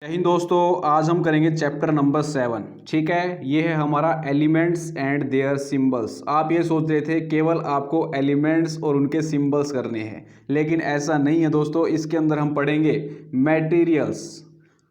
जय हिंद दोस्तों। आज हम करेंगे चैप्टर नंबर 7। ठीक है, ये है हमारा एलिमेंट्स एंड देयर सिंबल्स। आप ये सोच रहे थे केवल आपको एलिमेंट्स और उनके सिंबल्स करने हैं, लेकिन ऐसा नहीं है दोस्तों। इसके अंदर हम पढ़ेंगे materials,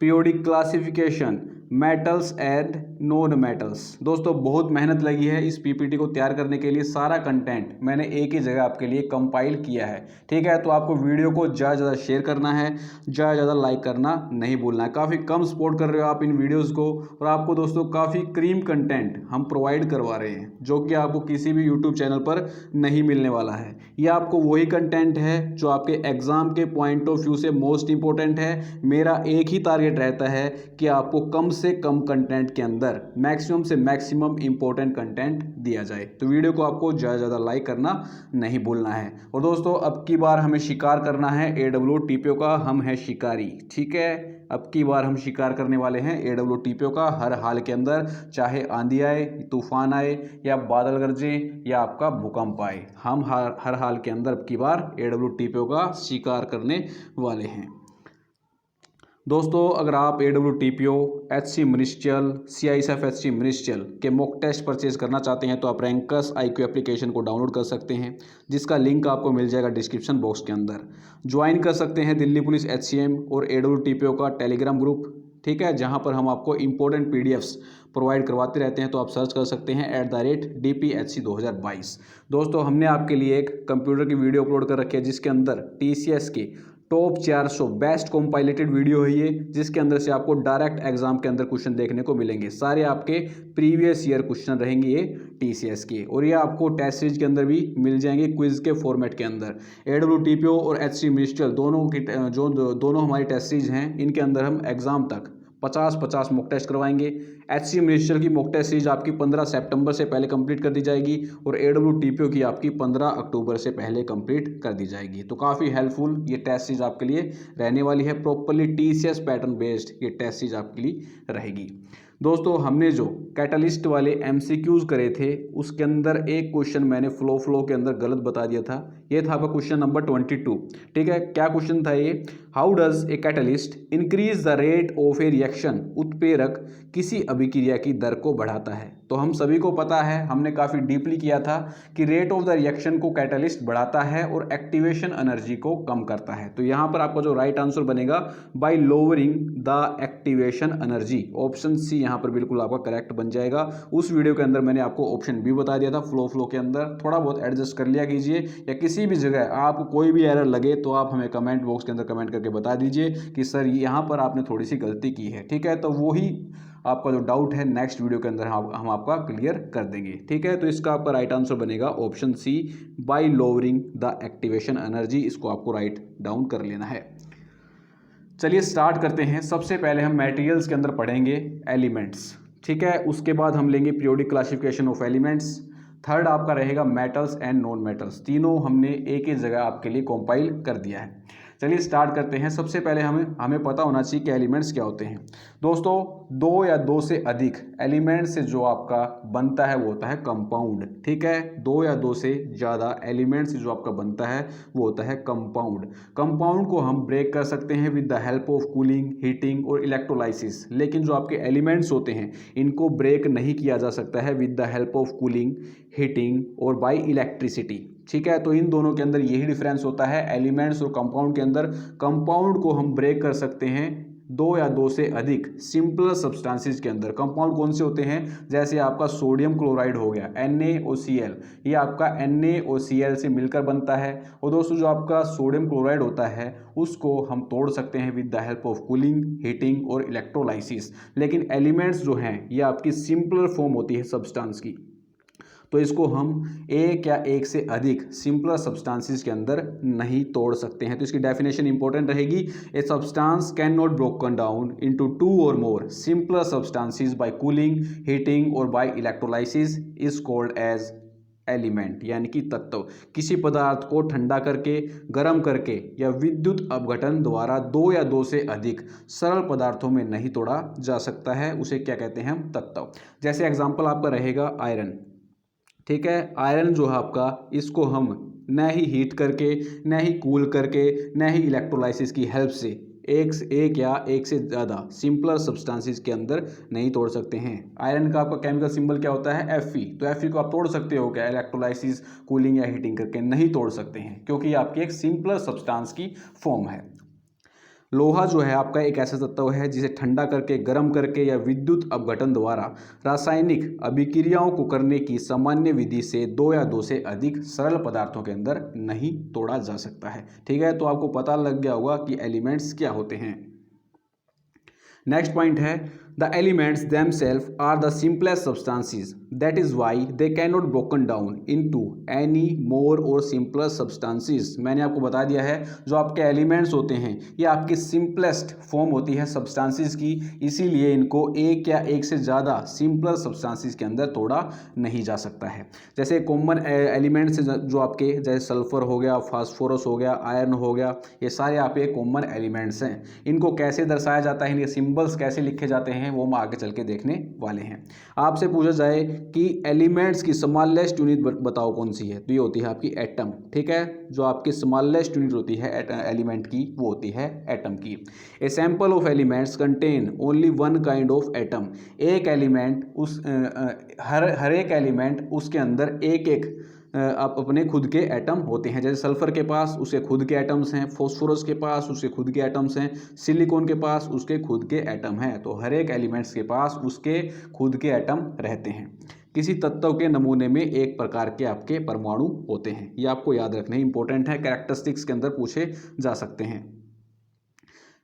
periodic classification, metals and non metals. दोस्तों बहुत मेहनत लगी है इस पीपीटी को तैयार करने के लिए। सारा कंटेंट मैंने एक ही जगह आपके लिए कंपाइल किया है। ठीक है, तो आपको वीडियो को ज़्यादा ज़्यादा शेयर करना है, ज़्यादा ज़्यादा लाइक करना नहीं भूलना है। काफ़ी कम सपोर्ट कर रहे हो आप इन वीडियोज़ को, और आपको दोस्तों काफ़ी क्रीम कंटेंट हम प्रोवाइड करवा रहे हैं जो कि आपको किसी भी यूट्यूब चैनल पर नहीं मिलने वाला है। ये आपको वही कंटेंट है जो आपके एग्ज़ाम के पॉइंट ऑफ व्यू से मोस्ट इंपॉर्टेंट है। मेरा एक ही टारगेट रहता है कि आपको कम से कम कंटेंट के अंदर मैक्सिमम से मैक्सिमम इंपॉर्टेंट कंटेंट दिया जाए। तो वीडियो को आपको ज़्यादा ज़्यादा लाइक करना नहीं भूलना है। और दोस्तों अब की बार हमें शिकार करना है AWTPO का। हम हैं शिकारी। ठीक है, अब की बार हम शिकार करने वाले हैं AWTPO का हर हाल के अंदर, चाहे आंधी आए, तूफान आए, या बादल गरजे, या आपका भूकंप आए। हम हर हाल के अंदर अब की बार AWTPO का शिकार करने वाले हैं। दोस्तों अगर आप AWTPO, HC ministerial, CISF HC ministerial के मॉक टेस्ट परचेज करना चाहते हैं तो आप रैंकस IQ एप्लीकेशन को डाउनलोड कर सकते हैं, जिसका लिंक आपको मिल जाएगा डिस्क्रिप्शन बॉक्स के अंदर। ज्वाइन कर सकते हैं दिल्ली पुलिस HCM और AWTPO का टेलीग्राम ग्रुप। ठीक है, जहां पर हम आपको इंपॉर्टेंट PDFs प्रोवाइड करवाते रहते हैं। तो आप सर्च कर सकते हैं @DPHC 2022। दोस्तों हमने आपके लिए एक कंप्यूटर की वीडियो अपलोड कर रखी है, जिसके अंदर TCS की टॉप 400 बेस्ट कॉम्पाइलेटेड वीडियो है ये, जिसके अंदर से आपको डायरेक्ट एग्जाम के अंदर क्वेश्चन देखने को मिलेंगे। सारे आपके प्रीवियस ईयर क्वेश्चन रहेंगे ये TCS के, और ये आपको टेस्ट सीरीज के अंदर भी मिल जाएंगे क्विज के फॉर्मेट के अंदर। AWTPO और HC मिनिस्ट्रियल दोनों की दोनों हमारी टेस्ट सीरीज हैं, इनके अंदर हम एग्जाम तक 50-50 मॉक टेस्ट करवाएंगे। HC मिनिस्ट्रियल की मॉक टेस्ट सीरीज आपकी 15 सितंबर से पहले कंप्लीट कर दी जाएगी, और AWTPO की आपकी 15 अक्टूबर से पहले कंप्लीट कर दी जाएगी। तो काफ़ी हेल्पफुल ये टेस्ट सीरीज आपके लिए रहने वाली है। प्रॉपरली TCS पैटर्न बेस्ड ये टेस्ट सीरीज आपके लिए रहेगी। दोस्तों हमने जो कैटलिस्ट वाले MCQs करे थे, उसके अंदर एक क्वेश्चन मैंने फ्लो के अंदर गलत बता दिया था। ये था आपका क्वेश्चन नंबर 22। ठीक है, क्या क्वेश्चन था ये? How does a catalyst increase the rate of A reaction? उत्प्रेरक किसी अभिक्रिया की दर को बढ़ाता है। तो हम सभी को पता है, हमने काफ़ी डीपली किया था कि रेट ऑफ द रिएक्शन को कैटलिस्ट बढ़ाता है और एक्टिवेशन एनर्जी को कम करता है। तो यहाँ पर आपका जो राइट आंसर बनेगा by lowering the activation energy. Option C यहाँ पर बिल्कुल आपका करेक्ट बन जाएगा। उस वीडियो के अंदर मैंने आपको ऑप्शन बी बता दिया था। फ्लो के अंदर थोड़ा बहुत एडजस्ट कर लिया कीजिए, या किसी भी जगह आपको कोई भी एरर लगे तो आप हमें कमेंट बॉक्स के अंदर कमेंट करके बता दीजिए कि सर यहाँ पर आपने थोड़ी सी गलती की है। ठीक है, तो वही आपका जो डाउट है नेक्स्ट वीडियो के अंदर हम आपका क्लियर कर देंगे। ठीक है, तो इसका आपका राइट आंसर बनेगा option C, by lowering the activation energy. इसको आपको राइट डाउन कर लेना है। चलिए स्टार्ट करते हैं। सबसे पहले हम मटेरियल्स के अंदर पढ़ेंगे एलिमेंट्स। ठीक है, उसके बाद हम लेंगे periodic classification of elements. Third आपका रहेगा मेटल्स एंड नॉन मेटल्स। तीनों हमने एक ही जगह आपके लिए कंपाइल कर दिया है। चलिए स्टार्ट करते हैं। सबसे पहले हमें पता होना चाहिए कि एलिमेंट्स क्या होते हैं। दोस्तों दो या दो से अधिक एलिमेंट से जो आपका बनता है वो होता है कंपाउंड। ठीक है, दो या दो से ज़्यादा एलिमेंट से जो आपका बनता है वो होता है कंपाउंड। कंपाउंड को हम ब्रेक कर सकते हैं with the help of cooling, heating और इलेक्ट्रोलाइसिस, लेकिन जो आपके एलिमेंट्स होते हैं इनको ब्रेक नहीं किया जा सकता है with the help of cooling, heating और बाय इलेक्ट्रिसिटी। ठीक है, तो इन दोनों के अंदर यही डिफरेंस होता है एलिमेंट्स और कंपाउंड के अंदर। कंपाउंड को हम ब्रेक कर सकते हैं दो या दो से अधिक सिंपल सब्सटेंसेस के अंदर। कंपाउंड कौन से होते हैं? जैसे आपका सोडियम क्लोराइड हो गया NaOCl, ये आपका NaOCl से मिलकर बनता है। और दोस्तों जो आपका सोडियम क्लोराइड होता है उसको हम तोड़ सकते हैं with the help of cooling, heating और इलेक्ट्रोलाइसिस। लेकिन एलिमेंट्स जो हैं ये आपकी सिंपलर फॉर्म होती है सब्सटेंस की, तो इसको हम एक या एक से अधिक सिंपलर सब्सटेंसेस के अंदर नहीं तोड़ सकते हैं। तो इसकी डेफिनेशन इंपॉर्टेंट रहेगी। A substance can not broken down into two और more simpler substances by cooling, heating और by electrolysis is called as element, यानी कि तत्व। किसी पदार्थ को ठंडा करके, गर्म करके या विद्युत अपघटन द्वारा दो या दो से अधिक सरल पदार्थों में नहीं तोड़ा जा सकता है, उसे क्या कहते हैं हम? तत्व। जैसे एग्जांपल आपका रहेगा आयरन। ठीक है, आयरन जो है आपका, इसको हम न ही हीट करके, न ही कूल करके, न ही इलेक्ट्रोलाइसिस की हेल्प से एक या एक से ज़्यादा सिंपलर सब्सटेंसेस के अंदर नहीं तोड़ सकते हैं। आयरन का आपका केमिकल सिंबल क्या होता है? Fe। तो Fe को आप तोड़ सकते हो क्या? इलेक्ट्रोलाइसिस, कूलिंग या हीटिंग करके नहीं तोड़ सकते हैं, क्योंकि ये आपकी एक सिंपलर सब्सटेंस की फॉर्म है। लोहा जो है आपका एक ऐसा तत्व है जिसे ठंडा करके, गर्म करके या विद्युत अपघटन द्वारा रासायनिक अभिक्रियाओं को करने की सामान्य विधि से दो या दो से अधिक सरल पदार्थों के अंदर नहीं तोड़ा जा सकता है। ठीक है, तो आपको पता लग गया होगा कि एलिमेंट्स क्या होते हैं। नेक्स्ट पॉइंट है the elements themselves are the simplest substances, that is why they cannot broken down into any more or simpler substances। मैंने आपको बता दिया है जो आपके एलिमेंट्स होते हैं ये आपकी सिंपलेस्ट फॉर्म होती है सब्सटेंसेस की, इसीलिए इनको एक या एक से ज़्यादा सिंपलर सब्सटेंसेस के अंदर तोड़ा नहीं जा सकता है। जैसे कॉमन एलिमेंट्स जो आपके, जैसे सल्फर हो गया, फास्फोरस हो गया, आयरन हो गया, ये सारे आपके कॉमन एलिमेंट्स हैं। इनको कैसे दर्शाया जाता है, इनके सिंबल्स कैसे लिखे जाते हैं, वो हम आगे चल के देखने वाले हैं। आपसे पूछा जाए कि एलिमेंट्स की स्मॉलेस्ट यूनिट बताओ कौन सी है, तो ये होती है आपकी एटम। ठीक है, जो आपकी स्मॉलेस्ट यूनिट होती है एलिमेंट की वो होती है एटम की। A sample of elements contain only one kind of atom. एक एलिमेंट हर एक एलिमेंट उसके अंदर एक एक आप अपने खुद के एटम होते हैं। जैसे सल्फर के पास उसके खुद के एटम्स हैं, फॉस्फोरस के पास उसके खुद के एटम्स हैं, सिलिकॉन के पास उसके खुद के एटम हैं। तो हर एक एलिमेंट्स के पास उसके खुद के एटम रहते हैं। किसी तत्व के नमूने में एक प्रकार के आपके परमाणु होते हैं, ये आपको याद रखना इंपॉर्टेंट है, कैरेक्टरिस्टिक्स के अंदर पूछे जा सकते हैं।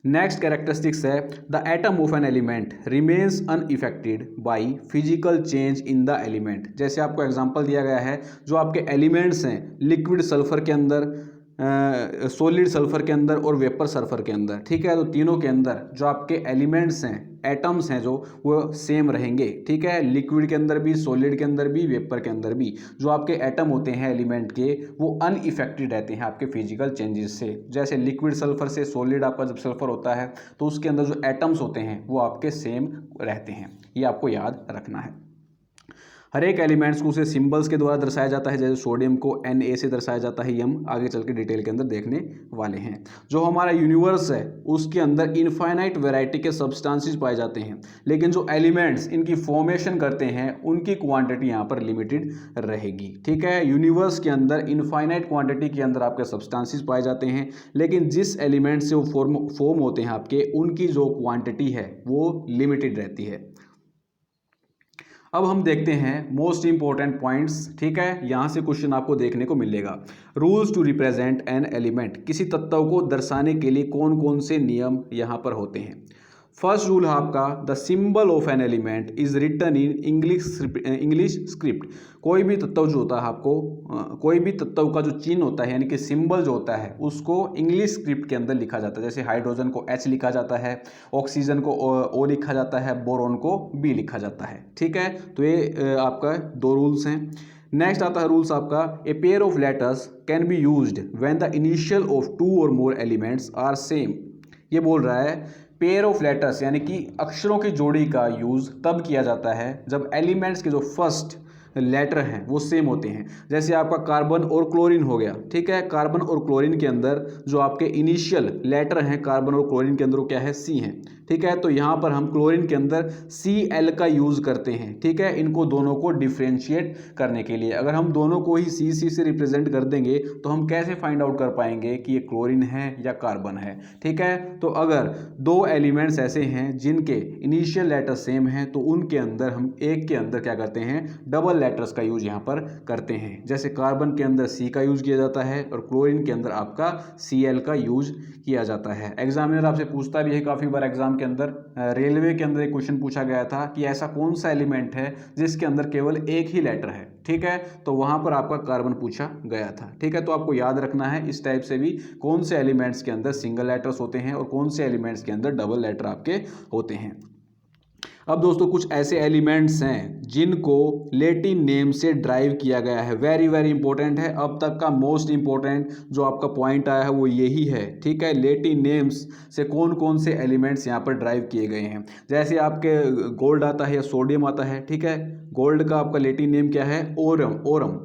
नेक्स्ट कैरेक्टरिस्टिक्स है the atom of an element remains unaffected by physical change in the element. जैसे आपको एग्जांपल दिया गया है, जो आपके एलिमेंट्स हैं लिक्विड सल्फर के अंदर, सॉलिड सल्फर के अंदर और वेपर सल्फर के अंदर, ठीक है, तो तीनों के अंदर जो आपके एलिमेंट्स हैं, एटम्स हैं, जो वो सेम रहेंगे। ठीक है, लिक्विड के अंदर भी, सॉलिड के अंदर भी, वेपर के अंदर भी जो आपके एटम होते हैं एलिमेंट के, वो अनइफेक्टेड रहते हैं आपके फिजिकल चेंजेस से। जैसे लिक्विड सल्फर से सॉलिड आपका जब सल्फर होता है तो उसके अंदर जो एटम्स होते हैं वो आपके सेम रहते हैं, ये आपको याद रखना है। हर एक एलिमेंट्स को उसे सिंबल्स के द्वारा दर्शाया जाता है। जैसे सोडियम को Na से दर्शाया जाता है, ये हम आगे चल के डिटेल के अंदर देखने वाले हैं। जो हमारा यूनिवर्स है उसके अंदर इनफाइनाइट वैरायटी के सब्सटेंसेस पाए जाते हैं, लेकिन जो एलिमेंट्स इनकी फॉर्मेशन करते हैं उनकी क्वांटिटी यहाँ पर लिमिटेड रहेगी। ठीक है, यूनिवर्स के अंदर इनफाइनाइट क्वांटिटी के अंदर आपके सब्सटेंसेस पाए जाते हैं, लेकिन जिस एलिमेंट से वो फॉर्म होते हैं आपके, उनकी जो क्वांटिटी है वो लिमिटेड रहती है। अब हम देखते हैं मोस्ट इंपॉर्टेंट पॉइंट्स। ठीक है, यहां से क्वेश्चन आपको देखने को मिलेगा। Rules to represent an element, किसी तत्व को दर्शाने के लिए कौन कौन से नियम यहां पर होते हैं। फर्स्ट रूल है आपका the symbol of an element is written in English script. कोई भी तत्व जो होता है आपको, कोई भी तत्व का जो चिन्ह होता है यानी कि सिंबल जो होता है उसको इंग्लिश स्क्रिप्ट के अंदर लिखा जाता है। जैसे हाइड्रोजन को H लिखा जाता है, ऑक्सीजन को O लिखा जाता है, बोरॉन को B लिखा जाता है। ठीक है, तो ये आपका दो रूल्स हैं। नेक्स्ट आता है रूल्स आपका a pair of letters can be used when the initial of two और मोर एलिमेंट्स आर सेम। ये बोल रहा है पेयर ऑफ लेटर्स यानी कि अक्षरों की जोड़ी का यूज तब किया जाता है जब एलिमेंट्स के जो फर्स्ट लेटर हैं वो सेम होते हैं। जैसे आपका कार्बन और क्लोरीन हो गया। ठीक है, कार्बन और क्लोरीन के अंदर जो आपके इनिशियल लेटर हैं कार्बन और क्लोरीन के अंदर वो क्या है, C है। ठीक है, तो यहाँ पर हम क्लोरीन के अंदर Cl का यूज़ करते हैं। ठीक है, इनको दोनों को डिफ्रेंशिएट करने के लिए। अगर हम दोनों को ही C से रिप्रेजेंट कर देंगे तो हम कैसे फाइंड आउट कर पाएंगे कि ये क्लोरीन है या कार्बन है। ठीक है, तो अगर दो एलिमेंट्स ऐसे हैं जिनके इनिशियल लेटर सेम हैं तो उनके अंदर हम एक के अंदर क्या करते हैं, डबल लेटर्स का यूज यहाँ पर करते हैं। जैसे कार्बन के अंदर C का यूज किया जाता है और क्लोरीन के अंदर आपका Cl का यूज किया जाता है। एग्जामिनर आपसे पूछता भी है काफ़ी बार एग्जाम के अंदर, रेलवे के अंदर एक क्वेश्चन पूछा गया था कि ऐसा कौन सा एलिमेंट है जिसके अंदर केवल एक ही लेटर है। ठीक है, तो वहां पर आपका कार्बन पूछा गया था। ठीक है, तो आपको याद रखना है इस टाइप से भी कौन से एलिमेंट्स के अंदर सिंगल लेटर्स होते हैं और कौन से एलिमेंट्स के अंदर डबल लेटर आपके होते हैं। अब दोस्तों कुछ ऐसे एलिमेंट्स हैं जिनको लैटिन नेम से ड्राइव किया गया है। वेरी वेरी इंपॉर्टेंट है, अब तक का मोस्ट इंपॉर्टेंट जो आपका पॉइंट आया है वो यही है। ठीक है, लैटिन नेम्स से कौन कौन से एलिमेंट्स यहाँ पर ड्राइव किए गए हैं। जैसे आपके गोल्ड आता है या सोडियम आता है। ठीक है, गोल्ड का आपका लैटिन नेम क्या है, ओरम।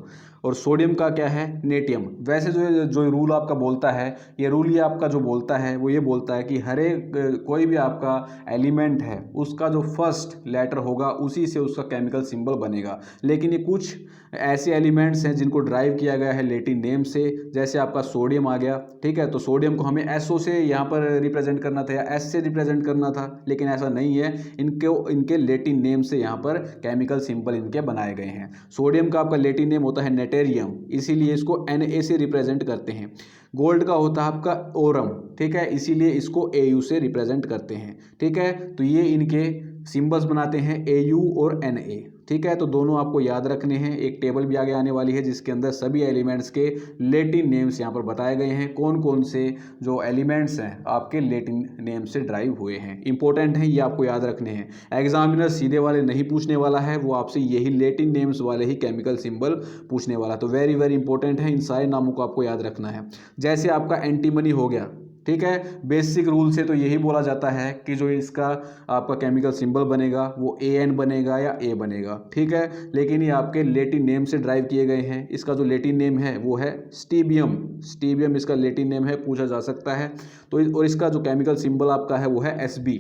और सोडियम का क्या है, नेटियम। वैसे जो जो रूल आपका बोलता है, ये रूल ये आपका जो बोलता है वो ये बोलता है कि हर एक कोई भी आपका एलिमेंट है उसका जो फर्स्ट लेटर होगा उसी से उसका केमिकल सिंबल बनेगा। लेकिन ये कुछ ऐसे एलिमेंट्स हैं जिनको ड्राइव किया गया है लैटिन नेम से, जैसे आपका सोडियम आ गया, ठीक है। तो सोडियम को हमें एसओ से यहाँ पर रिप्रेजेंट करना था या एस से रिप्रेजेंट करना था, लेकिन ऐसा नहीं है। इनके लैटिन नेम से यहाँ पर केमिकल सिंबल इनके बनाए गए हैं। सोडियम का आपका लैटिन नेम होता है नेटेरियम, इसीलिए इसको Na से रिप्रेजेंट करते हैं। गोल्ड का होता है आपका ओरम, ठीक है, इसीलिए इसको Au से रिप्रेजेंट करते हैं, ठीक है। तो ये इनके सिंबल्स बनाते हैं Au और Na, ठीक है। तो दोनों आपको याद रखने हैं। एक टेबल भी आगे आने वाली है जिसके अंदर सभी एलिमेंट्स के लैटिन नेम्स यहाँ पर बताए गए हैं, कौन कौन से जो एलिमेंट्स हैं आपके लैटिन नेम से ड्राइव हुए हैं। इंपॉर्टेंट है, ये आपको याद रखने हैं। एग्जामिनर सीधे वाले नहीं पूछने वाला है, वो आपसे यही लैटिन नेम्स वाले ही केमिकल सिंबल पूछने वाला। तो वेरी वेरी इंपॉर्टेंट है, इन सारे नामों को आपको याद रखना है। जैसे आपका एंटीमनी हो गया, ठीक है। बेसिक रूल से तो यही बोला जाता है कि जो इसका आपका केमिकल सिंबल बनेगा वो AN बनेगा या A बनेगा, ठीक है। लेकिन ये आपके लैटिन नेम से ड्राइव किए गए हैं। इसका जो लैटिन नेम है वो है स्टीबियम, स्टीबियम इसका लैटिन नेम है, पूछा जा सकता है। तो और इसका जो केमिकल सिंबल आपका है वो है Sb।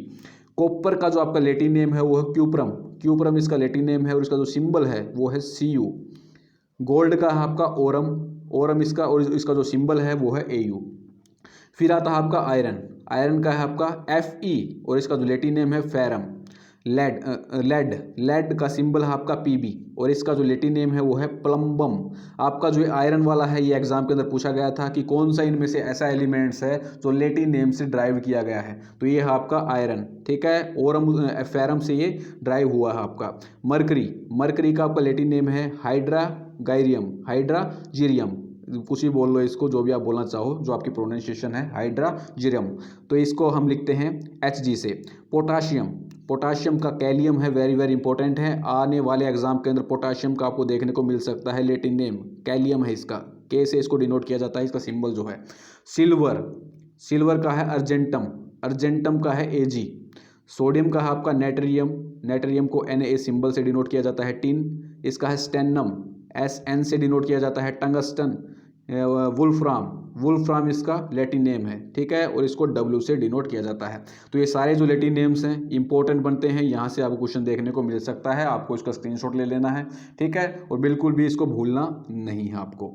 कॉपर का जो आपका लैटिन नेम है वो है क्यूप्रम, क्यूप्रम इसका लैटिन नेम है और इसका जो सिंबल है वो है Cu। गोल्ड का है आपका ओरम, ओरम इसका, और इसका जो सिंबल है वो है Au। फिर आता है आपका आयरन, आयरन का है आपका Fe और इसका जो लैटिन नेम है फेरम। लेड, लेड का सिंबल है आपका Pb और इसका जो लैटिन नेम है वो है प्लम्बम। आपका जो आयरन वाला है ये एग्जाम के अंदर पूछा गया था कि कौन सा इनमें से ऐसा एलिमेंट्स है जो लैटिन नेम से ड्राइव किया गया है, तो ये है आपका आयरन, ठीक है। ओरम फेरम से ये ड्राइव हुआ है आपका। मरकरी, मरकरी का आपका लैटिन नेम है हाइड्रागायरियम, हाइड्राजीरियम, कुछ भी बोल लो इसको, जो भी आप बोलना चाहो, जो आपकी प्रोनाउंसिएशन है, हाइड्राजीरियम। तो इसको हम लिखते हैं Hg से। पोटाशियम, पोटाशियम का कैलियम है, वेरी वेरी इंपॉर्टेंट है। आने वाले एग्जाम के अंदर पोटाशियम का आपको देखने को मिल सकता है लैटिन नेम, कैलियम है इसका, K से इसको डिनोट किया जाता है, इसका सिंबल जो है। सिल्वर, सिल्वर का है अर्जेंटम, अर्जेंटम का है Ag। सोडियम का है आपका नेट्रियम, नेट्रियम को Na सिंबल से डिनोट किया जाता है। टिन, इसका है स्टेनम, Sn से डिनोट किया जाता है। टंगस्टन, वुल्फ्राम, वुल्फ्राम इसका लैटिन नेम है, ठीक है, और इसको W से डिनोट किया जाता है। तो ये सारे जो लैटिन नेम्स हैं इंपॉर्टेंट बनते हैं, यहाँ से आपको क्वेश्चन देखने को मिल सकता है, आपको इसका स्क्रीनशॉट ले लेना है, ठीक है, और बिल्कुल भी इसको भूलना नहीं है आपको।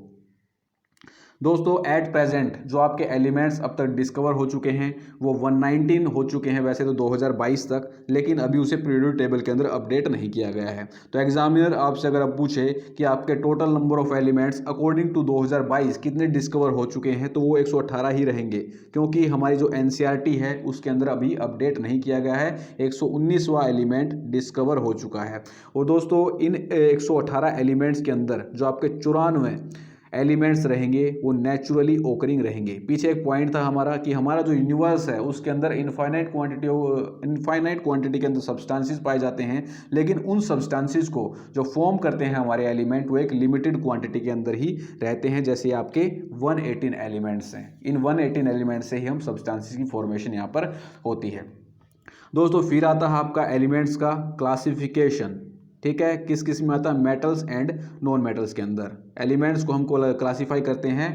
दोस्तों एट प्रेजेंट जो आपके एलिमेंट्स अब तक डिस्कवर हो चुके हैं वो 119 हो चुके हैं वैसे तो 2022 तक, लेकिन अभी उसे पीरियोडिक टेबल के अंदर अपडेट नहीं किया गया है। तो एग्जामिनर आपसे अगर अब पूछे कि आपके total number of elements according to 2022 कितने डिस्कवर हो चुके हैं, तो वो 118 ही रहेंगे, क्योंकि हमारी जो NCERT है उसके अंदर अभी अपडेट नहीं किया गया है। 119वां एलिमेंट डिस्कवर हो चुका है। और दोस्तों इन 118 एलिमेंट्स के अंदर जो आपके 94 एलिमेंट्स रहेंगे वो नेचुरली ओकरिंग रहेंगे। पीछे एक पॉइंट था हमारा कि हमारा जो यूनिवर्स है उसके अंदर इनफाइनाइट क्वांटिटी के अंदर सब्सटेंसेस पाए जाते हैं, लेकिन उन सब्सटेंसेस को जो फॉर्म करते हैं हमारे एलिमेंट वो एक लिमिटेड क्वांटिटी के अंदर ही रहते हैं, जैसे आपके 118 एलिमेंट्स हैं। इन 118 एलिमेंट्स से ही हम सब्सटेंसेस की फॉर्मेशन यहाँ पर होती है। दोस्तों फिर आता है आपका एलिमेंट्स का क्लासिफिकेशन, ठीक है, किस किस में आता है, मेटल्स एंड नॉन मेटल्स के अंदर। एलिमेंट्स को हम क्लासीफाई करते हैं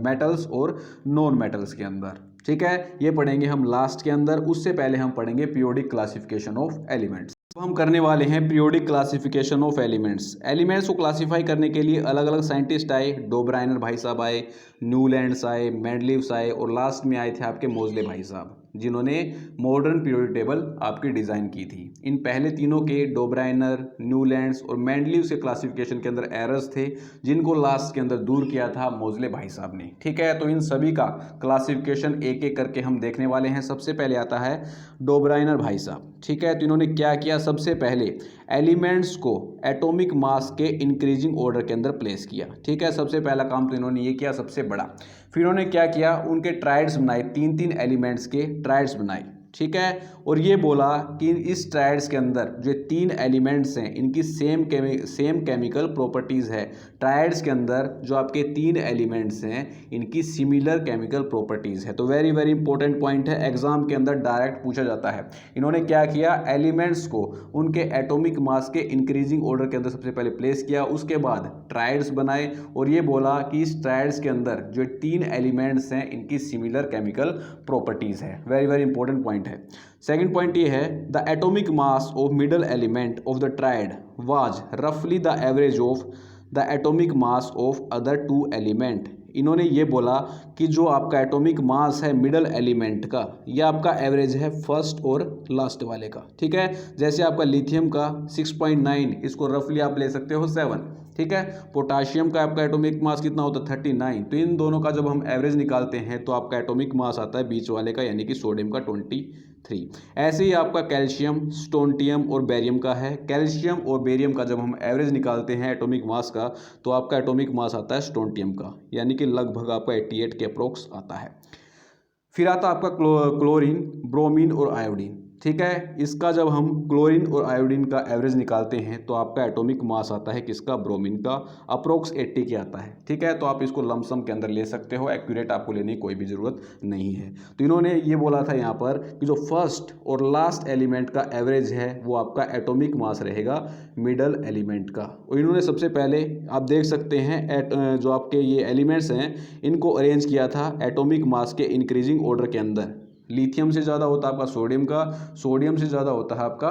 मेटल्स और नॉन मेटल्स के अंदर, ठीक है। ये पढ़ेंगे हम लास्ट के अंदर, उससे पहले हम पढ़ेंगे पीरियोडिक क्लासिफिकेशन ऑफ एलिमेंट्स। तो हम करने वाले हैं periodic classification of elements. Elements को क्लासीफाई करने के लिए अलग अलग साइंटिस्ट आए, डोब्राइनर भाई साहब आए, न्यूलैंड्स आए, मेंडलीव्स आए, और लास्ट में आए थे आपके मोजले भाई साहब, जिन्होंने मॉडर्न पीरियोडिक टेबल आपकी डिज़ाइन की थी। इन पहले तीनों के, डोब्राइनर, न्यूलैंड्स और मेंडलीव्स के क्लासिफिकेशन के अंदर एरर्स थे, जिनको लास्ट के अंदर दूर किया था मोजले भाई साहब ने, ठीक है। तो इन सभी का क्लासिफिकेशन एक एक करके हम देखने वाले हैं। सबसे पहले आता है डोब्राइनर भाई साहब, ठीक है। तो इन्होंने क्या किया, सबसे पहले एलिमेंट्स को एटॉमिक मास के इंक्रीजिंग ऑर्डर के अंदर प्लेस किया, ठीक है। सबसे पहला काम तो इन्होंने ये किया, सबसे बड़ा। फिर उन्होंने क्या किया, उनके ट्राइड्स बनाए, तीन तीन एलिमेंट्स के ट्राइड्स बनाए, ठीक है। और ये बोला कि इस ट्रायड्स के अंदर जो 3 एलिमेंट्स हैं इनकी सेम केमिकल प्रॉपर्टीज़ है। ट्रायड्स के अंदर जो आपके 3 एलिमेंट्स हैं इनकी सिमिलर केमिकल प्रॉपर्टीज़ है। तो वेरी वेरी इंपॉर्टेंट पॉइंट है, एग्जाम के अंदर डायरेक्ट पूछा जाता है। इन्होंने क्या किया, एलिमेंट्स को उनके एटॉमिक मास के इंक्रीजिंग ऑर्डर के अंदर सबसे पहले प्लेस किया, उसके बाद ट्रायड्स बनाए और ये बोला कि इस ट्रायड्स के अंदर जो 3 एलिमेंट्स हैं इनकी सिमिलर केमिकल प्रॉपर्टीज़ है। वेरी वेरी इंपॉर्टेंट पॉइंट है। सेकंड पॉइंट ये है, the atomic mass of middle element of the triad was रफली the average of the atomic mass of other 2 element. इन्होंने ये बोला कि जो आपका एटॉमिक मास है मिडल एलिमेंट का, यह आपका एवरेज है फर्स्ट और लास्ट वाले का। ठीक है, जैसे आपका लिथियम का 6.9, इसको रफली आप ले सकते हो 7। ठीक है, पोटाशियम का आपका एटॉमिक मास कितना होता है 39। तो इन दोनों का जब हम एवरेज निकालते हैं तो आपका एटॉमिक मास आता है बीच वाले का, यानी कि सोडियम का 23। ऐसे ही आपका कैल्शियम, स्टोंटियम और बेरियम का है। कैल्शियम और बेरियम का जब हम एवरेज निकालते हैं एटॉमिक मास का तो आपका एटॉमिक मास आता है स्टोंटियम का, यानी कि लगभग आपका 88 के अप्रोक्स आता है। फिर आता आपका क्लोरीन, ब्रोमीन और आयोडीन। ठीक है, इसका जब हम क्लोरीन और आयोडीन का एवरेज निकालते हैं तो आपका एटॉमिक मास आता है किसका, ब्रोमीन का, अप्रोक्स 80 के आता है। ठीक है, तो आप इसको लमसम के अंदर ले सकते हो, एक्यूरेट आपको लेने की कोई भी ज़रूरत नहीं है। तो इन्होंने ये बोला था यहाँ पर कि जो फर्स्ट और लास्ट एलिमेंट का एवरेज है वो आपका एटॉमिक मास रहेगा मिडल एलिमेंट का। और इन्होंने सबसे पहले आप देख सकते हैं जो आपके ये एलिमेंट्स हैं इनको अरेंज किया था एटॉमिक मास के इंक्रीजिंग ऑर्डर के अंदर। लिथियम से ज़्यादा होता है आपका सोडियम का, सोडियम से ज़्यादा होता है आपका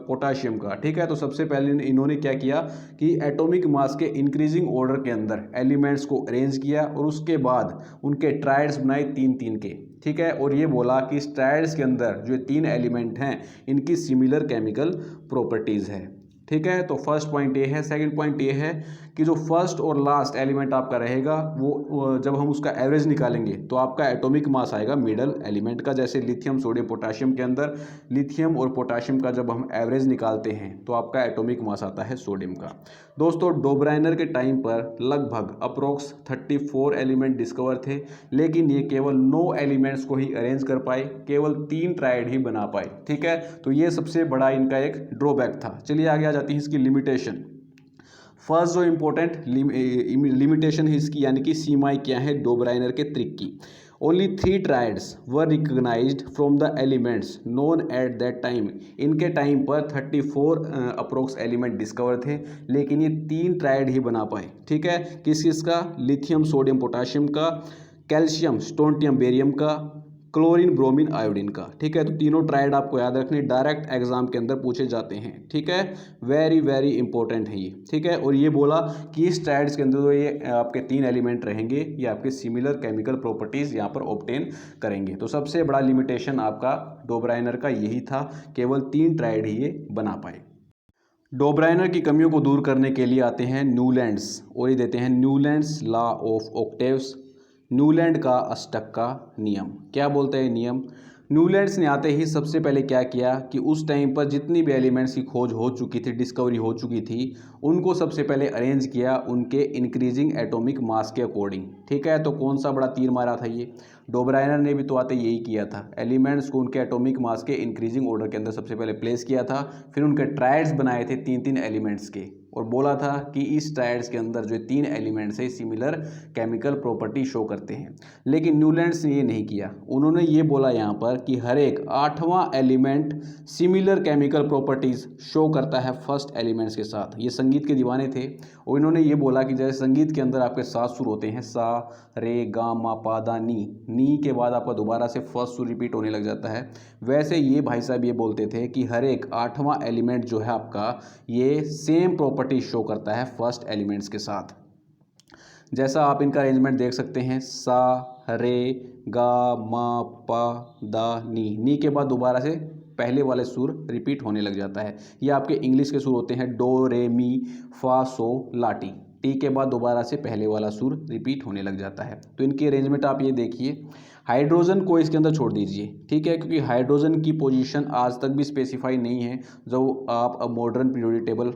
पोटाशियम का। ठीक है, तो सबसे पहले इन्होंने क्या किया कि एटॉमिक मास के इंक्रीजिंग ऑर्डर के अंदर एलिमेंट्स को अरेंज किया और उसके बाद उनके ट्रायड्स बनाए 3-3 के। ठीक है, और ये बोला कि इस ट्रायड्स के अंदर जो 3 एलिमेंट हैं इनकी सिमिलर केमिकल प्रॉपर्टीज़ है। ठीक है, तो फर्स्ट पॉइंट ये है। सेकंड पॉइंट ये है कि जो फर्स्ट और लास्ट एलिमेंट आपका रहेगा वो जब हम उसका एवरेज निकालेंगे तो आपका एटॉमिक मास आएगा मिडल एलिमेंट का। जैसे लिथियम, सोडियम, पोटाशियम के अंदर लिथियम और पोटाशियम का जब हम एवरेज निकालते हैं तो आपका एटॉमिक मास आता है सोडियम का। दोस्तों, डोब्राइनर के टाइम पर लगभग अप्रोक्स 34 एलिमेंट डिस्कवर थे, लेकिन ये केवल 9 एलिमेंट्स को ही अरेंज कर पाए, केवल 3 ट्रायड ही बना पाए। ठीक है, तो ये सबसे बड़ा इनका एक ड्रॉबैक था। चलिए आगे आ जाती है इसकी लिमिटेशन। फर्स्ट जो इम्पोर्टेंट लिमिटेशन है इसकी, यानी कि सीमाएं क्या है डोब्राइनर के ट्रिक की। Only 3 triads were recognized from the elements known at that time. इनके टाइम पर 34 अप्रोक्स एलिमेंट डिस्कवर थे, लेकिन ये 3 ट्रायड ही बना पाए। ठीक है, किस किसका, लिथियम, सोडियम, पोटाशियम का, कैल्शियम, स्टोंटियम, बेरियम का, क्लोरीन, ब्रोमीन, आयोडीन का। ठीक है, तो तीनों ट्रायड आपको याद रखने, डायरेक्ट एग्जाम के अंदर पूछे जाते हैं। ठीक है, वेरी वेरी इंपॉर्टेंट है ये। ठीक है, और ये बोला कि इस ट्रायड्स के अंदर जो ये आपके 3 एलिमेंट रहेंगे ये आपके सिमिलर केमिकल प्रॉपर्टीज यहाँ पर ऑब्टेन करेंगे। तो सबसे बड़ा लिमिटेशन आपका डोब्राइनर का यही था, केवल 3 ट्रायड ही ये बना पाए। डोब्राइनर की कमियों को दूर करने के लिए आते हैं न्यूलैंड्स, और ये देते हैं Newlands law of octaves, Newland का अष्टक का नियम। क्या बोलते हैं नियम, न्यूलैंड्स ने आते ही सबसे पहले क्या किया कि उस टाइम पर जितनी भी एलिमेंट्स की खोज हो चुकी थी, डिस्कवरी हो चुकी थी, उनको सबसे पहले अरेंज किया उनके इंक्रीजिंग एटॉमिक मास के अकॉर्डिंग। ठीक है, तो कौन सा बड़ा तीर मारा था ये, डोब्राइनर ने भी तो आते यही किया था, एलिमेंट्स को उनके एटॉमिक मास के इंक्रीजिंग ऑर्डर के अंदर सबसे पहले प्लेस किया था, फिर उनके ट्रायड्स बनाए थे 3-3 एलिमेंट्स के, और बोला था कि इस ट्रायड्स के अंदर जो 3 एलिमेंट्स है सिमिलर केमिकल प्रॉपर्टी शो करते हैं। लेकिन न्यूलैंड्स ने ये नहीं किया, उन्होंने ये बोला यहाँ पर कि हर एक 8वां element similar chemical properties show करता है फर्स्ट एलिमेंट्स के साथ। ये संगीत के दीवाने थे और इन्होंने ये बोला कि जैसे संगीत के अंदर आपके 7 सुर होते हैं, सा, रे, गा, मा, पा, दा, नी के बाद आपका दोबारा से फर्स्ट सुर रिपीट होने लग जाता है, वैसे ये भाई साहब ये बोलते थे कि हर एक 8वां एलिमेंट जो है आपका ये सेम प्रॉपर्टी शो करता है फर्स्ट एलिमेंट्स के साथ। जैसा आप इनका अरेंजमेंट देख सकते हैं, सा, रे, गा, मा, पा, दा, नी के बाद दोबारा से पहले वाले सुर रिपीट होने लग जाता है। ये आपके इंग्लिश के सुर होते हैं, डो, रे, मी, फा, सो, ला, टी के बाद दोबारा से पहले वाला सुर रिपीट होने लग जाता है। तो इनकी अरेंजमेंट आप ये देखिए, हाइड्रोजन को इसके अंदर छोड़ दीजिए। ठीक है, क्योंकि हाइड्रोजन की पोजीशन आज तक भी स्पेसिफाई नहीं है। जो आप मॉडर्न पीरियोडिक टेबल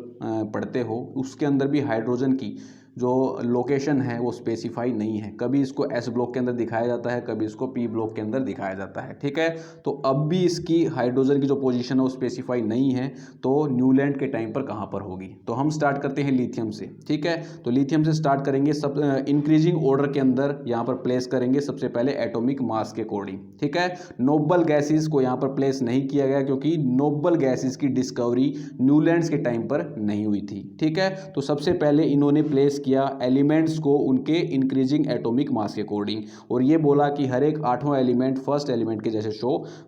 पढ़ते हो उसके अंदर भी हाइड्रोजन की जो लोकेशन है वो स्पेसिफाई नहीं है, कभी इसको एस ब्लॉक के अंदर दिखाया जाता है, कभी इसको पी ब्लॉक के अंदर दिखाया जाता है। ठीक है, तो अब भी इसकी हाइड्रोजन की जो पोजीशन है वो स्पेसिफाई नहीं है, तो न्यूलैंड के टाइम पर कहाँ पर होगी। तो हम स्टार्ट करते हैं लिथियम से। ठीक है, तो लिथियम से स्टार्ट करेंगे, सब इंक्रीजिंग ऑर्डर के अंदर यहाँ पर प्लेस करेंगे सबसे पहले एटॉमिक मास के अकॉर्डिंग। ठीक है, नोबल गैसेस को यहाँ पर प्लेस नहीं किया गया क्योंकि नोबल गैसेस की डिस्कवरी न्यूलैंड्स के टाइम पर नहीं हुई थी। ठीक है, तो सबसे पहले इन्होंने प्लेस किया एलिमेंट्स को उनके इंक्रीजिंग एटॉमिक मास के अकॉर्डिंग, और ये बोला कि हर एक 8वां एलिमेंट फर्स्ट एलिमेंट के जैसे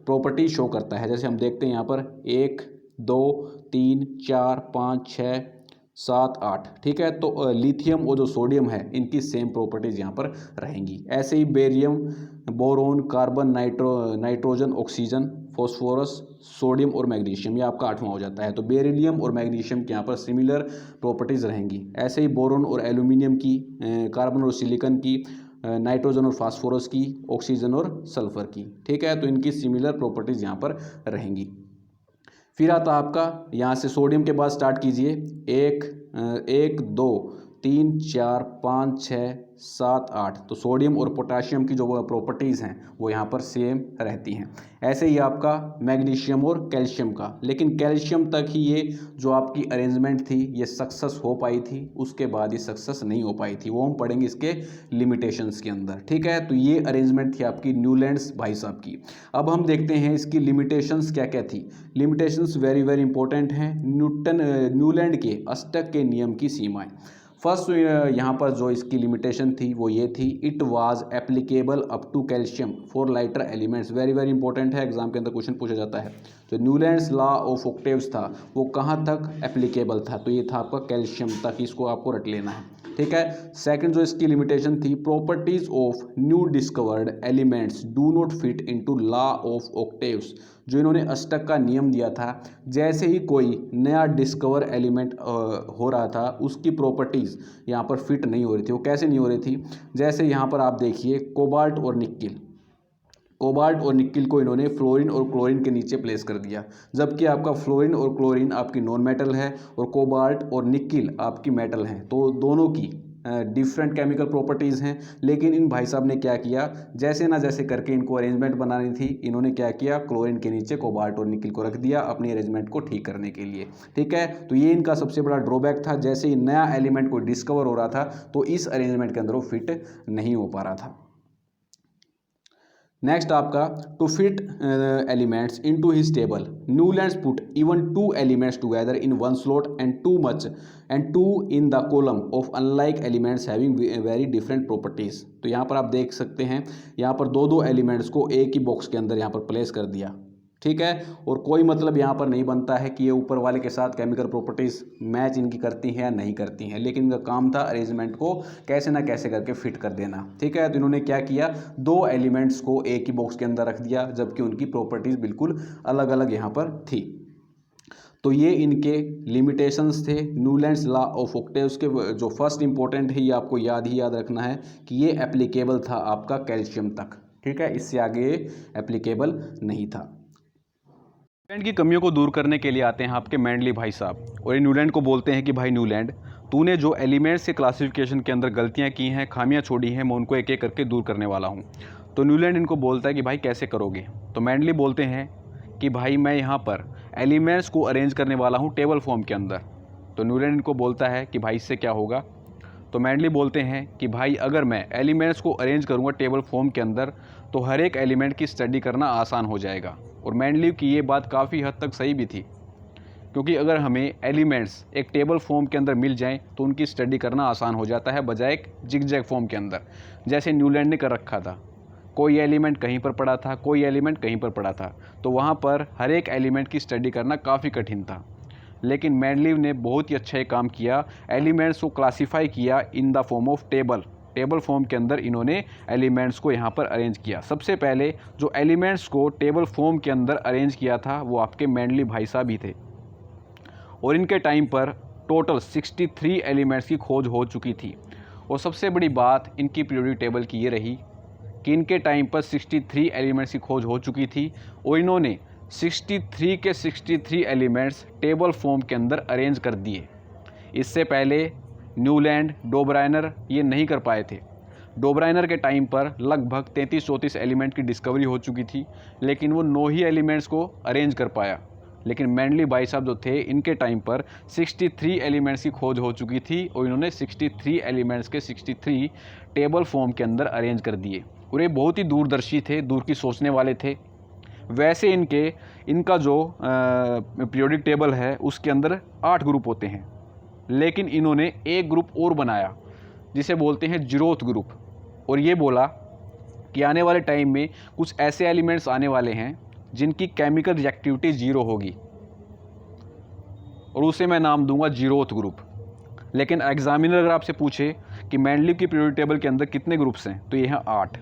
प्रॉपर्टी शो करता है। जैसे हम देखते हैं यहाँ पर 1 2 3 4 5 6 7 8। ठीक है, तो लिथियम और जो सोडियम है इनकी सेम प्रॉपर्टीज यहाँ पर रहेंगी। ऐसे ही barium, boron, carbon, nitrogen, oxygen, phosphorus, sodium और मैग्नीशियम, ये आपका 8वां हो जाता है। तो बेरिलियम और मैग्नीशियम के यहाँ पर सिमिलर प्रॉपर्टीज रहेंगी। ऐसे ही बोरोन और एल्यूमिनियम की, कार्बन और सिलिकॉन की, नाइट्रोजन और फास्फोरस की, ऑक्सीजन और सल्फर की। ठीक है, तो इनकी सिमिलर प्रॉपर्टीज यहाँ पर रहेंगी। फिर आता आपका यहाँ से सोडियम के बाद स्टार्ट कीजिए, 1 2 3 4 5 6 7 8। तो सोडियम और पोटाशियम की जो प्रॉपर्टीज़ हैं वो यहाँ पर सेम रहती हैं। ऐसे ही आपका मैग्नीशियम और कैल्शियम का, लेकिन कैल्शियम तक ही ये जो आपकी अरेंजमेंट थी ये सक्सेस हो पाई थी, उसके बाद ये सक्सेस नहीं हो पाई थी, वो हम पढ़ेंगे इसके लिमिटेशंस के अंदर। ठीक है, तो ये अरेंजमेंट थी आपकी न्यूलैंड्स भाई साहब की। अब हम देखते हैं इसकी लिमिटेशंस क्या क्या थी। लिमिटेशंस वेरी वेरी इंपॉर्टेंट हैं। न्यूलैंड के अष्टक के नियम की सीमाएं। फर्स्ट यहाँ पर जो इसकी लिमिटेशन थी वो ये थी, it was applicable up to calcium for lighter elements. Very very important है, एग्जाम के अंदर क्वेश्चन पूछा जाता है। जो न्यूलैंड्स लॉ ऑफ ऑक्टेव्स था वो कहाँ तक एप्लीकेबल था, तो ये था आपका कैल्शियम तक, इसको आपको रट लेना है। ठीक है, सेकंड जो इसकी लिमिटेशन थी, properties of new discovered elements do not fit into law of octaves. जो इन्होंने अष्टक का नियम दिया था, जैसे ही कोई नया डिस्कवर एलिमेंट हो रहा था उसकी प्रॉपर्टीज़ यहाँ पर फिट नहीं हो रही थी। वो कैसे नहीं हो रही थी, जैसे यहाँ पर आप देखिए कोबाल्ट और निक्किल, कोबाल्ट और निक्किल को इन्होंने फ्लोरीन और क्लोरीन के नीचे प्लेस कर दिया, जबकि आपका फ्लोरीन और क्लोरीन आपकी नॉन मेटल है और कोबाल्ट और निक्किल आपकी मेटल हैं। तो दोनों की डिफरेंट केमिकल प्रॉपर्टीज़ हैं। लेकिन इन भाई साहब ने क्या किया, जैसे ना जैसे करके इनको अरेंजमेंट बनानी थी, इन्होंने क्या किया, क्लोरीन के नीचे कोबाल्ट और निक्किल को रख दिया अपनी अरेंजमेंट को ठीक करने के लिए। ठीक है, तो ये इनका सबसे बड़ा ड्रॉबैक था। जैसे ही नया एलिमेंट को डिस्कवर हो रहा था तो इस अरेंजमेंट के अंदर वो फिट नहीं हो पा रहा था। नेक्स्ट आपका, to fit elements into his table Newlands put even 2 elements together in 1 slot and 2 in the column of unlike elements having very different properties. तो यहाँ पर आप देख सकते हैं, यहाँ पर दो एलिमेंट्स को एक ही बॉक्स के अंदर यहाँ पर प्लेस कर दिया। ठीक है, और कोई मतलब यहाँ पर नहीं बनता है कि ये ऊपर वाले के साथ केमिकल प्रॉपर्टीज़ मैच इनकी करती हैं या नहीं करती हैं, लेकिन इनका काम था अरेंजमेंट को कैसे ना कैसे करके फिट कर देना। ठीक है, तो इन्होंने क्या किया, 2 एलिमेंट्स को एक ही बॉक्स के अंदर रख दिया, जबकि उनकी प्रॉपर्टीज़ बिल्कुल अलग अलग यहाँ पर थी। तो ये इनके लिमिटेशंस थे न्यूलैंड्स लॉ ऑफ ऑक्टेव्स के। जो फर्स्ट इंपॉर्टेंट है ये आपको याद रखना है कि ये एप्लीकेबल था आपका कैल्शियम तक। ठीक है, इससे आगे एप्लीकेबल नहीं था। न्यूलैंड की कमियों को दूर करने के लिए आते हैं आपके मेंडली भाई साहब, और ये न्यूलैंड को बोलते हैं कि भाई न्यूलैंड, तूने जो एलिमेंट्स के क्लासिफिकेशन के अंदर गलतियां की हैं, खामियां छोड़ी हैं, मैं उनको एक एक करके दूर करने वाला हूं। तो न्यूलैंड इनको बोलता है कि भाई कैसे करोगे। तो मेंडली बोलते हैं कि भाई मैं यहाँ पर एलिमेंट्स को अरेंज करने वाला हूँ टेबल फॉर्म के अंदर। तो न्यूलैंड इनको बोलता है कि भाई इससे क्या होगा। तो मेंडली बोलते हैं कि भाई अगर मैं एलिमेंट्स को अरेंज करूँगा टेबल फॉर्म के अंदर तो हर एक एलिमेंट की स्टडी करना आसान हो जाएगा। और मेंडली की ये बात काफ़ी हद तक सही भी थी, क्योंकि अगर हमें एलिमेंट्स एक टेबल फॉर्म के अंदर मिल जाएं तो उनकी स्टडी करना आसान हो जाता है, बजाय एक जिगजैग फॉर्म के अंदर जैसे न्यूलैंड ने कर रखा था। कोई एलिमेंट कहीं पर पड़ा था, कोई एलिमेंट कहीं पर पड़ा था, तो वहाँ पर हर एक एलिमेंट की स्टडी करना काफ़ी कठिन था। लेकिन मेंडलीव ने बहुत ही अच्छा ये काम किया, एलिमेंट्स को क्लासीफाई किया in the form of table form के अंदर इन्होंने एलिमेंट्स को यहाँ पर अरेंज किया। सबसे पहले जो एलिमेंट्स को टेबल फॉर्म के अंदर अरेंज किया था वो आपके मेंडली भाई साहब ही थे, और इनके टाइम पर टोटल 63 एलिमेंट्स की खोज हो चुकी थी। और सबसे बड़ी बात इनकी पीरियोडिक टेबल की ये रही कि इनके टाइम पर 63 एलिमेंट्स की खोज हो चुकी थी, और इन्होंने 63 के 63 एलिमेंट्स टेबल फॉर्म के अंदर अरेंज कर दिए। इससे पहले न्यूलैंड, डोब्राइनर ये नहीं कर पाए थे। डोब्राइनर के टाइम पर लगभग 33-34 एलिमेंट की डिस्कवरी हो चुकी थी, लेकिन वो 9 ही एलिमेंट्स को अरेंज कर पाया। लेकिन मैंडली भाई साहब जो थे, इनके टाइम पर 63 एलिमेंट्स की खोज हो चुकी थी और इन्होंने 63 एलिमेंट्स के 63 टेबल फॉर्म के अंदर अरेंज कर दिए। और ये बहुत ही दूरदर्शी थे, दूर की सोचने वाले थे। वैसे इनका जो पीरियोडिक टेबल है उसके अंदर 8 ग्रुप होते हैं, लेकिन इन्होंने एक ग्रुप और बनाया जिसे बोलते हैं जीरोथ ग्रुप। और ये बोला कि आने वाले टाइम में कुछ ऐसे एलिमेंट्स आने वाले हैं जिनकी केमिकल रिएक्टिविटी 0 होगी और उसे मैं नाम दूंगा जीरोथ ग्रुप। लेकिन एग्जामिनर अगर आपसे पूछे कि मैंडलीव की पीरियोडिक टेबल के अंदर कितने ग्रुप्स हैं, तो ये हैं 8।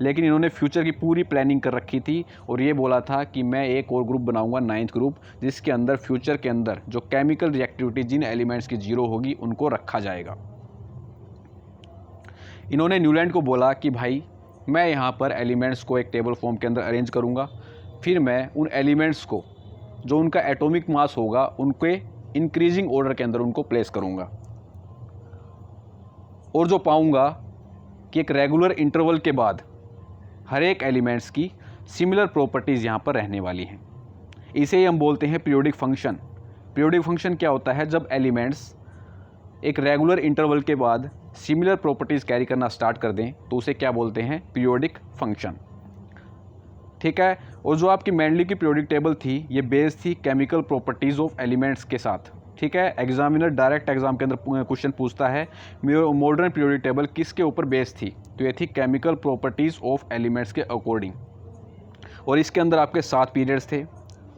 लेकिन इन्होंने फ्यूचर की पूरी प्लानिंग कर रखी थी और ये बोला था कि मैं एक और ग्रुप बनाऊंगा, 9th ग्रुप, जिसके अंदर फ्यूचर के अंदर जो केमिकल रिएक्टिविटी जिन एलिमेंट्स की 0 होगी उनको रखा जाएगा। इन्होंने न्यूलैंड को बोला कि भाई मैं यहाँ पर एलिमेंट्स को एक टेबल फॉर्म के अंदर अरेंज करूँगा, फिर मैं उन एलिमेंट्स को जो उनका एटॉमिक मास होगा उनके इंक्रीजिंग ऑर्डर के अंदर उनको प्लेस करूँगा, और जो पाऊँगा कि एक रेगुलर इंटरवल के बाद हर एक एलिमेंट्स की सिमिलर प्रॉपर्टीज़ यहाँ पर रहने वाली हैं। इसे ही हम बोलते हैं पीरियोडिक फंक्शन। पीरियोडिक फंक्शन क्या होता है? जब एलिमेंट्स एक रेगुलर इंटरवल के बाद सिमिलर प्रॉपर्टीज़ कैरी करना स्टार्ट कर दें तो उसे क्या बोलते हैं? Periodic function. ठीक है। और जो आपकी मैंडलीव की पीरियोडिक टेबल थी ये बेस्ड थी केमिकल प्रॉपर्टीज़ ऑफ एलिमेंट्स के साथ। ठीक है। एग्जामिनर डायरेक्ट एग्जाम के अंदर क्वेश्चन पूछता है मॉडर्न पीरियोडिक टेबल किसके ऊपर बेस्ड थी, तो ये थी केमिकल प्रॉपर्टीज़ ऑफ एलिमेंट्स के अकॉर्डिंग। और इसके अंदर आपके 7 पीरियड्स थे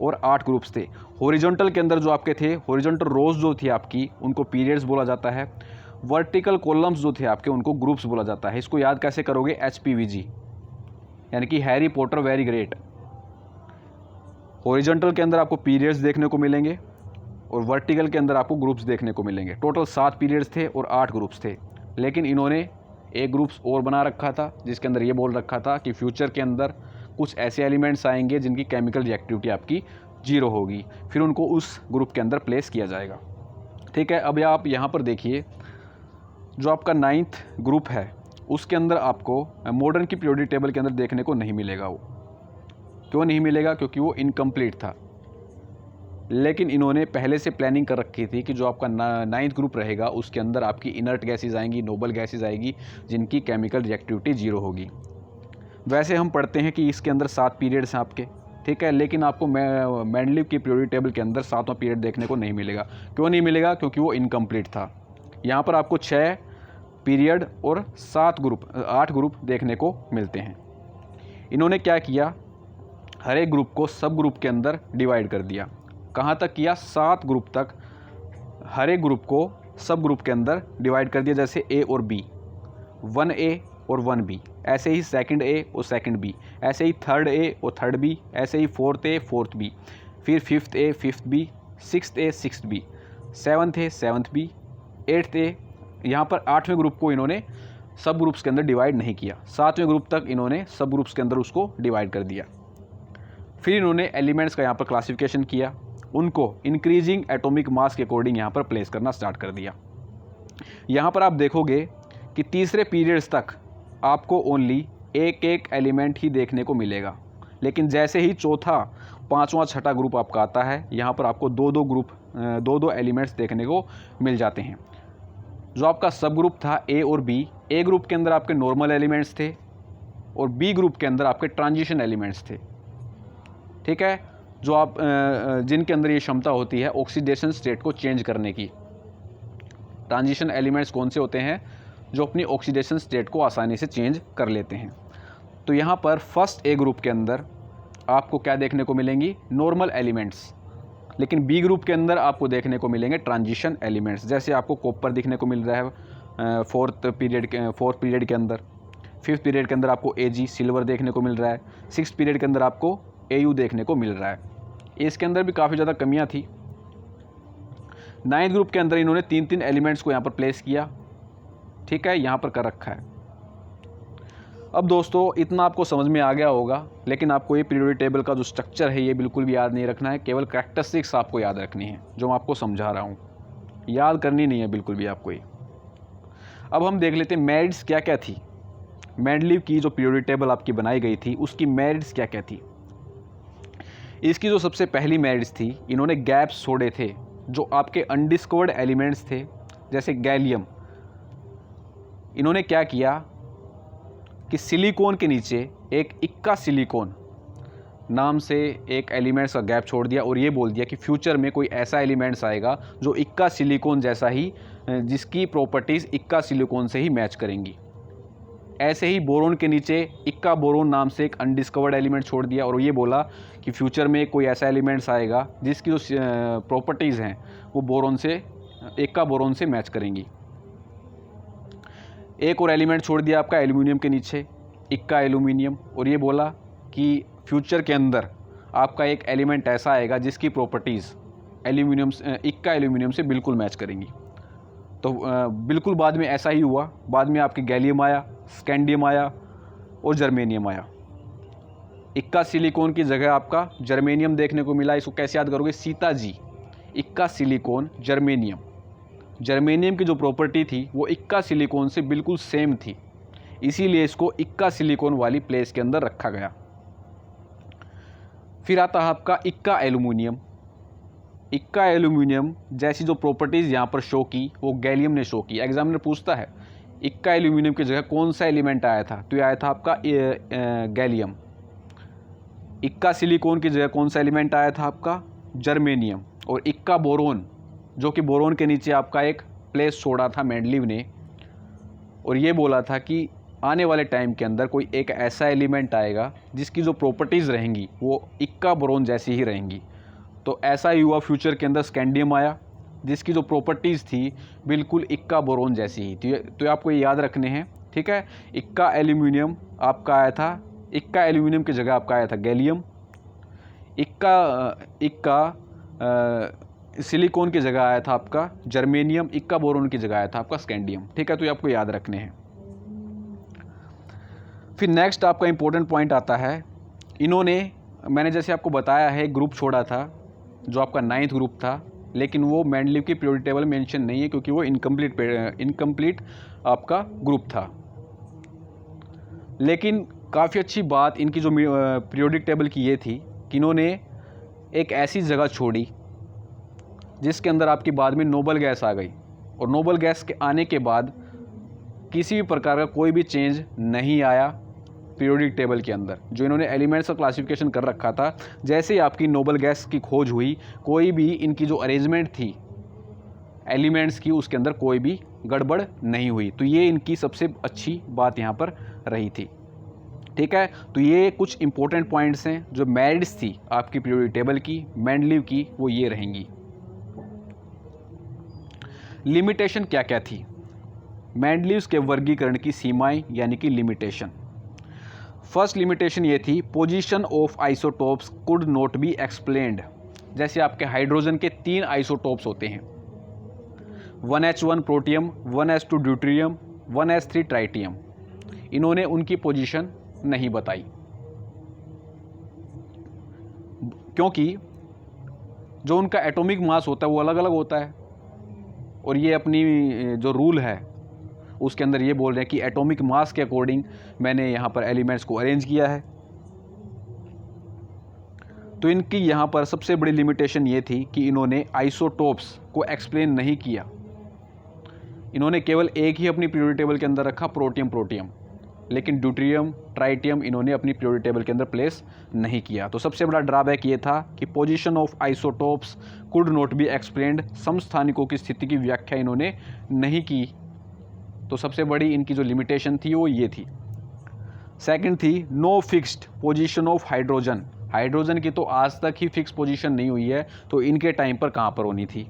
और 8 ग्रुप्स थे। हॉरिजॉन्टल के अंदर जो आपके थे, हॉरिजॉन्टल रोज जो थी आपकी, उनको पीरियड्स बोला जाता है। वर्टिकल कॉलम्स जो थे आपके, उनको ग्रुप्स बोला जाता है। इसको याद कैसे करोगे? HPVG, यानी कि Harry Potter very great. Horizontal के अंदर आपको पीरियड्स देखने को मिलेंगे और वर्टिकल के अंदर आपको ग्रुप्स देखने को मिलेंगे। टोटल 7 पीरियड्स थे और 8 ग्रुप्स थे। लेकिन इन्होंने एक ग्रुप्स और बना रखा था जिसके अंदर ये बोल रखा था कि फ्यूचर के अंदर कुछ ऐसे एलिमेंट्स आएंगे जिनकी केमिकल रिएक्टिविटी आपकी 0 होगी, फिर उनको उस ग्रुप के अंदर प्लेस किया जाएगा। ठीक है। अब आप यहाँ पर देखिए, जो आपका 9th ग्रुप है उसके अंदर आपको मॉडर्न की पीरियोडिक टेबल के अंदर देखने को नहीं मिलेगा। वो क्यों नहीं मिलेगा? क्योंकि वो इनकम्प्लीट था। लेकिन इन्होंने पहले से प्लानिंग कर रखी थी कि जो आपका 9th ग्रुप रहेगा उसके अंदर आपकी इनर्ट गैसेज आएंगी, नोबल गैसेज आएगी जिनकी केमिकल रिएक्टिविटी 0 होगी। वैसे हम पढ़ते हैं कि इसके अंदर 7 पीरियड्स हैं आपके। ठीक है। लेकिन आपको मैंडलीव की पीरियोडिक टेबल के अंदर 7वां पीरियड देखने को नहीं मिलेगा। क्यों नहीं मिलेगा? क्योंकि वो इनकम्प्लीट था। यहाँ पर आपको 6 पीरियड और 8 ग्रुप देखने को मिलते हैं। इन्होंने क्या किया? हर एक ग्रुप को सब ग्रुप के अंदर डिवाइड कर दिया। कहाँ तक किया? 7 ग्रुप तक हर एक ग्रुप को सब ग्रुप के अंदर डिवाइड कर दिया। जैसे A और B, 1A और 1B, ऐसे ही 2nd A और 2nd B, ऐसे ही 3rd A और 3rd B, ऐसे ही 4th A 4th B, फिर 5th A 5th B, 6th A 6th B, 7th A 7th B, 8th A। यहाँ पर 8वें ग्रुप को इन्होंने सब ग्रुप्स के अंदर डिवाइड नहीं किया। 7वें ग्रुप तक इन्होंने सब ग्रुप्स के अंदर उसको डिवाइड कर दिया। फिर इन्होंने एलिमेंट्स का यहाँ पर क्लासिफिकेशन किया, उनको इंक्रीजिंग एटॉमिक मास के अकॉर्डिंग यहाँ पर प्लेस करना स्टार्ट कर दिया। यहाँ पर आप देखोगे कि तीसरे पीरियड्स तक आपको ओनली एक एलिमेंट ही देखने को मिलेगा। लेकिन जैसे ही चौथा, 5वां, 6ठा ग्रुप आपका आता है, यहाँ पर आपको 2-2 ग्रुप, 2-2 एलिमेंट्स देखने को मिल जाते हैं। जो आपका सब ग्रुप था A और B, A ग्रुप के अंदर आपके नॉर्मल एलिमेंट्स थे और B ग्रुप के अंदर आपके ट्रांजिशन एलिमेंट्स थे। ठीक है। जो आप जिनके अंदर ये क्षमता होती है ऑक्सीडेशन स्टेट को चेंज करने की। ट्रांजिशन एलिमेंट्स कौन से होते हैं? जो अपनी ऑक्सीडेशन स्टेट को आसानी से चेंज कर लेते हैं। तो यहाँ पर फर्स्ट A ग्रुप के अंदर आपको क्या देखने को मिलेंगी? Normal elements. लेकिन B ग्रुप के अंदर आपको देखने को मिलेंगे ट्रांजिशन एलिमेंट्स। जैसे आपको कॉपर दिखने को मिल रहा है 4th पीरियड के अंदर। 5th पीरियड के अंदर आपको Ag सिल्वर देखने को मिल रहा है। 6th पीरियड के अंदर आपको Au देखने को मिल रहा है। इसके अंदर भी काफ़ी ज़्यादा कमियां थी। 9th ग्रुप के अंदर इन्होंने 3-3 एलिमेंट्स को यहाँ पर प्लेस किया। ठीक है। यहाँ पर कर रखा है। अब दोस्तों इतना आपको समझ में आ गया होगा, लेकिन आपको ये पीरियोडिक टेबल का जो स्ट्रक्चर है ये बिल्कुल भी याद नहीं रखना है। केवल कैरेक्टरिस्टिक्स आपको याद रखनी है जो मैं आपको समझा रहा हूँ। याद करनी नहीं है बिल्कुल भी आपको ये। अब हम देख लेते हैं मेरिट्स क्या क्या थी। मेंडलीव की जो पीरियोडिक टेबल आपकी बनाई गई थी उसकी मेरिट्स क्या क्या थी। इसकी जो सबसे पहली मेरिट्स थी, इन्होंने गैप्स छोड़े थे जो आपके अनडिस्कवर्ड एलिमेंट्स थे, जैसे गैलियम। इन्होंने क्या किया कि सिलिकॉन के नीचे एक इक्का सिलिकॉन नाम से एक एलिमेंट्स का गैप छोड़ दिया और ये बोल दिया कि फ्यूचर में कोई ऐसा एलिमेंट्स आएगा जो इक्का सिलिकॉन जैसा ही, जिसकी प्रॉपर्टीज़ इक्का सिलिकॉन से ही मैच करेंगी। ऐसे ही बोरोन के नीचे इक्का बोरोन नाम से एक अनडिस्कवर्ड एलिमेंट छोड़ दिया और ये बोला कि फ्यूचर में कोई ऐसा एलिमेंट्स आएगा जिसकी जो प्रॉपर्टीज़ हैं वो बोरोन से, इक्का बोरोन से मैच करेंगी। एक और एलिमेंट छोड़ दिया आपका एल्यूमिनियम के नीचे, इक्का एल्यूमिनियम, और ये बोला कि फ्यूचर के अंदर आपका एक एलिमेंट ऐसा आएगा जिसकी प्रॉपर्टीज़ एल्यूमिनियम, इक्का एल्यूमिनियम से बिल्कुल मैच करेंगी। तो बिल्कुल बाद में ऐसा ही हुआ। बाद में आपके गैलियम आया, स्कैंडियम आया और जर्मेनियम आया। इक्का सिलिकॉन की जगह आपका जर्मेनियम देखने को मिला। इसको कैसे याद करोगे, सीता जी, इक्का सिलिकॉन जर्मेनियम। जर्मेनियम की जो प्रॉपर्टी थी वो इक्का सिलिकॉन से बिल्कुल सेम थी, इसीलिए इसको इक्का सिलिकॉन वाली प्लेस के अंदर रखा गया। फिर आता है आपका इक्का एल्यूमिनियम। इक्का एल्यूमिनियम जैसी जो प्रॉपर्टीज़ यहाँ पर शो की वो गैलियम ने शो की। एग्जामिनर पूछता है इक्का एल्यूमिनियम की जगह कौन सा एलिमेंट आया था, तो ये आया था आपका गैलियम। इक्का सिलिकॉन की जगह कौन सा एलिमेंट आया था आपका, जर्मेनियम। और इक्का बोरोन, जो कि बोरोन के नीचे आपका एक प्लेस छोड़ा था मेंडलीव ने, और ये बोला था कि आने वाले टाइम के अंदर कोई एक ऐसा एलिमेंट आएगा जिसकी जो प्रॉपर्टीज़ रहेंगी वो इक्का बोरोन जैसी ही रहेंगी। तो ऐसा ही हुआ, फ्यूचर के अंदर स्कैंडियम आया जिसकी जो प्रॉपर्टीज़ थी बिल्कुल इक्का बोरोन जैसी ही। तो आपको ये याद रखने हैं, ठीक है। इक्का एल्यूमिनियम आपका आया था, इक्का एल्यूमिनियम की जगह आपका आया था गैलियम। इक्का सिलिकॉन की जगह आया था आपका जर्मेनियम। इक्का बोरोन की जगह आया था आपका स्कैंडियम, ठीक है। तो ये आपको याद रखने हैं। फिर नेक्स्ट आपका इंपॉर्टेंट पॉइंट आता है, इन्होंने, मैंने जैसे आपको बताया है, ग्रुप छोड़ा था जो आपका 9th ग्रुप था, लेकिन वो मेंडलीव की पीरियोडिक टेबल मेंशन नहीं है क्योंकि वो इनकम्प्लीट आपका ग्रुप था। लेकिन काफ़ी अच्छी बात इनकी जो पीरियोडिक टेबल की ये थी कि इन्होंने एक ऐसी जगह छोड़ी जिसके अंदर आपकी बाद में नोबल गैस आ गई, और नोबल गैस के आने के बाद किसी भी प्रकार का कोई भी चेंज नहीं आया पीरियोडिक टेबल के अंदर। जो इन्होंने एलिमेंट्स का क्लासिफिकेशन कर रखा था, जैसे ही आपकी नोबल गैस की खोज हुई, कोई भी इनकी जो अरेंजमेंट थी एलिमेंट्स की उसके अंदर कोई भी गड़बड़ नहीं हुई। तो ये इनकी सबसे अच्छी बात यहाँ पर रही थी, ठीक है। तो ये कुछ इंपॉर्टेंट पॉइंट्स हैं जो मेरिट्स थी आपकी पीरियोडिक टेबल की, मेंडलीव की, वो ये रहेंगी। लिमिटेशन क्या क्या थी, मेंडलीव्स के वर्गीकरण की सीमाएं यानी कि लिमिटेशन। फर्स्ट लिमिटेशन ये थी, position of isotopes could not be explained. जैसे आपके हाइड्रोजन के 3 आइसोटोप्स होते हैं, 1H1 protium, 1S2 deuterium, 1S3 tritium. इन्होंने उनकी पोजीशन नहीं बताई क्योंकि जो उनका एटॉमिक मास होता है वो अलग अलग होता है, और ये अपनी जो रूल है उसके अंदर ये बोल रहे हैं कि एटॉमिक मास के अकॉर्डिंग मैंने यहाँ पर एलिमेंट्स को अरेंज किया है। तो इनकी यहाँ पर सबसे बड़ी लिमिटेशन ये थी कि इन्होंने आइसोटोप्स को एक्सप्लेन नहीं किया। इन्होंने केवल एक ही अपनी पीरियोडिक टेबल के अंदर रखा, प्रोटियम, लेकिन ड्यूटेरियम, ट्राइटियम इन्होंने अपनी पीरियोडिक टेबल के अंदर प्लेस नहीं किया। तो सबसे बड़ा ड्रॉबैक ये था कि position of isotopes could not be explained, समस्थानिकों की स्थिति की व्याख्या इन्होंने नहीं की। तो सबसे बड़ी इनकी जो लिमिटेशन थी वो ये थी। सेकंड थी, no fixed position of hydrogen. Hydrogen की तो आज तक ही फिक्स पोजीशन नहीं हुई है, तो इनके टाइम पर कहाँ पर होनी थी।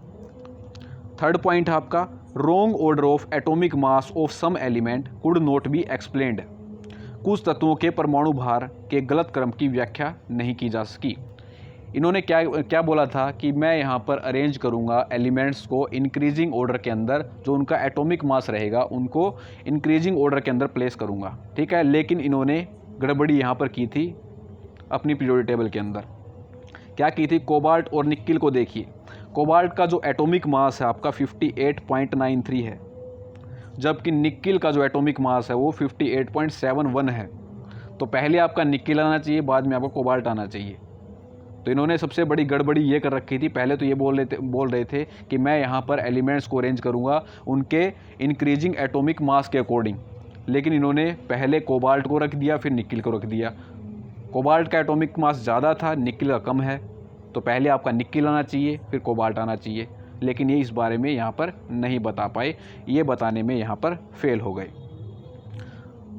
थर्ड पॉइंट है आपका, wrong order of atomic mass of some element could not be explained. कुछ तत्वों के परमाणु भार के गलत क्रम की व्याख्या नहीं की जा सकी। इन्होंने क्या बोला था कि मैं यहाँ पर अरेंज करूँगा एलिमेंट्स को इंक्रीजिंग ऑर्डर के अंदर, जो उनका एटॉमिक मास रहेगा उनको इंक्रीजिंग ऑर्डर के अंदर प्लेस करूँगा, ठीक है। लेकिन इन्होंने गड़बड़ी यहाँ पर की थी अपनी पीरियोडिक टेबल के अंदर। क्या की थी, कोबाल्ट और निक्किल को देखिए। कोबाल्ट का जो एटॉमिक मास है आपका 58.93 है, जबकि निकिल का जो एटॉमिक मास है वो 58.71 है। तो पहले आपका निकिल आना चाहिए, बाद में आपको कोबाल्ट आना चाहिए। तो इन्होंने सबसे बड़ी गड़बड़ी ये कर रखी थी, पहले तो ये बोल रहे थे कि मैं यहाँ पर एलिमेंट्स को अरेंज करूँगा उनके इंक्रीजिंग एटॉमिक मास के अकॉर्डिंग, लेकिन इन्होंने पहले कोबाल्ट को रख दिया, फिर निकिल को रख दिया। कोबाल्ट का एटॉमिक मास ज़्यादा था, निकिल का कम है, तो पहले आपका निकिल आना चाहिए, फिर कोबाल्ट आना चाहिए, लेकिन ये इस बारे में यहाँ पर नहीं बता पाए, ये बताने में यहाँ पर फेल हो गए।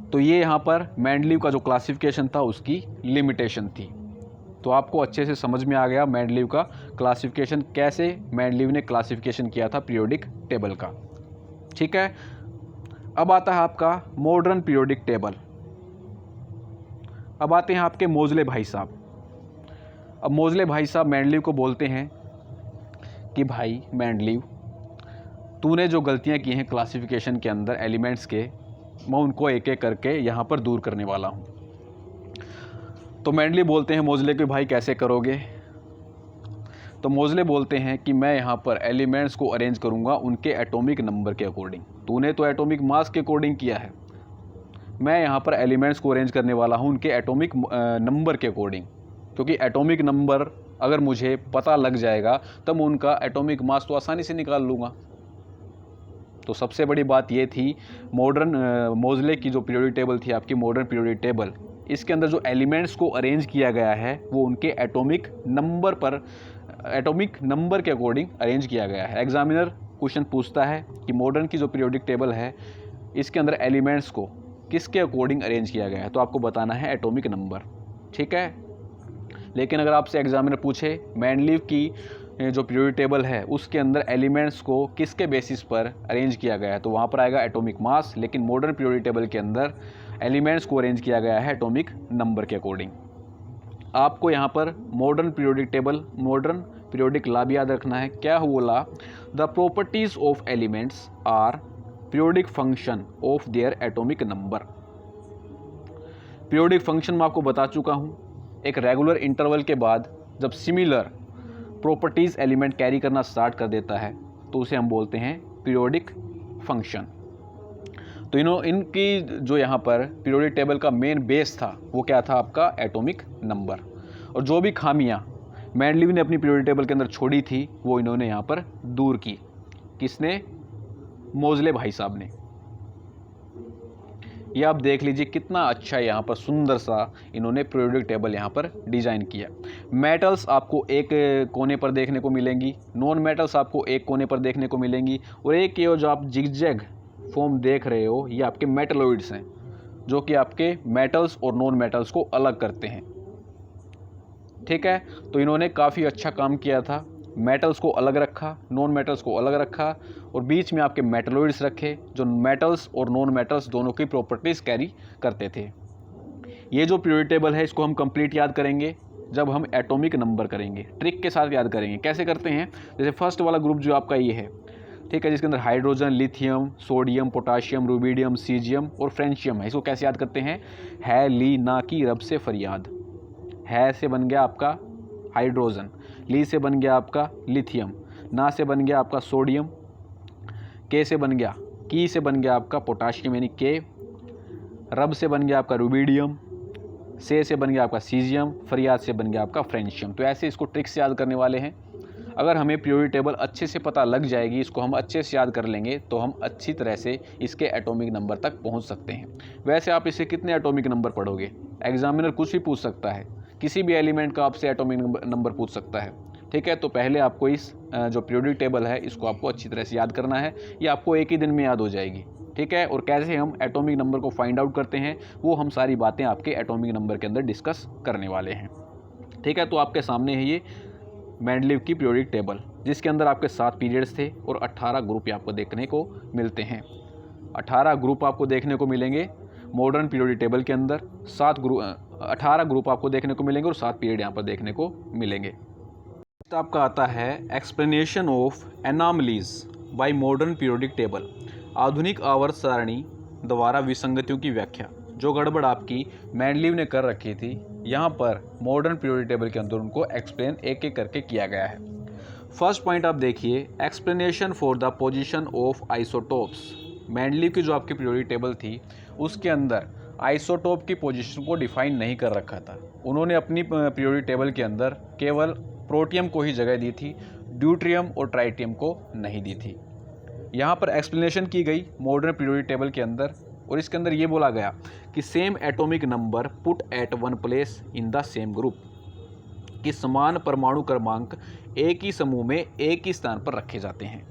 तो ये यहाँ पर मेंडलीव का जो क्लासिफिकेशन था उसकी लिमिटेशन थी। तो आपको अच्छे से समझ में आ गया मेंडलीव का क्लासिफिकेशन, कैसे मेंडलीव ने क्लासिफिकेशन किया था पीरियोडिक टेबल का। ठीक है, अब आता है आपका मॉडर्न पीरियोडिक टेबल। अब आते हैं आपके मोज़ले भाई साहब। अब मोज़ले भाई साहब मेंडलीव को बोलते हैं कि भाई मेंडलीव, तूने जो गलतियां की हैं क्लासिफिकेशन के अंदर एलिमेंट्स के, मैं उनको एक एक करके यहाँ पर दूर करने वाला हूँ। तो मेंडलीव बोलते हैं मोज़ले के भाई कैसे करोगे? तो मोज़ले बोलते हैं कि मैं यहाँ पर एलिमेंट्स को अरेंज करूँगा उनके एटॉमिक नंबर के अकॉर्डिंग। तूने तो एटॉमिक मास के अकॉर्डिंग किया है, मैं यहाँ पर एलिमेंट्स को अरेंज करने वाला हूँ उनके एटॉमिक नंबर के अकॉर्डिंग, क्योंकि एटॉमिक नंबर अगर मुझे पता लग जाएगा तब उनका एटॉमिक मास तो आसानी से निकाल लूँगा। तो सबसे बड़ी बात ये थी मॉडर्न मोज़ले की जो पीरियोडिक टेबल थी आपकी मॉडर्न पीरियोडिक टेबल, इसके अंदर जो एलिमेंट्स को अरेंज किया गया है वो उनके एटॉमिक नंबर के अकॉर्डिंग अरेंज किया गया है। एग्जामिनर क्वेश्चन पूछता है कि मॉडर्न की जो पीरियोडिक टेबल है इसके अंदर एलिमेंट्स को किसके अकॉर्डिंग अरेंज किया गया है, तो आपको बताना है एटॉमिक नंबर। ठीक है, लेकिन अगर आपसे एग्जामिनर पूछे मेंडलीव की जो पीरियोडिक टेबल है उसके अंदर एलिमेंट्स को किसके बेसिस पर अरेंज किया गया है, तो वहाँ पर आएगा एटॉमिक मास। लेकिन मॉडर्न पीरियोडिक टेबल के अंदर एलिमेंट्स को अरेंज किया गया है एटॉमिक नंबर के अकॉर्डिंग। आपको यहाँ पर modern periodic table, modern periodic law भी याद रखना है। क्या है वो law? The properties of elements are periodic function of their atomic number. Periodic function मैं आपको बता चुका हूँ। एक रेगुलर इंटरवल के बाद जब सिमिलर प्रॉपर्टीज़ एलिमेंट कैरी करना स्टार्ट कर देता है तो उसे हम बोलते हैं पीरियोडिक फंक्शन। तो इनकी जो यहाँ पर पीरियोडिक टेबल का मेन बेस था वो क्या था? आपका एटॉमिक नंबर। और जो भी खामियाँ मेंडलीव ने अपनी पीरियोडिक टेबल के अंदर छोड़ी थी वो इन्होंने यहाँ पर दूर की। किसने? मोज़ले भाई साहब ने। ये आप देख लीजिए कितना अच्छा यहाँ पर सुंदर सा इन्होंने पीरियोडिक टेबल यहाँ पर डिज़ाइन किया। मेटल्स आपको एक कोने पर देखने को मिलेंगी, नॉन मेटल्स आपको एक कोने पर देखने को मिलेंगी, और एक ये जो आप जिगजैग फॉर्म देख रहे हो ये आपके मेटलॉइड्स हैं जो कि आपके मेटल्स और नॉन मेटल्स को अलग करते हैं। ठीक है, तो इन्होंने काफ़ी अच्छा काम किया था। मेटल्स को अलग रखा, नॉन मेटल्स को अलग रखा, और बीच में आपके मेटलॉइड्स रखे जो मेटल्स और नॉन मेटल्स दोनों की प्रॉपर्टीज़ कैरी करते थे। ये जो पीरियोडिक टेबल है इसको हम कंप्लीट याद करेंगे जब हम एटॉमिक नंबर करेंगे, ट्रिक के साथ याद करेंगे। कैसे करते हैं? जैसे फर्स्ट वाला ग्रुप जो आपका ये है, ठीक है, जिसके अंदर hydrogen, lithium, sodium, potassium, rubidium, caesium और फ्रेंशियम है। इसको कैसे याद करते हैं? है ली ना की रब से फरियाद। है से बन गया आपका हाइड्रोजन, ली से बन गया आपका लिथियम, ना से बन गया आपका सोडियम, के से बन गया, की से बन गया आपका पोटाशियम यानी के, रब से बन गया आपका रूबिडियम, से बन गया आपका सीजियम, फरियाद से बन गया आपका फ्रेंशियम। तो ऐसे इसको ट्रिक से याद करने वाले हैं। अगर हमें पीरियोडिक टेबल अच्छे से पता लग जाएगी, इसको हम अच्छे से याद कर लेंगे तो हम अच्छी तरह से इसके एटॉमिक नंबर तक पहुंच सकते हैं। वैसे आप इसे कितने एटॉमिक नंबर पढ़ोगे? एग्जामिनर कुछ भी पूछ सकता है, किसी भी एलिमेंट का आपसे एटॉमिक नंबर पूछ सकता है। ठीक है, तो पहले आपको इस जो पीरियोडिक टेबल है इसको आपको अच्छी तरह से याद करना है। ये आपको एक ही दिन में याद हो जाएगी। ठीक है, और कैसे हम एटॉमिक नंबर को फाइंड आउट करते हैं वो हम सारी बातें आपके एटॉमिक नंबर के अंदर डिस्कस करने वाले हैं। ठीक है, तो आपके सामने है ये मेंडलीव की पीरियोडिक टेबल जिसके अंदर आपके 7 पीरियड्स थे और 18 ग्रुप आपको देखने को मिलते हैं। 18 ग्रुप आपको देखने को मिलेंगे मॉडर्न पीरियोडिक टेबल के अंदर। 18 ग्रुप आपको देखने को मिलेंगे और 7 पीरियड यहाँ पर देखने को मिलेंगे। आपका आता है explanation of anomalies bye modern periodic table. आधुनिक आवर्त सारणी द्वारा विसंगतियों की व्याख्या। जो गड़बड़ आपकी मेंडलीव ने कर रखी थी यहाँ पर मॉडर्न पीरियोडिक टेबल के अंदर उनको एक्सप्लेन एक एक करके किया गया है। फर्स्ट पॉइंट आप देखिए, explanation for the position of isotopes. Mendeleev की जो आपकी पीरियोडिक टेबल थी उसके अंदर आइसोटोप की पोजीशन को डिफाइन नहीं कर रखा था। उन्होंने अपनी पीरियोडिक टेबल के अंदर केवल प्रोटियम को ही जगह दी थी, ड्यूट्रियम और ट्राइटियम को नहीं दी थी। यहाँ पर एक्सप्लेनेशन की गई मॉडर्न पीरियोडिक टेबल के अंदर, और इसके अंदर ये बोला गया कि same atomic number put at one place in the same group, कि समान परमाणु क्रमांक एक ही समूह में एक ही स्थान पर रखे जाते हैं।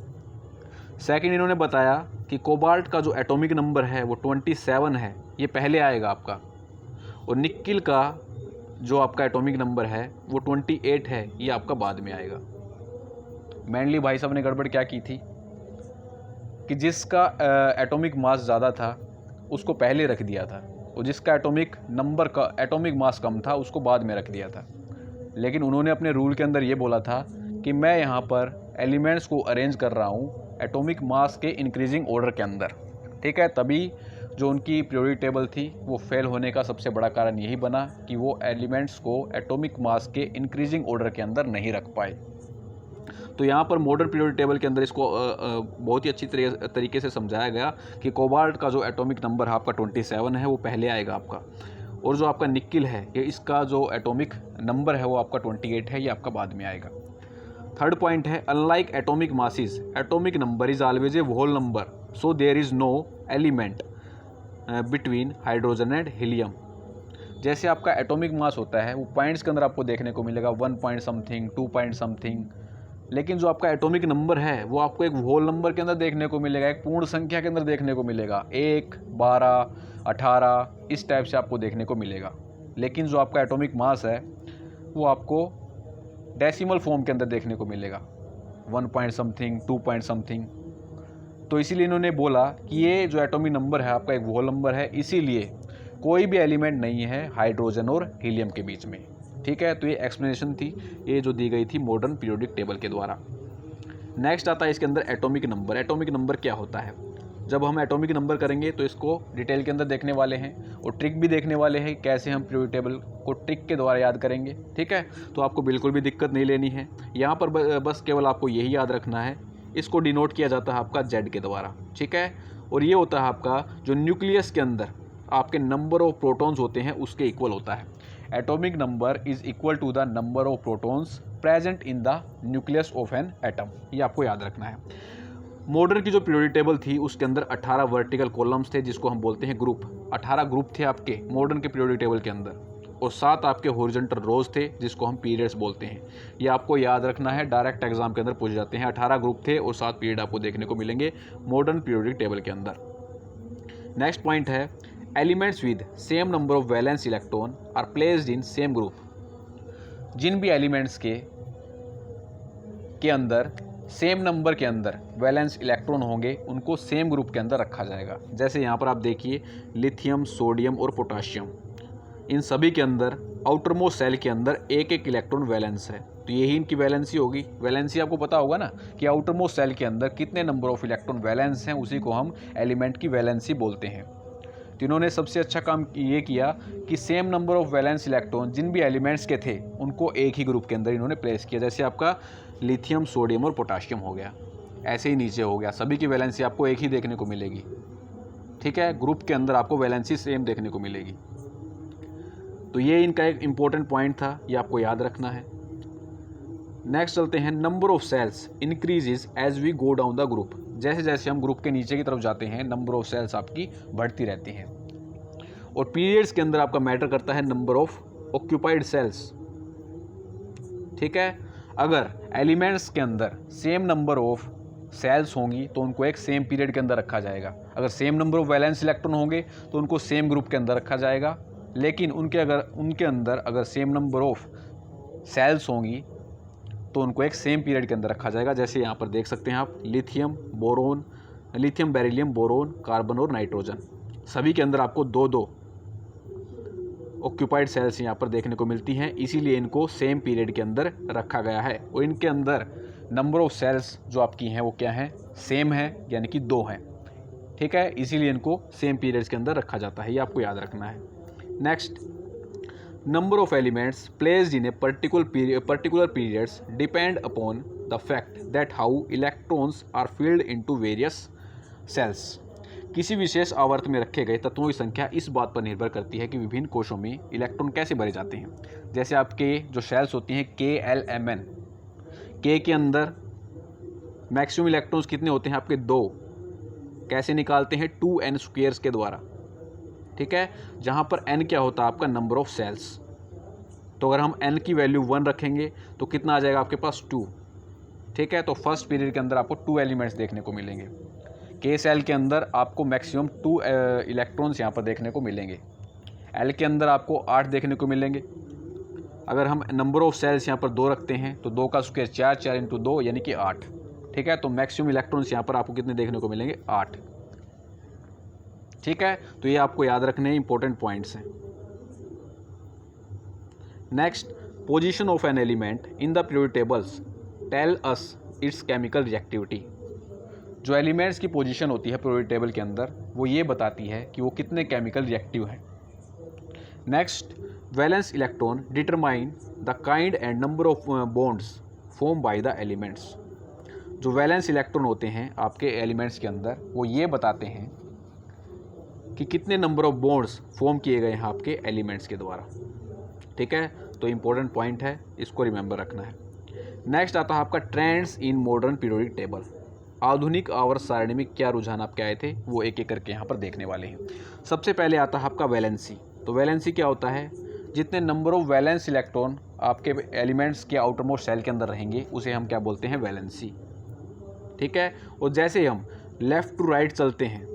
सेकंड, इन्होंने बताया कि कोबाल्ट का जो एटॉमिक नंबर है वो 27 है, ये पहले आएगा आपका, और निक्किल का जो आपका एटॉमिक नंबर है वो 28 है, ये आपका बाद में आएगा। मेनली भाई साहब ने गड़बड़ क्या की थी कि जिसका एटॉमिक मास ज़्यादा था उसको पहले रख दिया था, और जिसका एटॉमिक मास कम था उसको बाद में रख दिया था। लेकिन उन्होंने अपने रूल के अंदर ये बोला था कि मैं यहाँ पर एलिमेंट्स को अरेंज कर रहा हूँ एटॉमिक मास के इंक्रीजिंग ऑर्डर के अंदर, ठीक है। तभी जो उनकी पीरियोडिक टेबल थी वो फेल होने का सबसे बड़ा कारण यही बना कि वो एलिमेंट्स को एटॉमिक मास के इंक्रीजिंग ऑर्डर के अंदर नहीं रख पाए। तो यहाँ पर मॉडर्न पीरियोडिक टेबल के अंदर इसको बहुत ही अच्छी तरीके से समझाया गया कि कोबाल्ट का जो एटॉमिक नंबर है आपका 27 है, वो पहले आएगा आपका, और जो आपका निक्किल है ये इसका जो एटॉमिक नंबर है वो आपका 28 है, ये आपका बाद में आएगा। थर्ड पॉइंट है, unlike atomic masses atomic number is always a whole number, so there is no element between hydrogen and helium. जैसे आपका एटॉमिक मास होता है वो पॉइंट्स के अंदर आपको देखने को मिलेगा 1 पॉइंट समथिंग, 2 पॉइंट समथिंग, लेकिन जो आपका एटॉमिक नंबर है वो आपको एक होल नंबर के अंदर देखने को मिलेगा, एक पूर्ण संख्या के अंदर देखने को मिलेगा, 1, 12, 18 इस टाइप से आपको देखने को मिलेगा। लेकिन जो आपका एटॉमिक मास है वो आपको डेसिमल फॉर्म के अंदर देखने को मिलेगा, 1 पॉइंट समथिंग, 2 पॉइंट समथिंग। तो इसीलिए इन्होंने बोला कि ये जो एटॉमिक नंबर है आपका एक होल नंबर है, इसीलिए कोई भी एलिमेंट नहीं है हाइड्रोजन और हीलियम के बीच में, ठीक है। तो ये एक्सप्लेनेशन थी ये जो दी गई थी मॉडर्न पीरियोडिक टेबल के द्वारा। नेक्स्ट आता है इसके अंदर एटॉमिक नंबर। एटॉमिक नंबर क्या होता है? जब हम एटॉमिक नंबर करेंगे तो इसको डिटेल के अंदर देखने वाले हैं और ट्रिक भी देखने वाले हैं, कैसे हम पीरियोडिक टेबल को ट्रिक के द्वारा याद करेंगे, ठीक है। तो आपको बिल्कुल भी दिक्कत नहीं लेनी है, यहाँ पर बस केवल आपको यही याद रखना है, इसको डिनोट किया जाता है आपका Z के द्वारा, ठीक है। और ये होता है आपका जो न्यूक्लियस के अंदर आपके नंबर ऑफ प्रोटॉन्स होते हैं उसके इक्वल होता है। Atomic number is equal to the number of protons present in the nucleus of an atom, ये आपको याद रखना है। मॉडर्न की जो पीरियोडिक टेबल थी उसके अंदर 18 वर्टिकल कॉलम्स थे जिसको हम बोलते हैं ग्रुप। 18 ग्रुप थे आपके मॉडर्न के पीरियोडिक टेबल के अंदर, और 7 आपके हॉरिजॉन्टल रोज थे जिसको हम पीरियड्स बोलते हैं। ये आपको याद रखना है, डायरेक्ट एग्जाम के अंदर पूछ जाते हैं। 18 ग्रुप थे और 7 पीरियड आपको देखने को मिलेंगे मॉडर्न पीरियोडिक टेबल के अंदर। नेक्स्ट पॉइंट है, elements with same number of valence electron are placed in same group. जिन भी एलिमेंट्स के अंदर सेम नंबर के अंदर वैलेंस इलेक्ट्रॉन होंगे उनको सेम ग्रुप के अंदर रखा जाएगा। जैसे यहाँ पर आप देखिए लिथियम, सोडियम और पोटाशियम, इन सभी के अंदर आउटरमोस्ट सेल के अंदर एक एक इलेक्ट्रॉन वैलेंस है, तो यही इनकी वैलेंसी होगी। वैलेंसी आपको पता होगा ना कि आउटरमोस्ट सेल के अंदर कितने नंबर ऑफ इलेक्ट्रॉन वैलेंस हैं, उसी को हम एलिमेंट की वैलेंसी बोलते हैं। तो इन्होंने सबसे अच्छा काम ये किया कि same number of valence electron जिन भी एलिमेंट्स के थे उनको एक ही ग्रुप के अंदर इन्होंने प्लेस किया। जैसे आपका लिथियम, सोडियम और पोटाशियम हो गया, ऐसे ही नीचे हो गया, सभी की वैलेंसी आपको एक ही देखने को मिलेगी, ठीक है। ग्रुप के अंदर आपको वैलेंसी सेम देखने को मिलेगी। तो ये इनका एक इम्पोर्टेंट पॉइंट था, ये आपको याद रखना है। नेक्स्ट चलते हैं, number of shells increases as we go down the group. जैसे जैसे हम ग्रुप के नीचे की तरफ जाते हैं नंबर ऑफ सेल्स आपकी बढ़ती रहती हैं। और पीरियड्स के अंदर आपका मैटर करता है नंबर ऑफ ऑक्यूपाइड सेल्स, ठीक है। अगर एलिमेंट्स के अंदर सेम नंबर ऑफ सेल्स होंगी तो उनको एक सेम पीरियड के अंदर रखा जाएगा। अगर same number of valence electron होंगे तो उनको सेम ग्रुप के अंदर रखा जाएगा। लेकिन उनके अंदर अगर सेम नंबर ऑफ सेल्स होंगी तो उनको एक सेम पीरियड के अंदर रखा जाएगा। जैसे यहाँ पर देख सकते हैं आप लिथियम, बेरिलियम, बोरोन, कार्बन और नाइट्रोजन, सभी के अंदर आपको 2-2 ऑक्यूपाइड सेल्स यहाँ पर देखने को मिलती हैं, इसीलिए इनको सेम पीरियड के अंदर रखा गया है। और इनके अंदर नंबर ऑफ सेल्स जो आपकी हैं वो क्या हैं, सेम है, यानी कि 2 हैं, ठीक है। इसीलिए इनको सेम पीरियड्स के अंदर रखा जाता है, ये आपको याद रखना है। Next, number of elements placed in a particular periods depend upon the fact that how electrons are filled into various shells. किसी विशेष आवर्त में रखे गए तत्वों की संख्या इस बात पर निर्भर करती है कि विभिन्न कोशों में इलेक्ट्रॉन कैसे भरे जाते हैं। जैसे आपके जो शेल्स होती हैं KLMN, के अंदर मैक्सिमम इलेक्ट्रॉन्स कितने होते हैं आपके 2। कैसे निकालते हैं 2n स्क्वेयर्स के द्वारा, ठीक है, जहाँ पर n क्या होता है आपका नंबर ऑफ सेल्स। तो अगर हम n की वैल्यू 1 रखेंगे तो कितना आ जाएगा आपके पास 2, ठीक है। तो फर्स्ट पीरियड के अंदर आपको 2 एलिमेंट्स देखने को मिलेंगे। के सेल के अंदर आपको मैक्सिमम 2 इलेक्ट्रॉन्स यहाँ पर देखने को मिलेंगे। एल के अंदर आपको 8 देखने को मिलेंगे। अगर हम नंबर ऑफ सेल्स यहाँ पर 2 रखते हैं तो 2 का स्क्वायर 4, 4 इंटू 2 यानी कि 8, ठीक है। तो मैक्सिमम इलेक्ट्रॉन्स यहाँ पर आपको कितने देखने को मिलेंगे 8, ठीक है। तो ये आपको याद रखने इंपॉर्टेंट पॉइंट्स हैं। Next, position of an element in the periodic tables tell us its chemical reactivity. जो एलिमेंट्स की पोजीशन होती है पीरियोडिक टेबल के अंदर वो ये बताती है कि वो कितने केमिकल रिएक्टिव हैं। Next, valence electron determine the kind and number of bonds form by the elements. जो वैलेंस इलेक्ट्रॉन होते हैं आपके एलिमेंट्स के अंदर वो ये बताते हैं कि कितने नंबर ऑफ बॉन्ड्स फॉर्म किए गए हैं आपके एलिमेंट्स के द्वारा, ठीक है। तो इंपॉर्टेंट पॉइंट है, इसको रिमेंबर रखना है। नेक्स्ट आता है आपका trends in modern periodic table. आधुनिक आवर्त सारणी में क्या रुझान आपके आए थे वो एक एक करके यहाँ पर देखने वाले हैं। सबसे पहले आता है आपका वैलेंसी। तो वैलेंसी क्या होता है, जितने नंबर ऑफ वैलेंस इलेक्ट्रॉन आपके एलिमेंट्स के आउटर मोस्ट सेल के अंदर रहेंगे उसे हम क्या बोलते हैं, वैलेंसी, ठीक है। और जैसे हम लेफ़्ट टू राइट चलते हैं,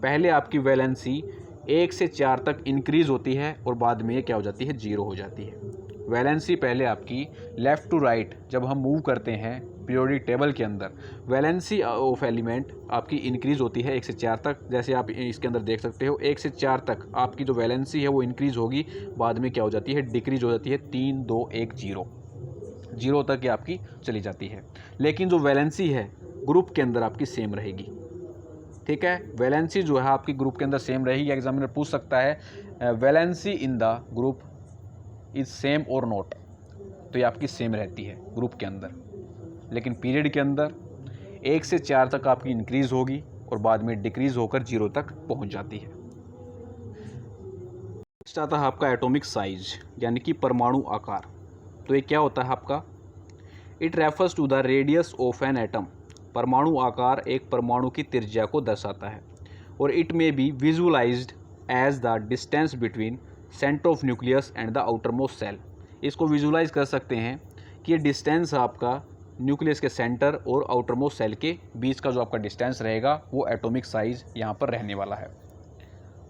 पहले आपकी वैलेंसी 1 से 4 तक इंक्रीज़ होती है और बाद में ये क्या हो जाती है, 0 हो जाती है। वैलेंसी पहले आपकी लेफ़्ट टू राइट जब हम मूव करते हैं पीरियोडिक टेबल के अंदर, वैलेंसी ऑफ एलिमेंट आपकी इंक्रीज़ होती है 1 से 4 तक। जैसे आप इसके अंदर देख सकते हो 1 से 4 तक आपकी जो वैलेंसी है वो इंक्रीज़ होगी, बाद में क्या हो जाती है, डिक्रीज़ हो जाती है। 3, 2, 1, 0 तक ये आपकी चली जाती है। लेकिन जो वैलेंसी है ग्रुप के अंदर आपकी सेम रहेगी, ठीक है। वैलेंसी जो है आपकी ग्रुप के अंदर सेम रहेगी। एग्जामिनर पूछ सकता है valency in the group is same और नॉट, तो ये आपकी सेम रहती है ग्रुप के अंदर। लेकिन पीरियड के अंदर 1 से 4 तक आपकी इंक्रीज़ होगी और बाद में डिक्रीज़ होकर 0 तक पहुंच जाती है। नेक्स्ट आता है आपका एटॉमिक साइज यानी कि परमाणु आकार। तो ये क्या होता है आपका, it refers to the radius of an atom. परमाणु आकार एक परमाणु की त्रिज्या को दर्शाता है और it may be visualized as the distance between centre of nucleus and the outermost shell. इसको विजुलाइज कर सकते हैं कि ये डिस्टेंस आपका न्यूक्लियस के सेंटर और आउटर मोस्ट सेल के बीच का जो आपका डिस्टेंस रहेगा वो एटॉमिक साइज यहाँ पर रहने वाला है।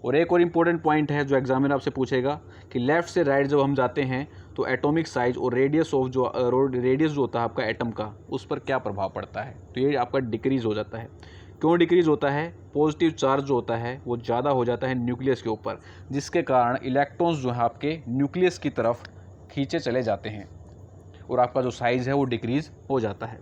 और एक और इम्पोर्टेंट पॉइंट है जो एग्जामिनर आपसे पूछेगा कि लेफ़्ट से राइट जब हम जाते हैं तो एटॉमिक साइज और रेडियस ऑफ जो रेडियस जो होता है आपका एटम का, उस पर क्या प्रभाव पड़ता है। तो ये आपका डिक्रीज़ हो जाता है। क्यों डिक्रीज़ होता है, पॉजिटिव चार्ज जो होता है वो ज़्यादा हो जाता है न्यूक्लियस के ऊपर, जिसके कारण इलेक्ट्रॉन्स जो है आपके न्यूक्लियस की तरफ खींचे चले जाते हैं और आपका जो साइज़ है वो डिक्रीज़ हो जाता है।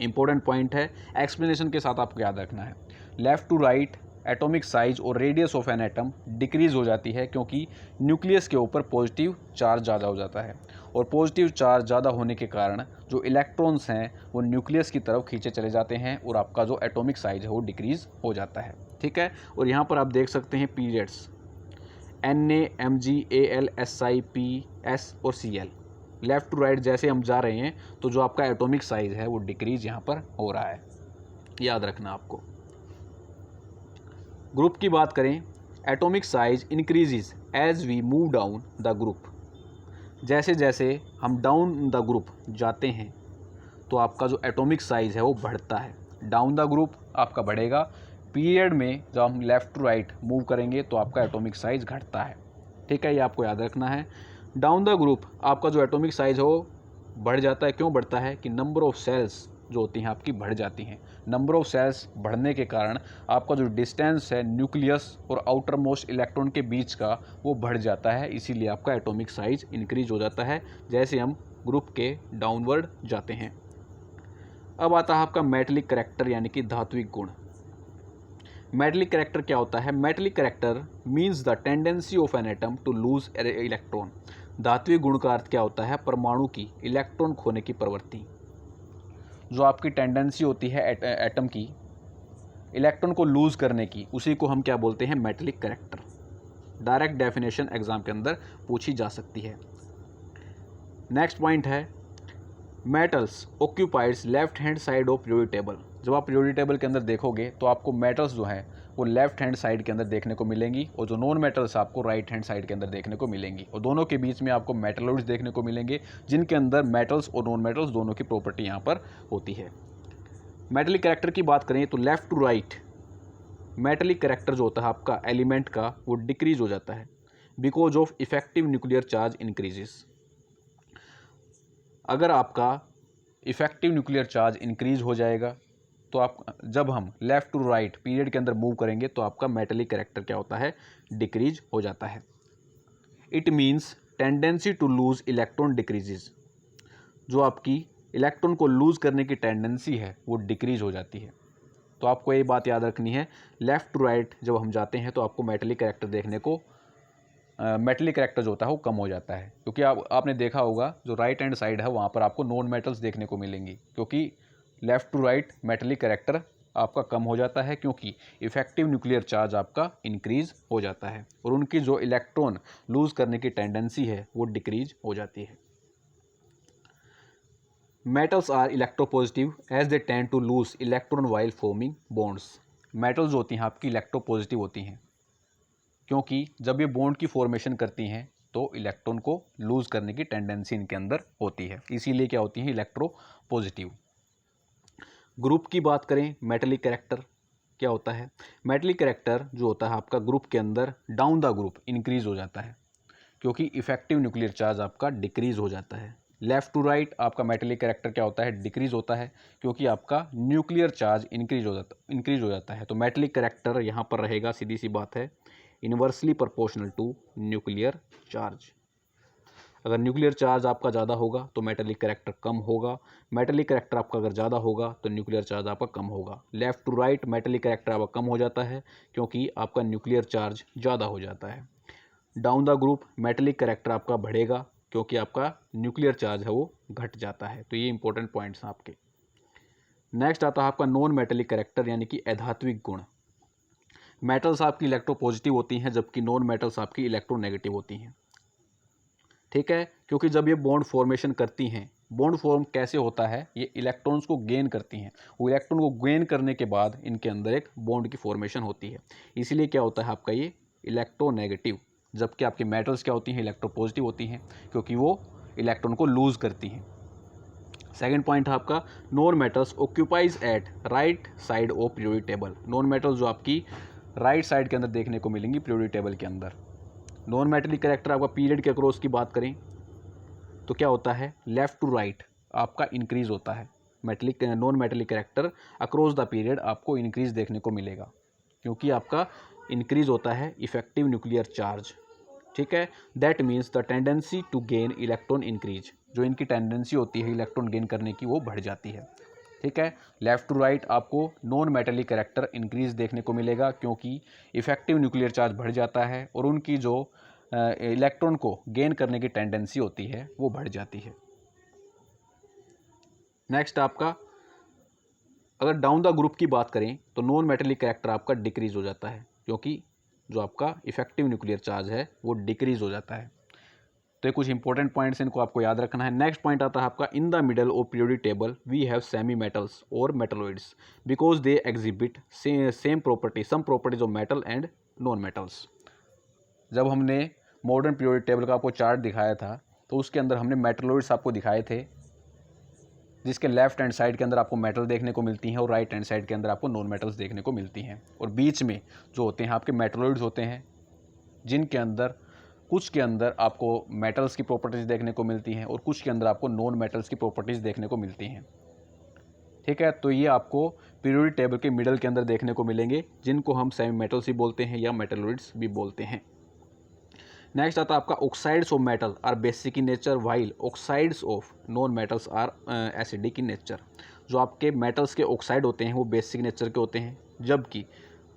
इंपॉर्टेंट पॉइंट है, एक्सप्लेनेशन के साथ आपको याद रखना है। Left to right atomic size और radius of an atom decrease हो जाती है क्योंकि न्यूक्लियस के ऊपर पॉजिटिव चार्ज ज़्यादा हो जाता है और पॉजिटिव चार्ज ज़्यादा होने के कारण जो इलेक्ट्रॉन्स हैं वो न्यूक्लियस की तरफ खींचे चले जाते हैं और आपका जो एटॉमिक साइज है वो डिक्रीज़ हो जाता है, ठीक है। और यहाँ पर आप देख सकते हैं periods Na, Mg, Al, Si, P, S और Cl। लेफ़्ट टू राइट जैसे हम जा रहे हैं तो जो आपका एटॉमिक साइज है वो डिक्रीज़ यहाँ पर हो रहा है, याद रखना आपको। ग्रुप की बात करें, atomic size increases as we move down the group. जैसे जैसे हम डाउन द ग्रुप जाते हैं तो आपका जो एटॉमिक साइज है वो बढ़ता है। डाउन द ग्रुप आपका बढ़ेगा, पीरियड में जब हम लेफ़्ट टू राइट मूव करेंगे तो आपका एटॉमिक साइज घटता है, ठीक है। ये आपको याद रखना है। डाउन द ग्रुप आपका जो एटॉमिक साइज है वो बढ़ जाता है। क्यों बढ़ता है कि नंबर ऑफ सेल्स जो होती हैं आपकी बढ़ जाती हैं। नंबर ऑफ सेल्स बढ़ने के कारण आपका जो डिस्टेंस है न्यूक्लियस और आउटर मोस्ट इलेक्ट्रॉन के बीच का वो बढ़ जाता है, इसीलिए आपका एटॉमिक साइज इंक्रीज हो जाता है जैसे हम ग्रुप के डाउनवर्ड जाते हैं। अब आता है आपका मेटलिक करैक्टर यानी कि धात्विक गुण। मेटलिक करैक्टर क्या होता है, metallic character means the tendency of an atom to lose electron. धात्विक गुण का अर्थ क्या होता है, परमाणु की इलेक्ट्रॉन खोने की प्रवृत्ति। जो आपकी टेंडेंसी होती है एटम की इलेक्ट्रॉन को लूज़ करने की, उसी को हम क्या बोलते हैं, metallic character. Direct definition exam के अंदर पूछी जा सकती है। नेक्स्ट पॉइंट है metals occupies left hand side of periodic table. जब आप पीरियोडिक टेबल के अंदर देखोगे तो आपको मेटल्स जो हैं वो लेफ्ट हैंड साइड के अंदर देखने को मिलेंगी और जो नॉन मेटल्स आपको राइट हैंड साइड के अंदर देखने को मिलेंगी, और दोनों के बीच में आपको मेटलॉइड्स देखने को मिलेंगे जिनके अंदर मेटल्स और नॉन मेटल्स दोनों की प्रॉपर्टी यहाँ पर होती है। मेटेलिक कैरेक्टर की बात करें तो left to right metallic character जो होता है आपका एलिमेंट का, वो डिक्रीज हो जाता है because of effective nuclear charge increases. अगर आपका इफेक्टिव न्यूक्लियर चार्ज इंक्रीज हो जाएगा तो आप, जब हम लेफ़्ट टू राइट पीरियड के अंदर मूव करेंगे तो आपका मेटेलिक कैरेक्टर क्या होता है, डिक्रीज हो जाता है। It means tendency to lose electron decreases. जो आपकी इलेक्ट्रॉन को लूज़ करने की टेंडेंसी है वो डिक्रीज हो जाती है। तो आपको ये बात याद रखनी है, लेफ़्ट टू राइट जब हम जाते हैं तो आपको मेटेलिक कैरेक्टर देखने को, मेटेलिक कैरेक्टर जो होता है वो कम हो जाता है, क्योंकि आपने देखा होगा जो राइट हैंड साइड है वहाँ पर आपको नॉन मेटल्स देखने को मिलेंगी, क्योंकि left to right metallic character आपका कम हो जाता है क्योंकि इफेक्टिव न्यूक्लियर चार्ज आपका इंक्रीज हो जाता है और उनकी जो इलेक्ट्रॉन लूज़ करने की टेंडेंसी है वो डिक्रीज हो जाती है। Metals are electropositive as they tend to lose electron while forming bonds. Metals जो होती हैं आपकी इलेक्ट्रोपॉजिटिव होती हैं क्योंकि जब ये बॉन्ड की फॉर्मेशन करती हैं तो इलेक्ट्रॉन को लूज़ करने की टेंडेंसी इनके अंदर होती है, इसीलिए क्या होती हैं, इलेक्ट्रोपॉजिटिव। ग्रुप की बात करें, मेटेलिक कैरेक्टर क्या होता है, मेटेलिक कैरेक्टर जो होता है आपका ग्रुप के अंदर डाउन द ग्रुप इंक्रीज हो जाता है क्योंकि इफेक्टिव न्यूक्लियर चार्ज आपका डिक्रीज हो जाता है। लेफ़्ट टू राइट आपका मेटेलिक कैरेक्टर क्या होता है, डिक्रीज होता है क्योंकि आपका न्यूक्लियर चार्ज इंक्रीज हो जाता है। तो मेटेलिक कैरेक्टर यहाँ पर रहेगा, सीधी सी बात है, inversely proportional to nuclear charge. अगर न्यूक्लियर चार्ज आपका ज़्यादा होगा तो मेटेलिक कैरेक्टर कम होगा, मेटेलिक कैरेक्टर आपका अगर ज़्यादा होगा तो न्यूक्लियर चार्ज आपका कम होगा। Left to right metallic character आपका कम हो जाता है क्योंकि आपका न्यूक्लियर चार्ज ज़्यादा हो जाता है। Down the group metallic character आपका बढ़ेगा क्योंकि आपका न्यूक्लियर चार्ज है वो घट जाता है। तो ये इंपॉर्टेंट पॉइंट्स हैं आपके। नेक्स्ट आता है आपका नॉन मेटेलिक कैरेक्टर यानी कि अधात्विक गुण। मेटल्स आपकी इलेक्ट्रोपॉजिटिव होती हैं जबकि नॉन मेटल्स आपकी इलेक्ट्रोनेगेटिव होती हैं, ठीक है, क्योंकि जब ये बॉन्ड फॉर्मेशन करती हैं, बॉन्ड फॉर्म कैसे होता है, ये इलेक्ट्रॉन्स को गेन करती हैं, वो इलेक्ट्रॉन को गेन करने के बाद इनके अंदर एक बॉन्ड की फॉर्मेशन होती है, इसीलिए क्या होता है आपका ये इलेक्ट्रोनेगेटिव। जबकि आपकी मेटल्स क्या होती हैं, इलेक्ट्रोपॉजिटिव होती हैं क्योंकि वो इलेक्ट्रॉन को लूज़ करती हैं। सेकेंड पॉइंट है आपका non metals occupies at right side of periodic table. Non metals जो आपकी राइट साइड के अंदर देखने को मिलेंगी पीरियोडिक टेबल के अंदर। नॉन मेटेलिक कैरेक्टर आपका पीरियड के अक्रॉस की बात करें तो क्या होता है, लेफ़्ट टू राइट आपका इंक्रीज होता है। Metallic non metallic character across the period आपको इंक्रीज देखने को मिलेगा क्योंकि आपका इंक्रीज होता है इफेक्टिव न्यूक्लियर चार्ज, ठीक है। That means the tendency to gain electron increase, जो इनकी टेंडेंसी होती है इलेक्ट्रॉन गेन करने की वो बढ़ जाती है, ठीक है। लेफ़्ट टू राइट आपको नॉन मेटेलिक कैरेक्टर इंक्रीज देखने को मिलेगा क्योंकि इफेक्टिव न्यूक्लियर चार्ज बढ़ जाता है और उनकी जो इलेक्ट्रॉन को गेन करने की टेंडेंसी होती है वो बढ़ जाती है। नेक्स्ट आपका अगर डाउन द ग्रुप की बात करें तो नॉन मेटेलिक कैरेक्टर आपका डिक्रीज हो जाता है क्योंकि जो आपका इफेक्टिव न्यूक्लियर चार्ज है वो डिक्रीज हो जाता है। तो ये कुछ इंपॉर्टेंट पॉइंट्स इनको आपको याद रखना है। नेक्स्ट पॉइंट आता है आपका in the middle of periodic table we have semi metals और metalloids because they exhibit same property some properties of metal and non metals. जब हमने मॉडर्न पीरियोडिक टेबल का आपको चार्ट दिखाया था तो उसके अंदर हमने मेटलॉइड्स आपको दिखाए थे, जिसके लेफ्ट हैंड साइड के अंदर आपको मेटल देखने को मिलती हैं और राइट हैंड साइड के अंदर आपको नॉन मेटल्स देखने को मिलती हैं, और बीच में जो होते हैं आपके मेटलॉइड्स होते हैं जिनके अंदर कुछ के अंदर आपको मेटल्स की प्रॉपर्टीज़ देखने को मिलती हैं और कुछ के अंदर आपको नॉन मेटल्स की प्रॉपर्टीज़ देखने को मिलती हैं, ठीक है। तो ये आपको पीरियोडिक टेबल के मिडल के अंदर देखने को मिलेंगे जिनको हम सेमी मेटल्स भी बोलते हैं या मेटलॉइड्स भी बोलते हैं। नेक्स्ट आता है आपका oxides of metal are basic in nature while oxides of non metals are acidic in nature. जो आपके मेटल्स के ऑक्साइड होते हैं वो बेसिक नेचर के होते हैं जबकि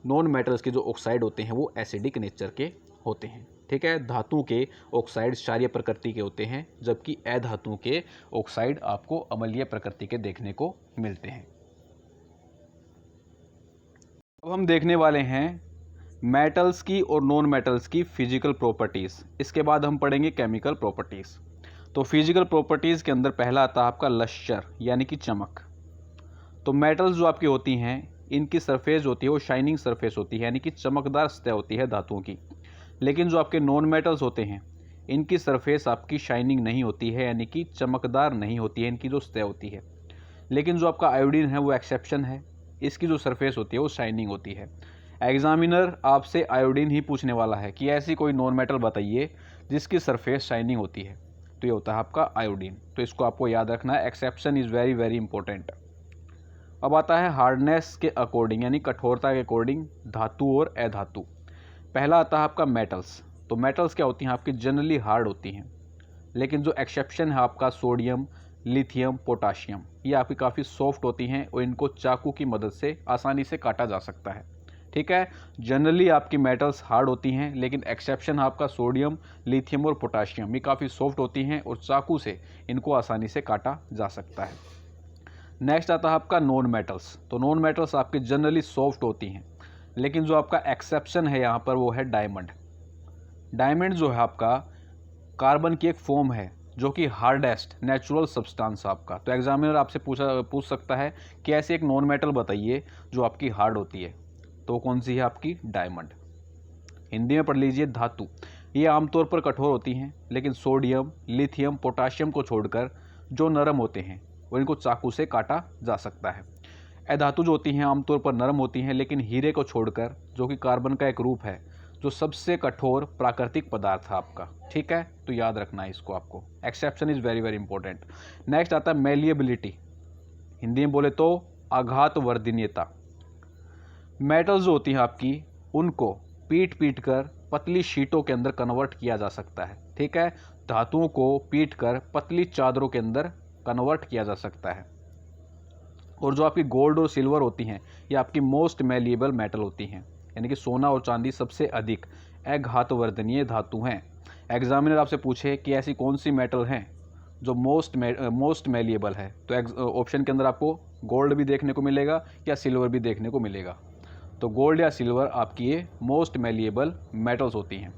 नॉन मेटल्स के जो ऑक्साइड होते हैं वो एसिडिक नेचर के होते हैं, ठीक है। धातु के ऑक्साइड क्षारीय प्रकृति के होते हैं जबकि अधातु के ऑक्साइड आपको अम्लीय प्रकृति के देखने को मिलते हैं। अब हम देखने वाले हैं मेटल्स की और नॉन मेटल्स की फिजिकल प्रॉपर्टीज़। इसके बाद हम पढ़ेंगे केमिकल प्रॉपर्टीज़। तो फिजिकल प्रॉपर्टीज़ के अंदर पहला आता है आपका लश्चर यानी कि चमक। तो मेटल्स जो आपकी होती हैं इनकी सरफेस होती है वो शाइनिंग सरफेस होती है यानी कि चमकदार सतह होती है धातुओं की। लेकिन जो आपके नॉन मेटल्स होते हैं इनकी सरफेस आपकी शाइनिंग नहीं होती है यानी कि चमकदार नहीं होती है इनकी जो सतह होती है। लेकिन जो आपका आयोडीन है वो एक्सेप्शन है, इसकी जो सरफेस होती है वो शाइनिंग होती है। एग्जामिनर आपसे आयोडीन ही पूछने वाला है कि ऐसी कोई नॉन मेटल बताइए जिसकी सरफेस शाइनिंग होती है, तो ये होता है आपका आयोडीन। तो इसको आपको याद रखना है, exception is very very important. अब आता है हार्डनेस के अकॉर्डिंग यानी कठोरता के अकॉर्डिंग धातु और अधातु। पहला आता है आपका मेटल्स। तो मेटल्स क्या होती हैं आपकी जनरली हार्ड होती हैं, लेकिन जो एक्सेप्शन है आपका सोडियम, लिथियम, पोटाशियम, ये आपकी काफ़ी सॉफ्ट होती हैं और इनको चाकू की मदद से आसानी से काटा जा सकता है। ठीक है, जनरली आपकी मेटल्स हार्ड होती हैं, लेकिन एक्सेप्शन आपका सोडियम, लिथियम और पोटाशियम, ये काफ़ी सॉफ्ट होती हैं और चाकू से इनको आसानी से काटा जा सकता है। नेक्स्ट आता है आपका नॉन मेटल्स। तो नॉन मेटल्स आपकी जनरली सॉफ्ट होती हैं, लेकिन जो आपका एक्सेप्शन है यहाँ पर वो है डायमंड। डायमंड जो है आपका कार्बन की एक फॉर्म है जो कि हार्डेस्ट नेचुरल सब्सटेंस आपका। तो एग्जामिनर आपसे पूछ सकता है कि ऐसी एक नॉन मेटल बताइए जो आपकी हार्ड होती है, तो कौन सी है आपकी डायमंड। हिंदी में पढ़ लीजिए धातु। ये आमतौर पर कठोर होती हैं, लेकिन सोडियम, लिथियम, पोटाशियम को छोड़कर जो नरम होते हैं वो इनको चाकू से काटा जा सकता है। अधातु जो होती हैं आमतौर पर नरम होती हैं, लेकिन हीरे को छोड़कर जो कि कार्बन का एक रूप है, जो सबसे कठोर प्राकृतिक पदार्थ है आपका। ठीक है, तो याद रखना है इसको आपको, exception is very very important. Next आता है मेलिएबिलिटी, हिंदी में बोले तो आघात वर्धनीयता। मेटल्स जो होती हैं आपकी उनको पीट कर पतली शीटों के अंदर कन्वर्ट किया जा सकता है। ठीक है, धातुओं को पीट कर पतली चादरों के अंदर कन्वर्ट किया जा सकता है। और जो आपकी गोल्ड और सिल्वर होती हैं ये आपकी मोस्ट मेलिएबल मेटल होती हैं, यानी कि सोना और चांदी सबसे अधिक आघातवर्धनीय धातु हैं। एग्जामिनर आपसे पूछे कि ऐसी कौन सी मेटल हैं जो मोस्ट मेलिएबल है, तो ऑप्शन के अंदर आपको गोल्ड भी देखने को मिलेगा या सिल्वर भी देखने को मिलेगा। तो गोल्ड या सिल्वर आपकी ये मोस्ट मेलिएबल मेटल्स होती हैं।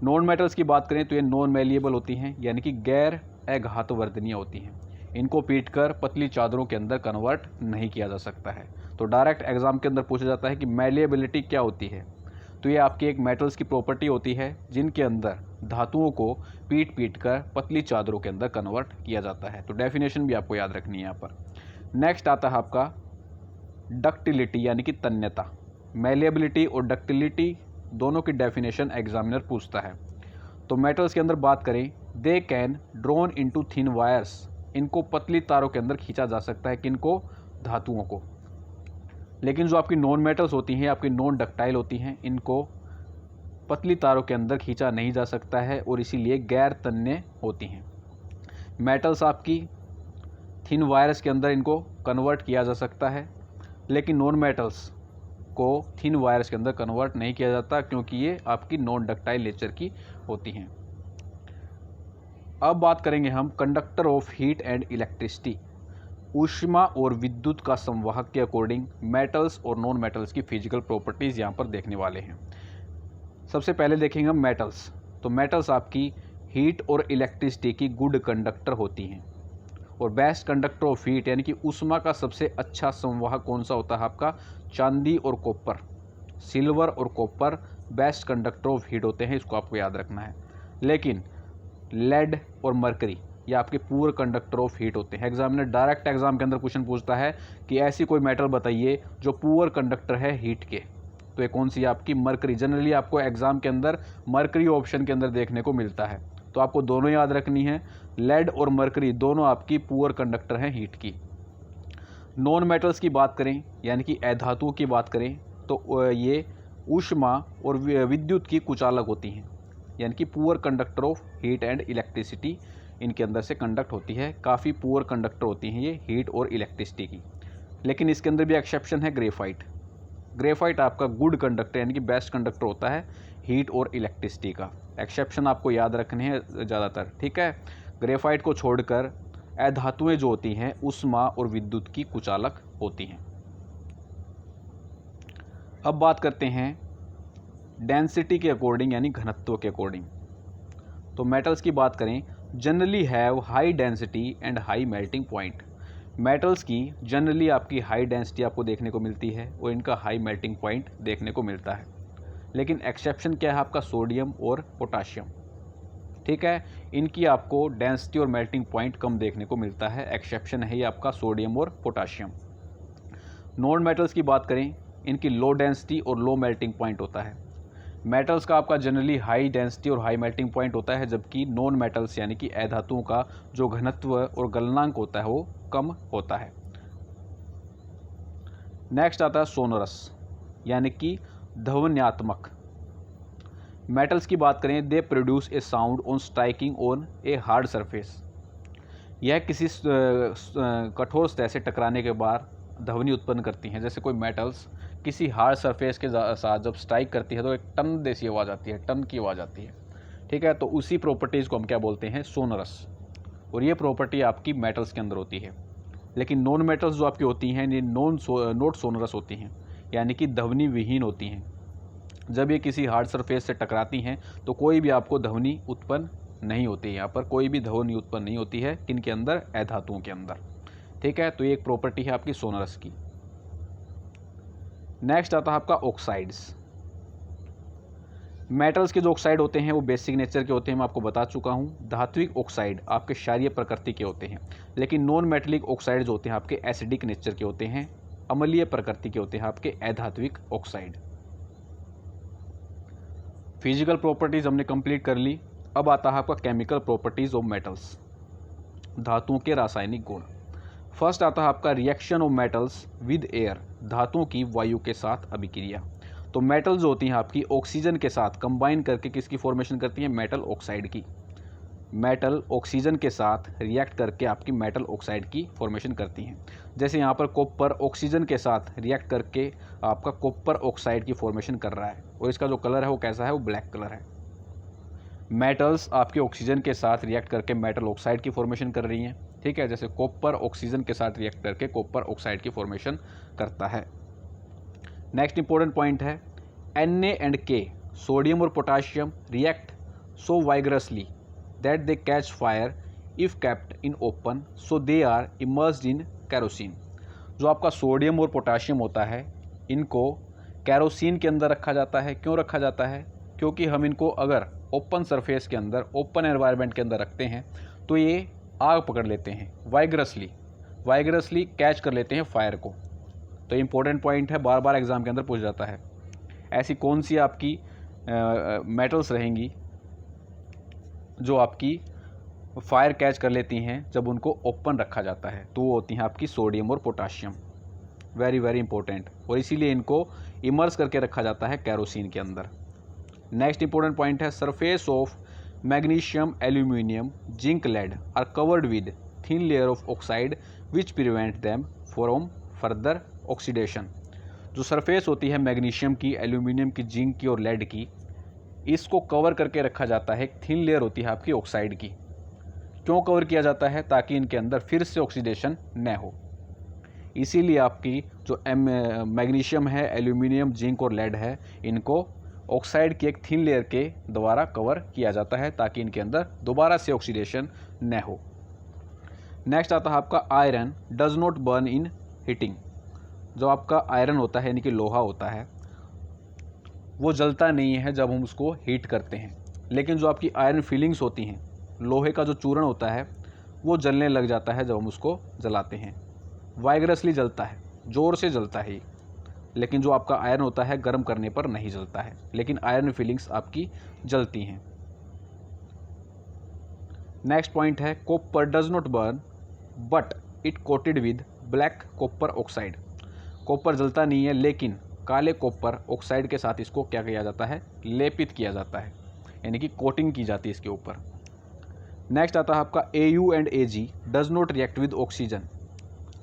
नॉन मेटल्स की बात करें तो ये नॉन मेलिएबल होती हैं, यानी कि गैर आघातवर्धनीय होती हैं। इनको पीटकर पतली चादरों के अंदर कन्वर्ट नहीं किया जा सकता है। तो डायरेक्ट एग्जाम के अंदर पूछा जाता है कि मेलिएबिलिटी क्या होती है, तो ये आपकी एक मेटल्स की प्रॉपर्टी होती है जिनके अंदर धातुओं को पीट कर पतली चादरों के अंदर कन्वर्ट किया जाता है। तो डेफिनेशन भी आपको याद रखनी है यहाँ पर। नेक्स्ट आता है आपका डक्टिलिटी यानी कि तन्यता। मेलिएबिलिटी और डक्टिलिटी दोनों की डेफिनेशन एग्जामिनर पूछता है। तो मेटल्स के अंदर बात करें, they can drawn into thin wires, इनको पतली तारों के अंदर खींचा जा सकता है, किनको, धातुओं को। लेकिन जो आपकी नॉन मेटल्स होती हैं आपकी नॉन डक्टाइल होती हैं, इनको पतली तारों के अंदर खींचा नहीं जा सकता है और इसीलिए गैर तन्य होती हैं। मेटल्स आपकी थिन वायर्स के अंदर इनको कन्वर्ट किया जा सकता है, लेकिन नॉन मेटल्स को थिन वायर्स के अंदर कन्वर्ट नहीं किया जाता क्योंकि ये आपकी नॉन डक्टाइल नेचर की होती हैं। अब बात करेंगे हम conductor of heat and electricity. ऊष्मा और विद्युत का संवाहक के अकॉर्डिंग मेटल्स और नॉन मेटल्स की फिजिकल प्रॉपर्टीज़ यहाँ पर देखने वाले हैं। सबसे पहले देखेंगे हम मेटल्स। तो मेटल्स आपकी हीट और इलेक्ट्रिसिटी की गुड कंडक्टर होती हैं। और बेस्ट कंडक्टर ऑफ हीट यानी कि ऊष्मा का सबसे अच्छा संवाहक कौन सा होता है आपका, चांदी और कॉपर। सिल्वर और copper best conductor of heat होते हैं, इसको आपको याद रखना है। लेकिन लेड और मरकरी ये आपके पुअर कंडक्टर ऑफ हीट होते हैं। एग्जामिनर डायरेक्ट एग्जाम के अंदर क्वेश्चन पूछता है कि ऐसी कोई मेटल बताइए जो पुअर कंडक्टर है हीट के, तो ये कौन सी है आपकी, मरकरी। जनरली आपको एग्जाम के अंदर मरकरी ऑप्शन के अंदर देखने को मिलता है, तो आपको दोनों याद रखनी है। लेड और मरकरी दोनों आपकी पुअर कंडक्टर हैं हीट की। नॉन मेटल्स की बात करें यानी कि अधातुओं की बात करें तो ये ऊष्मा और विद्युत की कुचालक होती हैं, यानी कि poor conductor of heat and electricity इनके अंदर से कंडक्ट होती है। काफ़ी पुअर कंडक्टर होती हैं ये हीट और इलेक्ट्रिसिटी की। लेकिन इसके अंदर भी एक्सेप्शन है ग्रेफाइट। ग्रेफाइट आपका गुड कंडक्टर यानी कि बेस्ट कंडक्टर होता है हीट और इलेक्ट्रिसिटी का। एक्सेप्शन आपको याद रखने हैं ज़्यादातर। ठीक है, ग्रेफाइट को छोड़कर अधातुएं जो होती हैं ऊष्मा और विद्युत की कुचालक होती हैं। अब बात करते हैं डेंसिटी के अकॉर्डिंग यानी घनत्व के अकॉर्डिंग। तो मेटल्स की बात करें, generally have high density and high melting point. Metals की जनरली आपकी हाई डेंसिटी आपको देखने को मिलती है और इनका हाई मेल्टिंग पॉइंट देखने को मिलता है। लेकिन एक्सेप्शन क्या है आपका, सोडियम और पोटाशियम। ठीक है, इनकी आपको डेंसिटी और मेल्टिंग पॉइंट कम देखने को मिलता है। एक्सेप्शन है ये आपका सोडियम और पोटाशियम। नॉन मेटल्स की बात करें, इनकी लो डेंसिटी और लो मेल्टिंग पॉइंट होता है। मेटल्स का आपका जनरली हाई डेंसिटी और हाई मेल्टिंग पॉइंट होता है, जबकि नॉन मेटल्स यानी कि अधातुओं का जो घनत्व और गलनांक होता है वो कम होता है। नेक्स्ट आता है सोनोरस यानी कि ध्वन्यात्मक। मेटल्स की बात करें, they produce a sound on striking on a hard surface. यह किसी कठोर सतह से टकराने के बाद ध्वनि उत्पन्न करती हैं। जैसे कोई मेटल्स किसी हार्ड सरफेस के साथ जब स्ट्राइक करती है तो एक टन जैसी आवाज़ आती है, टन की आवाज़ आती है। ठीक है, तो उसी प्रॉपर्टीज़ को हम क्या बोलते हैं, सोनोरस। और ये प्रॉपर्टी आपकी मेटल्स के अंदर होती है। लेकिन नॉन मेटल्स जो आपकी होती हैं ये नॉट सोनोरस होती हैं, यानी कि ध्वनि विहीन होती हैं। जब ये किसी हार्ड सरफेस से टकराती हैं तो कोई भी आपको ध्वनि उत्पन्न नहीं होती है। यहाँ पर कोई भी ध्वनि उत्पन्न नहीं होती है, किनके अंदर, अधातुओं के अंदर। ठीक है, तो ये एक प्रॉपर्टी है आपकी सोनोरस की। नेक्स्ट आता है आपका ऑक्साइड्स। मेटल्स के जो ऑक्साइड होते हैं वो बेसिक नेचर के होते हैं, मैं आपको बता चुका हूँ। धात्विक ऑक्साइड आपके क्षारीय प्रकृति के होते हैं। लेकिन नॉन मेटलिक ऑक्साइड जो होते हैं आपके एसिडिक नेचर के होते हैं, अम्लीय प्रकृति के होते हैं आपके अधात्विक ऑक्साइड। फिजिकल प्रॉपर्टीज़ हमने कंप्लीट कर ली। अब आता है आपका केमिकल प्रॉपर्टीज़ ऑफ मेटल्स, धातुओं के रासायनिक गुण। फर्स्ट आता है आपका reaction of metals with air, धातुओं की वायु के साथ अभिक्रिया। तो मेटल्स जो होती हैं आपकी ऑक्सीजन के साथ कंबाइन करके किसकी फॉर्मेशन करती हैं, मेटल ऑक्साइड की। मेटल ऑक्सीजन के साथ रिएक्ट करके आपकी मेटल ऑक्साइड की फॉर्मेशन करती हैं। जैसे यहाँ पर कॉपर ऑक्सीजन के साथ रिएक्ट करके आपका कॉपर ऑक्साइड की फॉर्मेशन कर रहा है और इसका जो कलर है वो कैसा है, वो ब्लैक कलर है। मेटल्स आपके ऑक्सीजन के साथ रिएक्ट करके मेटल ऑक्साइड की फॉर्मेशन कर रही हैं। ठीक है, जैसे कॉपर ऑक्सीजन के साथ रिएक्ट करके कॉपर ऑक्साइड की फॉर्मेशन करता है। नेक्स्ट इंपॉर्टेंट पॉइंट है Na एंड K, सोडियम और potassium react so vigorously that they catch fire if kept in open, so they are immersed in kerosene. जो आपका सोडियम और पोटाशियम होता है, इनको कैरोसिन के अंदर रखा जाता है। क्यों रखा जाता है, क्योंकि हम इनको अगर ओपन सरफेस के अंदर, ओपन एनवायरनमेंट के अंदर रखते हैं तो ये आग पकड़ लेते हैं, वाइग्रसली कैच कर लेते हैं फायर को। तो इंपॉर्टेंट पॉइंट है, बार बार एग्जाम के अंदर पूछ जाता है। ऐसी कौन सी आपकी मेटल्स रहेंगी जो आपकी फायर कैच कर लेती हैं जब उनको ओपन रखा जाता है, तो वो होती हैं आपकी सोडियम और पोटाशियम। वेरी वेरी इंपॉर्टेंट, और इसीलिए इनको इमर्स करके रखा जाता है कैरोसिन के अंदर। नेक्स्ट इंपॉर्टेंट पॉइंट है surface of magnesium, aluminium, zinc, lead are covered with thin layer of oxide which prevent them from further oxidation. जो सरफेस होती है मैग्नीशियम की, एल्यूमिनियम की, जिंक की और लेड की, इसको कवर करके रखा जाता है। एक थिन लेयर होती है आपकी ऑक्साइड की। क्यों कवर किया जाता है, ताकि इनके अंदर फिर से ऑक्सीडेशन न हो। इसीलिए आपकी जो मैग्नीशियम है, एल्यूमिनियम, जिंक और लेड है, इनको ऑक्साइड की एक थिन लेयर के द्वारा कवर किया जाता है ताकि इनके अंदर दोबारा से ऑक्सीडेशन न हो। नेक्स्ट आता है आपका iron does not burn in heating. जो आपका आयरन होता है यानी कि लोहा होता है, वो जलता नहीं है जब हम उसको हीट करते हैं। लेकिन जो आपकी आयरन फीलिंग्स होती हैं, लोहे का जो चूर्ण होता है, वो जलने लग जाता है जब हम उसको जलाते हैं। वाइग्रसली जलता है, ज़ोर से जलता है। लेकिन जो आपका आयरन होता है गर्म करने पर नहीं जलता है, लेकिन आयरन फीलिंग्स आपकी जलती हैं। नेक्स्ट पॉइंट है copper does not burn but it coated with black copper oxide. Copper जलता नहीं है, लेकिन काले कॉपर ऑक्साइड के साथ इसको क्या किया जाता है, लेपित किया जाता है, यानी कि कोटिंग की जाती है इसके ऊपर। नेक्स्ट आता है आपका Au and Ag does not react with oxygen.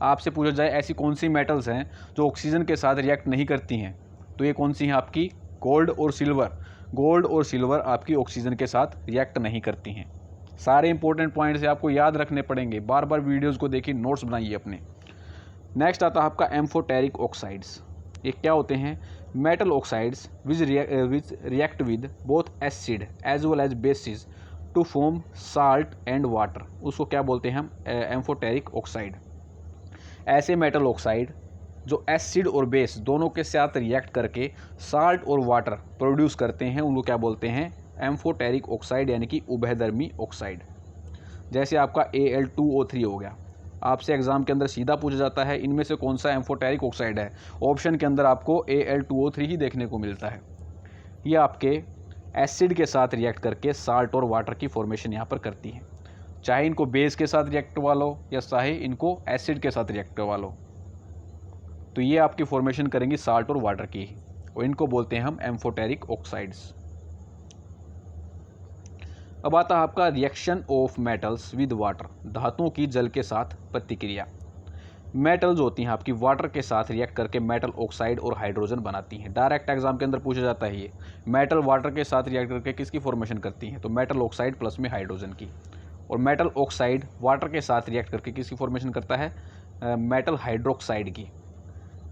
आपसे पूछा जाए ऐसी कौन सी मेटल्स हैं जो ऑक्सीजन के साथ रिएक्ट नहीं करती हैं, तो ये कौन सी हैं आपकी, गोल्ड और सिल्वर। गोल्ड और सिल्वर आपकी ऑक्सीजन के साथ रिएक्ट नहीं करती हैं। सारे इंपॉर्टेंट पॉइंट्स आपको याद रखने पड़ेंगे, बार बार वीडियोज़ को देखिए, नोट्स बनाइए अपने। नेक्स्ट आता है आपका एम्फोटेरिक ऑक्साइड्स। ये क्या होते हैं? Metal oxides which react with both acid as well as bases to form salt and water, उसको क्या बोलते हैं हम? Amphoteric oxide. ऐसे मेटल ऑक्साइड जो एसिड और बेस दोनों के साथ रिएक्ट करके साल्ट और वाटर प्रोड्यूस करते हैं, उनको क्या बोलते हैं? एम्फोटेरिक ऑक्साइड, यानी कि उभयधर्मी ऑक्साइड। जैसे आपका Al2O3 हो गया, आपसे एग्जाम के अंदर सीधा पूछा जाता है इनमें से कौन सा एम्फोटेरिक ऑक्साइड है, ऑप्शन के अंदर आपको Al2O3 ही देखने को मिलता है। ये आपके एसिड के साथ रिएक्ट करके साल्ट और वाटर की फॉर्मेशन यहाँ पर करती है, चाहे इनको बेस के साथ रिएक्ट करवा लो या चाहे इनको एसिड के साथ रिएक्ट करवा लो, तो ये आपकी फॉर्मेशन करेंगी साल्ट और वाटर की, और इनको बोलते हैं हम एम्फोटेरिक ऑक्साइड्स। अब आता है आपका reaction of metals with water, धातुओं की जल के साथ प्रतिक्रिया। मेटल्स होती हैं आपकी वाटर के साथ रिएक्ट करके मेटल ऑक्साइड और हाइड्रोजन बनाती हैं। डायरेक्ट एग्जाम के अंदर पूछा जाता है ये मेटल वाटर के साथ रिएक्ट करके किसकी फॉर्मेशन करती हैं, तो मेटल ऑक्साइड प्लस में हाइड्रोजन की। और मेटल ऑक्साइड वाटर के साथ रिएक्ट करके किसकी फॉर्मेशन करता है? मेटल हाइड्रोक्साइड की।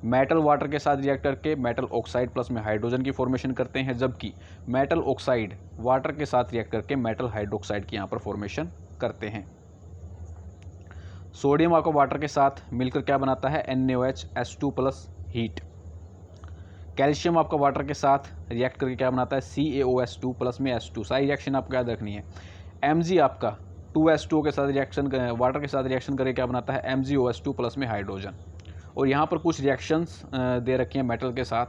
मेटल वाटर के साथ रिएक्ट करके मेटल ऑक्साइड प्लस में हाइड्रोजन की फॉर्मेशन करते हैं, जबकि मेटल ऑक्साइड वाटर के साथ रिएक्ट करके मेटल हाइड्रोक्साइड की यहाँ पर फॉर्मेशन करते हैं। सोडियम आपको वाटर के साथ मिलकर क्या बनाता है? NaOH plus heat. कैल्शियम आपका वाटर के साथ रिएक्ट करके क्या बनाता है? CaOH प्लस में H2। सारी रिएक्शन आपको याद रखनी है। Mg आपका 2H2O के साथ रिएक्शन वाटर के साथ रिएक्शन करके क्या बनाता है? MgOH2 प्लस में हाइड्रोजन। और यहाँ पर कुछ रिएक्शंस दे रखी हैं मेटल के साथ,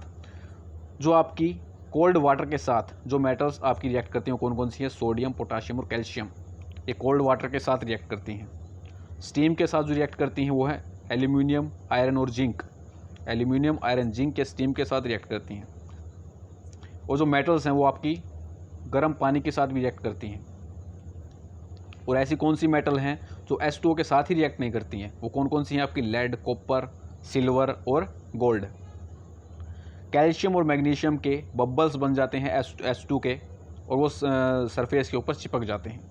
जो आपकी कोल्ड वाटर के साथ जो मेटल्स आपकी रिएक्ट करती हैं कौन कौन सी है? सोडियम, पोटाशियम और कैल्शियम। ये कोल्ड वाटर के साथ रिएक्ट करती हैं। स्टीम के साथ जो रिएक्ट करती हैं वो है एल्यूमिनियम, आयरन और जिंक। एल्यूमिनियम, आयरन, जिंक के स्टीम के साथ रिएक्ट करती हैं। और जो मेटल्स हैं वो आपकी गर्म पानी के साथ भी रिएक्ट करती हैं। और ऐसी कौन सी मेटल हैं जो H2O के साथ ही रिएक्ट नहीं करती हैं? वो कौन कौन सी हैं आपकी? लेड, कॉपर, सिल्वर और गोल्ड। कैल्शियम और मैग्नीशियम के बबल्स बन जाते हैं H2 के, और वो सरफेस के ऊपर चिपक जाते हैं।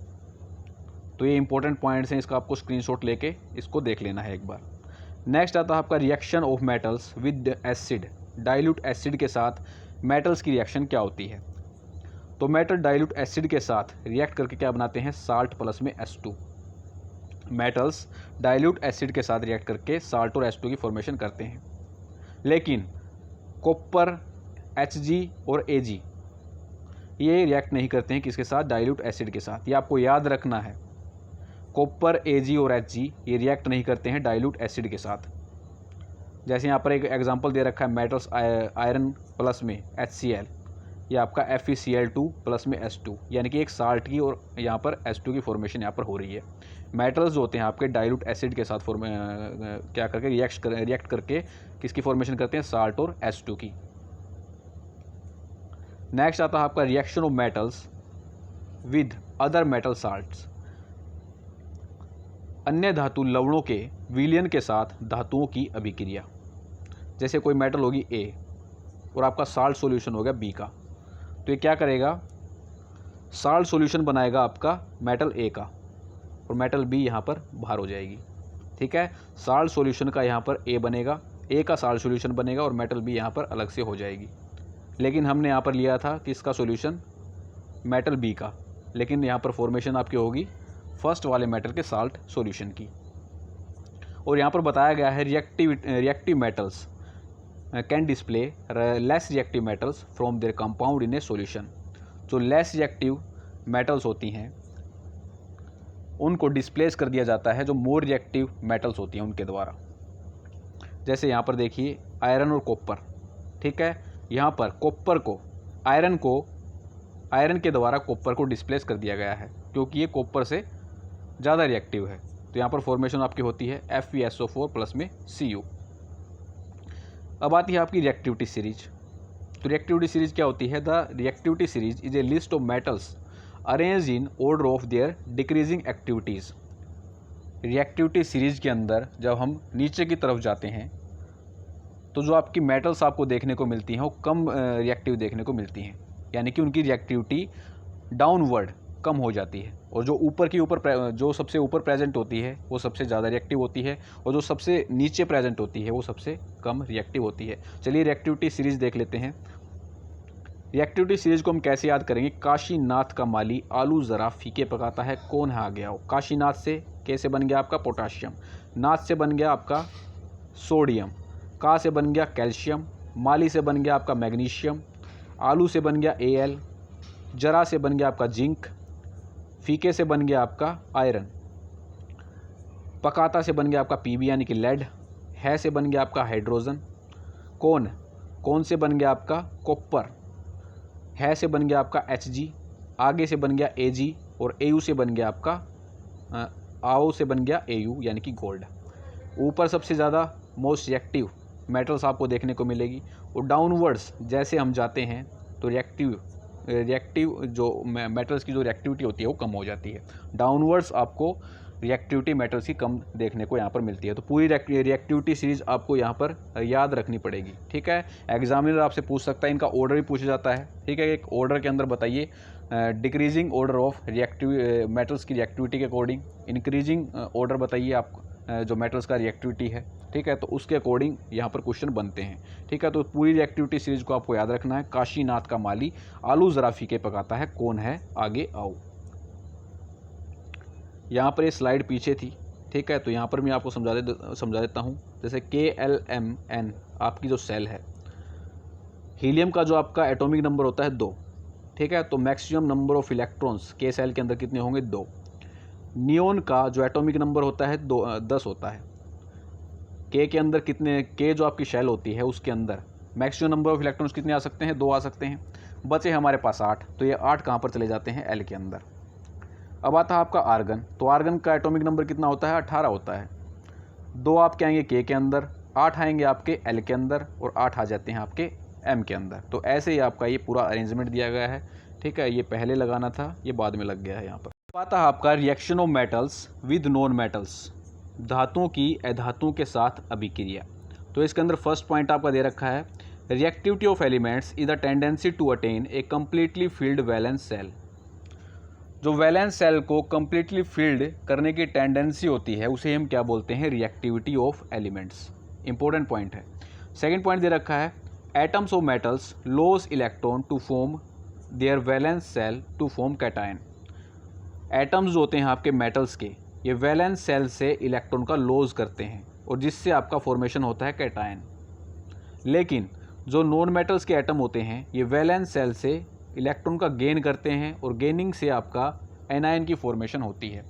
तो ये इंपॉर्टेंट पॉइंट्स हैं, इसका आपको स्क्रीनशॉट लेके इसको देख लेना है एक बार। नेक्स्ट आता है आपका reaction of metals with acid. Dilute acid के साथ मेटल्स की रिएक्शन क्या होती है? तो मेटल डाइल्यूट एसिड के साथ रिएक्ट करके क्या बनाते हैं? साल्ट प्लस में H2। मेटल्स डाइल्यूट एसिड के साथ रिएक्ट करके साल्ट और H2 की फॉर्मेशन करते हैं। लेकिन कॉपर, Hg और Ag ये रिएक्ट नहीं करते हैं किसके साथ? डाइल्यूट एसिड के साथ। ये आपको याद रखना है, कॉपर, Ag और Hg ये रिएक्ट नहीं करते हैं डाइल्यूट एसिड के साथ। जैसे यहाँ पर एक एग्जांपल दे रखा है मेटल्स आयरन प्लस में HCl, ये आपका FeCl2 प्लस में H2, यानी कि एक साल्ट की और यहाँ पर H2 की फॉर्मेशन यहाँ पर हो रही है। मेटल्स जो होते हैं आपके डाइल्यूट एसिड के साथ क्या करके रिएक्ट करके किसकी फॉर्मेशन करते हैं? साल्ट और H2 की। नेक्स्ट आता है आपका reaction of metals with other metal salts. अन्य धातु लवणों के विलयन के साथ धातुओं की अभिक्रिया। जैसे कोई मेटल होगी A और आपका साल्ट सॉल्यूशन हो गया B का, तो ये क्या करेगा? साल्ट सॉल्यूशन बनाएगा आपका मेटल A का, और मेटल B यहाँ पर बाहर हो जाएगी। ठीक है, साल्ट सॉल्यूशन का यहाँ पर A बनेगा, A का साल्ट सॉल्यूशन बनेगा और मेटल B यहाँ पर अलग से हो जाएगी। लेकिन हमने यहाँ पर लिया था कि इसका सॉल्यूशन मेटल B का, लेकिन यहाँ पर फॉर्मेशन आपकी होगी फर्स्ट वाले मेटल के साल्ट सॉल्यूशन की। और यहाँ पर बताया गया है reactive metals can display less reactive metals from there compound in A solution. जो लेस रिएक्टिव मेटल्स होती हैं उनको डिस्प्लेस कर दिया जाता है जो मोर रिएक्टिव मेटल्स होती हैं उनके द्वारा। जैसे यहाँ पर देखिए आयरन और कॉपर। ठीक है, यहाँ पर कॉपर को आयरन के द्वारा कॉपर को डिस्प्लेस कर दिया गया है, क्योंकि ये कॉपर से ज़्यादा रिएक्टिव है। तो यहाँ पर फॉर्मेशन आपकी होती है FeSO4 प्लस में Cu। अब आती है आपकी रिएक्टिविटी सीरीज। तो रिएक्टिविटी सीरीज क्या होती है? The reactivity series is a list of metals arrange in order of their decreasing activities. Reactivity series के अंदर जब हम नीचे की तरफ जाते हैं तो जो आपकी मेटल्स आपको देखने को मिलती हैं वो कम रिएक्टिव देखने को मिलती हैं, यानी कि उनकी रिएक्टिविटी डाउनवर्ड कम हो जाती है, और जो जो सबसे ऊपर प्रेजेंट होती है वो सबसे ज़्यादा रिएक्टिव होती है, और जो सबसे नीचे प्रेजेंट होती है वो सबसे कम रिएक्टिव होती है। चलिए रिएक्टिविटी सीरीज़ देख लेते हैं। रिएक्टिविटी सीरीज को हम कैसे याद करेंगे? काशीनाथ का माली आलू ज़रा फीके पकाता है, कौन है आ गया हो? काशीनाथ से कैसे बन गया आपका पोटाशियम, नाथ से बन गया आपका सोडियम, का से बन गया कैल्शियम, माली से बन गया आपका मैग्नीशियम, आलू से बन गया Al, जरा से बन गया आपका जिंक, फीके से बन गया आपका आयरन, पकाता से बन गया आपका Pb यानी कि लेड, है से बन गया आपका हाइड्रोजन, कौन से बन गया आपका कॉपर, है से बन गया आपका Hg, आगे से बन गया Ag, और Au से बन गया आपका आओ से बन गया Au यानी कि गोल्ड। ऊपर सबसे ज़्यादा मोस्ट रिएक्टिव मेटल्स आपको देखने को मिलेगी, और डाउनवर्ड्स जैसे हम जाते हैं तो रिएक्टिव जो मेटल्स की जो रिएक्टिविटी होती है वो कम हो जाती है। डाउनवर्ड्स आपको रिएक्टिविटी मेटल्स की कम देखने को यहाँ पर मिलती है। तो पूरी रिएक्टिविटी सीरीज आपको यहाँ पर याद रखनी पड़ेगी, ठीक है। एग्जामिनर आपसे पूछ सकता है, इनका ऑर्डर भी पूछा जाता है, ठीक है। एक ऑर्डर के अंदर बताइए decreasing order of reactive metals की रिएक्टिविटी के अकॉर्डिंग, इंक्रीजिंग ऑर्डर बताइए आप जो मेटल्स का रिएक्टिविटी है, ठीक है। तो उसके अकॉर्डिंग यहाँ पर क्वेश्चन बनते हैं, ठीक है। तो पूरी रिएक्टिविटी सीरीज को आपको याद रखना है। काशीनाथ का माली आलू ज़रा फीके पकाता है, कौन है आगे आओ। यहाँ पर ये स्लाइड पीछे थी, ठीक है। तो यहाँ पर मैं आपको समझा देता हूँ। जैसे KLMN आपकी जो सेल है, हीलियम का जो आपका एटॉमिक नंबर होता है 2, ठीक है। तो मैक्सिमम नंबर ऑफ इलेक्ट्रॉन्स के सेल के अंदर कितने होंगे? 2। नियोन का जो एटॉमिक नंबर होता है 10 होता है। के अंदर कितने, के जो आपकी शेल होती है उसके अंदर मैक्सिमम नंबर ऑफ इलेक्ट्रॉन्स कितने आ सकते हैं? 2 आ सकते हैं। बचे हमारे पास 8, तो ये 8 कहाँ पर चले जाते हैं? एल के अंदर। अब आता है आपका आर्गन, तो आर्गन का एटॉमिक नंबर कितना होता है? 18 होता है। 2 आपके आएंगे के अंदर, 8 आएंगे आपके एल के अंदर, और 8 आ जाते हैं आपके एम के अंदर। तो ऐसे ही आपका ये पूरा अरेंजमेंट दिया गया है, ठीक है। ये पहले लगाना था, ये बाद में लग गया है यहाँ पर। आता है आपका reaction of metals with non metals, धातुओं की अधातुओं के साथ अभिक्रिया। तो इसके अंदर फर्स्ट पॉइंट आपका दे रखा है, reactivity of elements is the tendency to attain a completely filled valence shell. जो वैलेंस सेल को कम्प्लीटली फिल्ड करने की टेंडेंसी होती है उसे हम क्या बोलते हैं? Reactivity of elements. Important point है। सेकेंड पॉइंट दे रखा है, atoms of metals loss electron to form their valence shell to form cation. Atoms जो होते हैं आपके मेटल्स के, ये वैलेंस सेल से इलेक्ट्रॉन का लॉस करते हैं, और जिससे आपका फॉर्मेशन होता है कैटायन। लेकिन जो नॉन मेटल्स के एटम होते हैं ये वैलेंस सेल से इलेक्ट्रॉन का गेन करते हैं, और गेनिंग से आपका एनायन की फॉर्मेशन होती है।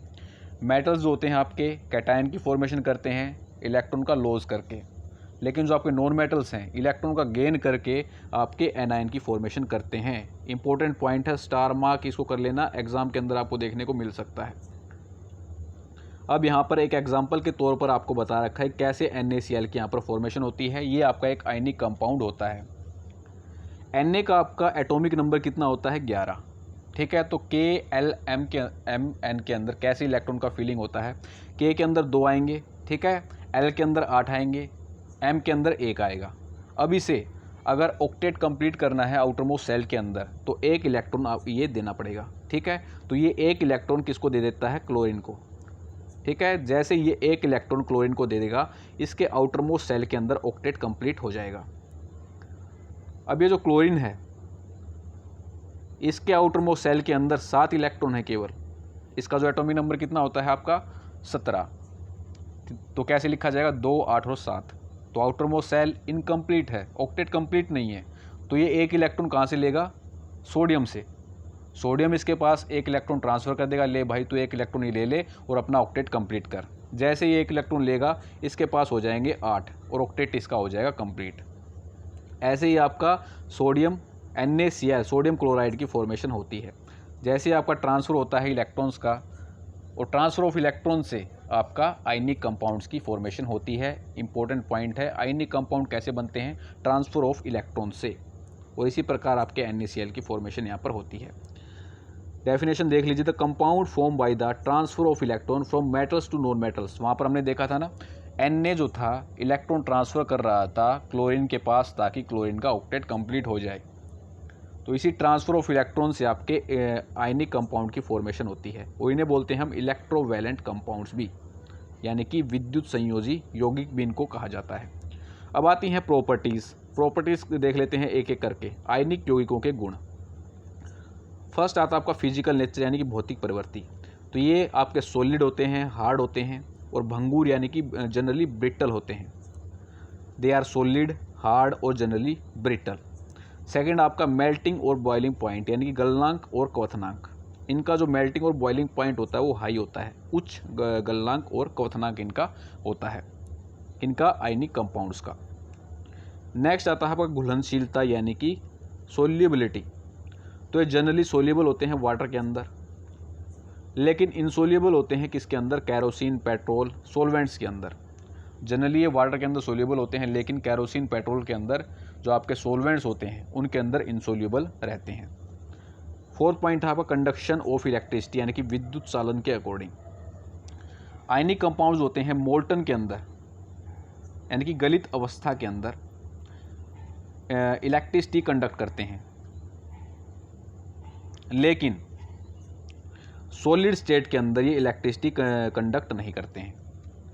मेटल्स जो होते हैं आपके कैटायन की फॉर्मेशन करते हैं इलेक्ट्रॉन का लॉस करके, लेकिन जो आपके नॉन मेटल्स हैं इलेक्ट्रॉन का गेन करके आपके एनायन की फॉर्मेशन करते हैं। इंपॉर्टेंट पॉइंट है, स्टार मार्क इसको कर लेना, एग्जाम के अंदर आपको देखने को मिल सकता है। अब यहाँ पर एक एग्जाम्पल के तौर पर आपको बता रखा है कैसे NaCl की यहाँ पर फॉर्मेशन होती है। ये आपका एक आयनिक कंपाउंड होता है। Na का आपका एटॉमिक नंबर कितना होता है? 11, ठीक है। तो KLMN के अंदर कैसे इलेक्ट्रॉन का फीलिंग होता है? K के अंदर 2 आएंगे, ठीक है। L के अंदर 8 आएंगे, M के अंदर 1 आएगा। अब इसे अगर ऑक्टेट कंप्लीट करना है आउटर मोस्ट सेल के अंदर तो 1 इलेक्ट्रॉन ये देना पड़ेगा, ठीक है। तो ये 1 इलेक्ट्रॉन किसको दे देता है? क्लोरीन को, ठीक है। जैसे ये 1 इलेक्ट्रॉन क्लोरीन को दे देगा, इसके आउटर मोस्ट सेल के अंदर ऑक्टेट कंप्लीट हो जाएगा। अब ये जो क्लोरीन है इसके आउटर मोस्ट सेल के अंदर 7 इलेक्ट्रॉन है केवल। इसका जो एटॉमिक नंबर कितना होता है आपका? 17। तो कैसे लिखा जाएगा? 2, 8 और 7। तो आउटर मोस्ट सेल इनकम्प्लीट है, ऑक्टेट कंप्लीट नहीं है। तो ये 1 इलेक्ट्रॉन कहाँ से लेगा? सोडियम से। सोडियम इसके पास 1 इलेक्ट्रॉन ट्रांसफ़र कर देगा, ले भाई तू 1 इलेक्ट्रॉन ही ले ले और अपना ऑक्टेट कंप्लीट कर। जैसे ये 1 इलेक्ट्रॉन लेगा इसके पास हो जाएंगे 8 और ऑक्टेट इसका हो जाएगा कंप्लीट। ऐसे ही आपका सोडियम NaCl सोडियम क्लोराइड की फॉर्मेशन होती है। जैसे आपका ट्रांसफ़र होता है इलेक्ट्रॉन्स का, और ट्रांसफ़र ऑफ इलेक्ट्रॉन से आपका आयनिक कंपाउंड्स की फॉर्मेशन होती है। इंपॉर्टेंट पॉइंट है, आयनिक कंपाउंड कैसे बनते हैं? ट्रांसफ़र ऑफ इलेक्ट्रॉन से, और इसी प्रकार आपके NaCl की फॉर्मेशन यहाँ पर होती है। डेफिनेशन देख लीजिए, the compound form by the transfer of electron from metals to non metals. वहाँ पर हमने देखा था ना, Na जो था इलेक्ट्रॉन ट्रांसफ़र कर रहा था क्लोरीन के पास ताकि क्लोरीन का ऑक्टेट कंप्लीट हो जाए। तो इसी ट्रांसफ़र ऑफ इलेक्ट्रॉन से आपके आयनिक कंपाउंड की फॉर्मेशन होती है और इन्हें बोलते हैं हम इलेक्ट्रोवैलेंट कंपाउंड्स भी, यानी कि विद्युत संयोजी यौगिक भी इनको कहा जाता है। अब आती हैं प्रॉपर्टीज़ देख लेते हैं एक एक करके। आयनिक यौगिकों के गुण। फर्स्ट आता है आपका फिजिकल नेचर यानी कि भौतिक प्रवृत्ति। तो ये आपके सॉलिड होते हैं, हार्ड होते हैं और भंगूर यानी कि जनरली ब्रिटल होते हैं। दे आर सॉलिड, हार्ड और जनरली ब्रिटल। सेकंड आपका मेल्टिंग और बॉइलिंग पॉइंट यानी कि गलनांक और क्वथनांक। इनका जो मेल्टिंग और बॉइलिंग पॉइंट होता है वो हाई होता है, उच्च गलनांक और क्वथनांक इनका होता है, इनका आयनिक कंपाउंड्स का। नेक्स्ट आता है आपका घुलनशीलता यानी कि सोल्यूबिलिटी। तो ये जनरली सोल्यूबल होते हैं वाटर के अंदर, लेकिन इनसोल्यूबल होते हैं किसके अंदर? कैरोसिन, पेट्रोल, सॉल्वेंट्स के अंदर। जनरली ये वाटर के अंदर सोल्यूबल होते हैं, लेकिन कैरोसिन, पेट्रोल के अंदर जो आपके सॉल्वेंट्स होते हैं उनके अंदर इनसोल्यूबल रहते हैं। फोर्थ पॉइंट है आपका कंडक्शन ऑफ इलेक्ट्रिसिटी यानी कि विद्युत चालन के अकॉर्डिंग। आयनिक कंपाउंड्स होते हैं मोल्टन के अंदर यानी कि गलित अवस्था के अंदर इलेक्ट्रिसिटी कंडक्ट करते हैं, लेकिन सॉलिड स्टेट के अंदर ये इलेक्ट्रिसिटी कंडक्ट नहीं करते हैं।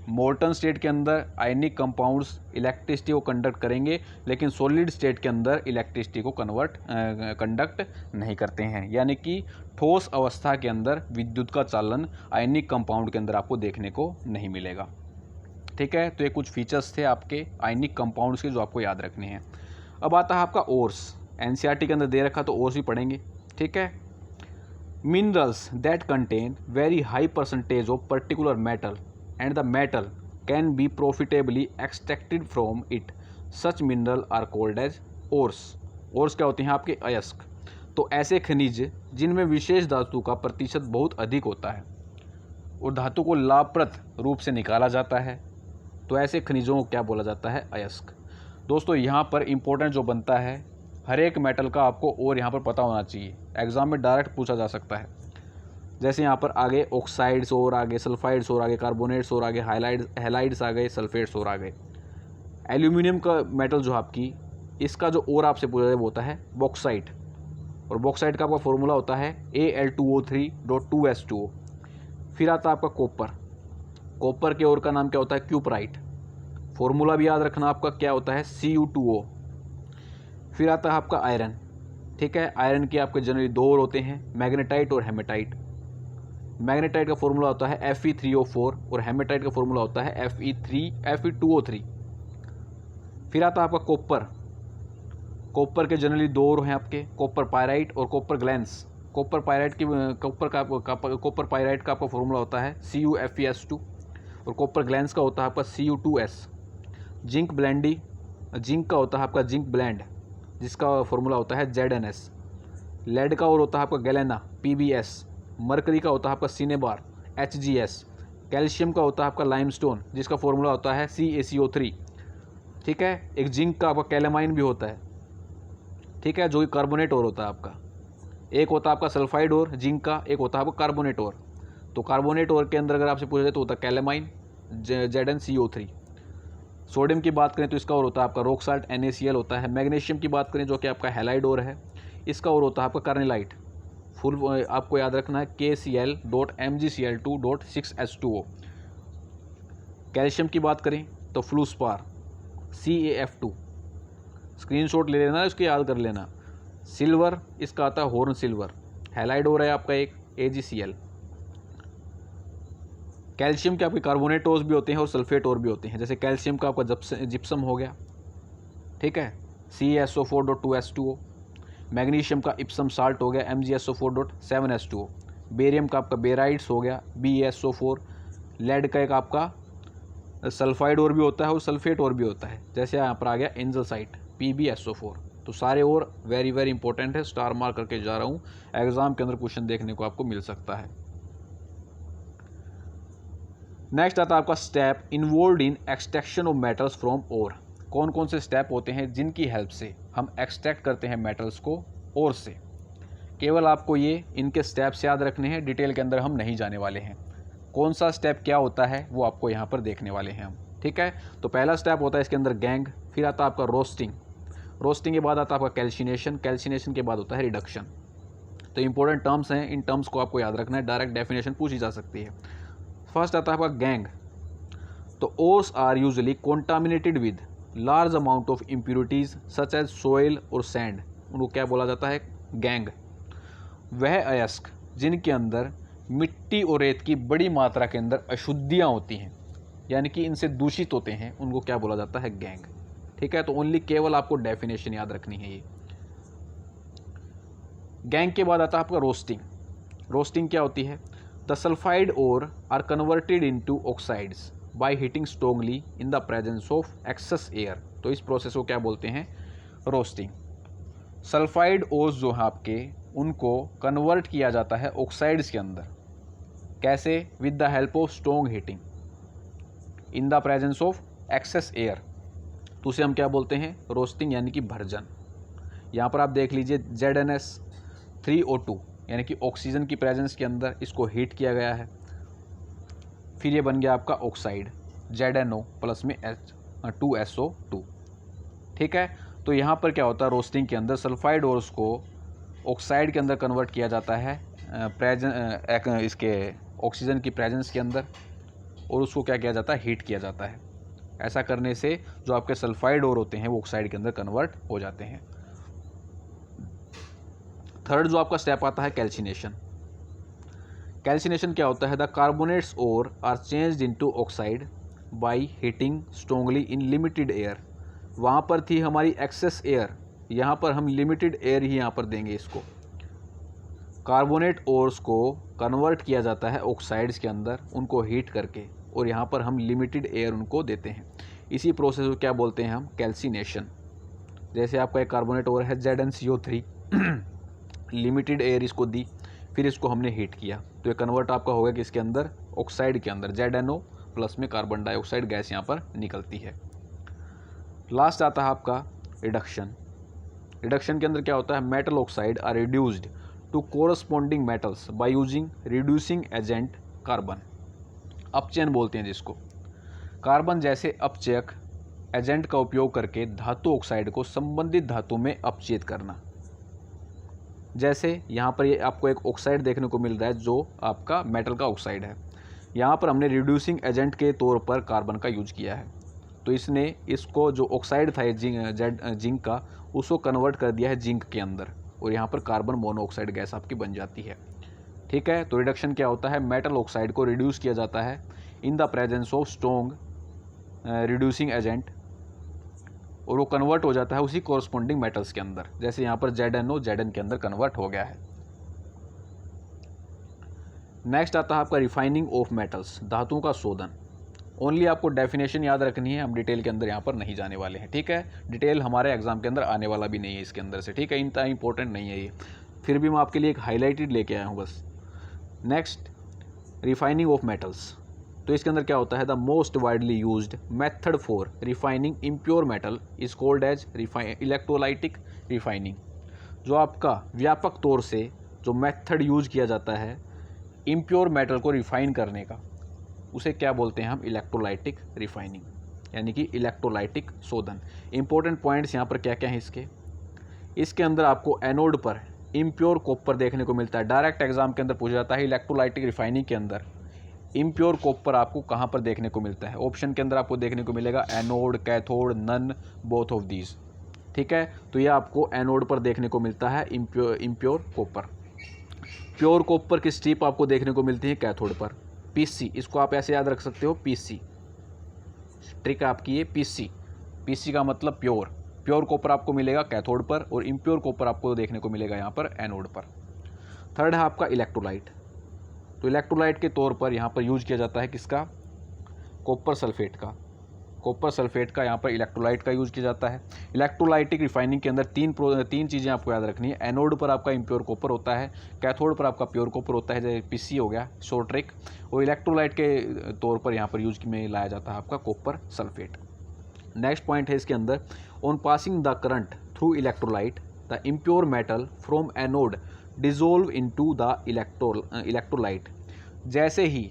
मोल्टन स्टेट के अंदर आयनिक कंपाउंड्स इलेक्ट्रिसिटी को कंडक्ट करेंगे, लेकिन सॉलिड स्टेट के अंदर इलेक्ट्रिसिटी को कंडक्ट नहीं करते हैं, यानी कि ठोस अवस्था के अंदर विद्युत का चालन आयनिक कंपाउंड के अंदर आपको देखने को नहीं मिलेगा। ठीक है, तो ये कुछ फीचर्स थे आपके आयनिक कंपाउंड्स के जो आपको याद रखने हैं। अब आता है आपका ओर्स। एनसीईआरटी के अंदर दे रखा तो ओर्स भी पढ़ेंगे। ठीक है, minerals that contain very high percentage of particular metal and the metal can be profitably extracted from it. Such mineral are called as ores. ores क्या होते हैं? आपके अयस्क। तो ऐसे खनिज जिनमें विशेष धातु का प्रतिशत बहुत अधिक होता है और धातु को लाभप्रद रूप से निकाला जाता है, तो ऐसे खनिजों को क्या बोला जाता है? अयस्क। दोस्तों यहाँ पर इम्पोर्टेंट जो बनता है, हर एक मेटल का आपको और यहाँ पर पता होना चाहिए, एग्जाम में डायरेक्ट पूछा जा सकता है। जैसे यहाँ पर आगे ऑक्साइड्स और आगे सल्फाइड्स और आगे कार्बोनेट्स और आगे हैलाइड्स आ गए, सल्फेट्स और आ गए। एल्यूमिनियम का मेटल जो आपकी, इसका जो और आपसे पूछा जाए वो होता है बॉक्साइट, और बॉक्साइट का आपका फॉर्मूला होता है Al2O3.2S2O। फिर आता है आपका कॉपर के और का नाम क्या होता है? क्यूपराइट। फॉर्मूला भी याद रखना आपका, क्या होता है? Cu2O। फिर आता है आपका आयरन। ठीक है, आयरन के आपके जनरली दो और होते हैं, मैग्नेटाइट और हेमेटाइट। मैग्नेटाइट का फॉर्मूला होता है Fe3O4 और हेमेटाइट का फॉर्मूला होता है Fe2O3। फिर आता है आपका कॉपर के जनरली दो और हैं आपके, कॉपर पायराइट और कॉपर ग्लैंस। कॉपर पायराइट का आपका फॉर्मूला होता है CuFeS2 और कॉपर ग्लैंस का होता है आपका Cu2S। जिंक का होता है आपका जिंक ब्लेंड, जिसका फॉर्मूला होता है ZnS। लेड का और होता है आपका गैलेना PbS। मरकरी का होता है आपका सिनेबार HgS। कैल्शियम का होता है आपका लाइमस्टोन, जिसका फॉर्मूला होता है CaCO3। ठीक है, एक जिंक का आपका कैलेमाइन भी होता है। ठीक है, जो कि कार्बोनेट और होता है आपका। एक होता है आपका सल्फाइड और जिंक का, एक होता है आपका कार्बोनेट और। तो कार्बोनेट और के अंदर अगर आपसे पूछा जाए तो होता है कैलेमाइन ZnCO3। सोडियम की बात करें तो इसका और होता है आपका रॉक साल्ट NaCl होता है। मैग्नीशियम की बात करें जो कि आपका हैलाइड और है, इसका और होता है आपका कार्नेलाइट। फुल आपको याद रखना है KCl.MgCl2.6S2O। कैल्शियम की बात करें तो फ्लूस्पार CaF2। स्क्रीनशॉट ले लेना, इसको याद कर लेना। सिल्वर, इसका आता है हॉर्न सिल्वर। हैलाइड हो रहा है आपका एक AgCl। कैल्शियम के आपके कार्बोनेट ओर्स भी होते हैं और सल्फेट और भी होते हैं। जैसे कैल्शियम का आपका जिप्सम हो गया, ठीक है, CaSO4.2S2O। मैग्नीशियम का इप्सम साल्ट हो गया MgSO4.7S2O। बेरियम का आपका बेराइड्स हो गया BeSO4। लेड का एक आपका सल्फाइड और भी होता है और सल्फेट और भी होता है, जैसे यहाँ पर आ गया एंजलसाइट PbSO4। तो सारे और वेरी वेरी इंपॉर्टेंट है, स्टार मार्क करके जा रहा हूँ, एग्जाम के अंदर क्वेश्चन देखने को आपको मिल सकता है। नेक्स्ट आता है आपका step involved in extraction of metals from ore. कौन कौन से स्टेप होते हैं जिनकी हेल्प से हम एक्सट्रैक्ट करते हैं मेटल्स को ओर से। केवल आपको ये इनके स्टेप्स याद रखने हैं, डिटेल के अंदर हम नहीं जाने वाले हैं। कौन सा स्टेप क्या होता है वो आपको यहाँ पर देखने वाले हैं हम। ठीक है, तो पहला स्टेप होता है इसके अंदर गैंग। फिर आता है आपका रोस्टिंग। रोस्टिंग के बाद आता है आपका कैल्शिनेशन, कैल्शिनेशन के बाद होता है रिडक्शन। तो इंपॉर्टेंट टर्म्स हैं, इन टर्म्स को आपको याद रखना है, डायरेक्ट डेफिनेशन पूछी जा सकती है। फर्स्ट आता है आपका गैंग। तो ores are usually contaminated with large amount of impurities such as soil और सैंड, उनको क्या बोला जाता है? गैंग। वह अयस्क जिनके अंदर मिट्टी और रेत की बड़ी मात्रा के अंदर अशुद्धियाँ होती हैं, यानी कि इनसे दूषित होते हैं, उनको क्या बोला जाता है? गैंग। ठीक है, तो ओनली केवल आपको डेफिनेशन याद रखनी है ये। गैंग के बाद आता है आपका रोस्टिंग। रोस्टिंग क्या होती है? The sulphide ore are converted into oxides by heating strongly in the presence of excess air. तो इस प्रोसेस को क्या बोलते हैं? रोस्टिंग। सल्फाइड ओर्स जो है आपके, उनको कन्वर्ट किया जाता है ऑक्साइड्स के अंदर। कैसे? With the help of strong heating in the presence of excess air. तो उसे हम क्या बोलते हैं? रोस्टिंग, यानी कि भर्जन। यहाँ पर आप देख लीजिए ZnS3O2 यानी कि ऑक्सीजन की प्रेजेंस के अंदर इसको हीट किया गया है, फिर ये बन गया आपका ऑक्साइड ZnO प्लस में H2SO2। ठीक है, तो यहाँ पर क्या होता है? रोस्टिंग के अंदर सल्फाइड ओर्स को ऑक्साइड के अंदर कन्वर्ट किया जाता है इसके ऑक्सीजन की प्रेजेंस के अंदर, और उसको क्या किया जाता है? हीट किया जाता है। ऐसा करने से जो आपके सल्फाइड ओर होते हैं वो ऑक्साइड के अंदर कन्वर्ट हो जाते हैं। थर्ड जो आपका स्टेप आता है कैल्सिनेशन। कैल्सिनेशन क्या होता है? The carbonates ore are changed into oxide by heating strongly in limited air. वहाँ पर थी हमारी एक्सेस एयर, यहाँ पर हम लिमिटेड एयर ही यहाँ पर देंगे इसको। कार्बोनेट ओर्स को कन्वर्ट किया जाता है ऑक्साइड्स के अंदर, उनको हीट करके, और यहाँ पर हम लिमिटेड एयर उनको देते हैं। इसी प्रोसेस को क्या बोलते हैं हम? कैल्सिनेशन। जैसे आपका एक कार्बोनेट ओर है ZnCO3 लिमिटेड एयर इसको दी, फिर इसको हमने हीट किया, तो ये कन्वर्ट आपका होगा किसके अंदर? ऑक्साइड के अंदर। ZnO प्लस में कार्बन डाइऑक्साइड गैस यहाँ पर निकलती है। लास्ट आता है आपका रिडक्शन। रिडक्शन के अंदर क्या होता है? Metal oxide are reduced to corresponding metals by using reducing agent carbon. अपचयन बोलते हैं जिसको। कार्बन जैसे अपचयक एजेंट का उपयोग करके धातु ऑक्साइड को संबंधित धातु में अपचयित करना। जैसे यहाँ पर ये आपको एक ऑक्साइड देखने को मिल रहा है जो आपका मेटल का ऑक्साइड है, यहाँ पर हमने रिड्यूसिंग एजेंट के तौर पर कार्बन का यूज किया है, तो इसने इसको जो ऑक्साइड था जिंक का, उसको कन्वर्ट कर दिया है जिंक के अंदर, और यहाँ पर कार्बन मोनोऑक्साइड गैस आपकी बन जाती है। ठीक है, तो रिडक्शन क्या होता है? मेटल ऑक्साइड को रिड्यूस किया जाता है इन the presence of strong reducing agent, और वो कन्वर्ट हो जाता है उसी कोरस्पॉन्डिंग मेटल्स के अंदर। जैसे यहाँ पर ZnO Zn के अंदर कन्वर्ट हो गया है। नेक्स्ट आता है आपका रिफाइनिंग ऑफ मेटल्स, धातुओं का शोधन। ओनली आपको डेफिनेशन याद रखनी है, हम डिटेल के अंदर यहाँ पर नहीं जाने वाले हैं। ठीक है, डिटेल हमारे एग्जाम के अंदर आने वाला भी नहीं है इसके अंदर से। ठीक है, इतना इंपॉर्टेंट नहीं है ये, फिर भी मैं आपके लिए एक हाईलाइटेड लेके आया हूँ बस। Next, refining of metals. तो इसके अंदर क्या होता है? The most widely used method for refining impure metal is called as electrolytic refining. जो आपका व्यापक तौर से जो मेथड यूज किया जाता है इम्प्योर मेटल को रिफाइन करने का, उसे क्या बोलते हैं हम? इलेक्ट्रोलाइटिक रिफाइनिंग, यानी कि इलेक्ट्रोलाइटिक शोधन। इंपॉर्टेंट पॉइंट्स यहाँ पर क्या क्या हैं इसके अंदर आपको एनोड पर इम्प्योर कॉपर देखने को मिलता है। डायरेक्ट एग्जाम के अंदर पूछा जाता है इलेक्ट्रोलाइटिक रिफाइनिंग के अंदर इम्प्योर कॉपर आपको कहाँ पर देखने को मिलता है? ऑप्शन के अंदर आपको देखने को मिलेगा anode, cathode, none, both of these. ठीक है, तो ये आपको एनोड पर देखने को मिलता है इम्प्योर कॉपर। प्योर कॉपर की स्ट्रिप आपको देखने को मिलती है कैथोड पर। PC, इसको आप ऐसे याद रख सकते हो, PC ट्रिक आपकी ये PC का मतलब प्योर कॉपर आपको मिलेगा कैथोड पर, और इम्प्योर कॉपर आपको देखने को मिलेगा यहाँ पर एनोड पर। थर्ड है आपका इलेक्ट्रोलाइट। तो इलेक्ट्रोलाइट के तौर पर यहाँ पर यूज किया जाता है किसका? कॉपर सल्फेट का। कॉपर सल्फेट का यहाँ पर इलेक्ट्रोलाइट का यूज किया जाता है। इलेक्ट्रोलाइटिक रिफाइनिंग के अंदर तीन चीज़ें आपको याद रखनी है। एनोड पर आपका इम्प्योर कॉपर होता है, कैथोड पर आपका प्योर कॉपर होता है, जैसे PC हो गया शॉर्ट ट्रिक, और इलेक्ट्रोलाइट के तौर पर यहाँ पर यूज में लाया जाता है आपका कॉपर सल्फेट। नेक्स्ट पॉइंट है इसके अंदर, on passing the current through electrolyte the impure metal from anode dissolve into the electrolyte. जैसे ही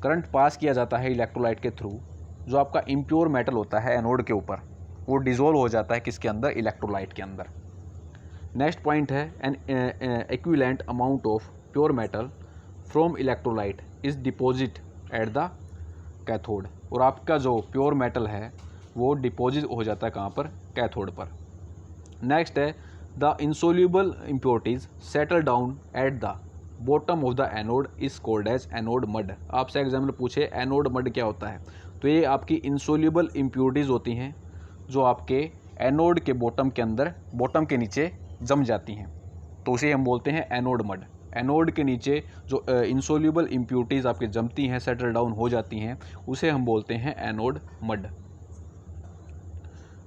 करंट पास किया जाता है इलेक्ट्रोलाइट के थ्रू, जो आपका इम्प्योर मेटल होता है एनोड के ऊपर, वो डिज़ोल्व हो जाता है किसके अंदर, इलेक्ट्रोलाइट के अंदर। नेक्स्ट पॉइंट है N equivalent amount of pure metal from electrolyte is deposit at the cathode. और आपका जो प्योर मेटल है वो डिपॉजिट हो जाता है कहाँ पर, कैथोड पर। नेक्स्ट है the insoluble impurities settle down at the bottom of the anode is called as anode mud. आपसे एग्जाम में पूछे एनोड मड क्या होता है, तो ये आपकी इंसोल्यूबल इम्प्योरिटीज़ होती हैं जो आपके एनोड के बॉटम के अंदर, बॉटम के नीचे जम जाती हैं, तो उसे हम बोलते हैं एनोड मड। एनोड के नीचे जो इंसोल्यूबल इम्प्योरिटीज़ आपके जमती हैं, सेटल डाउन हो जाती हैं, उसे हम बोलते हैं एनोड मड।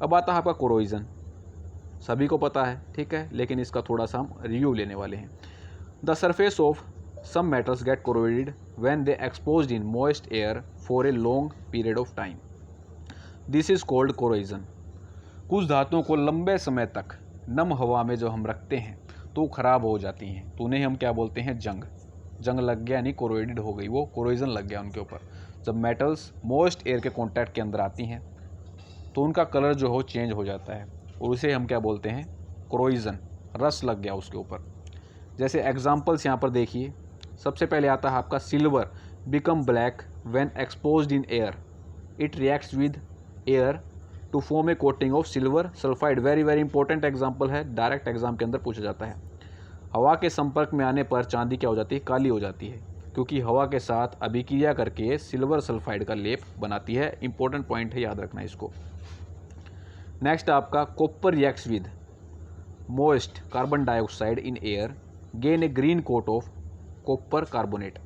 अब आता है आपका कोरोजन, सभी को पता है, ठीक है, लेकिन इसका थोड़ा सा हम रिव्यू लेने वाले हैं। The surface of some metals get corroded when they exposed in moist air for a long period of time, this is called corrosion. कुछ धातुओं को लंबे समय तक नम हवा में जो हम रखते हैं तो ख़राब हो जाती हैं, तो उन्हें हम क्या बोलते हैं, जंग लग गया, यानी कोरोडेड हो गई, वो कोरोजन लग गया उनके ऊपर। जब मेटल्स मॉइस्ट एयर के कॉन्टैक्ट के अंदर आती हैं तो उनका कलर जो हो चेंज हो जाता है, और उसे हम क्या बोलते हैं, कोरोजन, रस लग गया उसके ऊपर। जैसे एग्जांपल्स यहाँ पर देखिए, सबसे पहले आता है आपका silver become black when exposed in air, it reacts with air to form a coating of silver sulphide. Very very important example है, डायरेक्ट एग्जाम के अंदर पूछा जाता है। हवा के संपर्क में आने पर चांदी क्या हो जाती है, काली हो जाती है, क्योंकि हवा के साथ अभिक्रिया करके सिल्वर सल्फाइड का लेप बनाती है। इंपॉर्टेंट पॉइंट है, याद रखना इसको। नेक्स्ट आपका copper reacts with moist carbon dioxide in air gain a green coat of copper carbonate.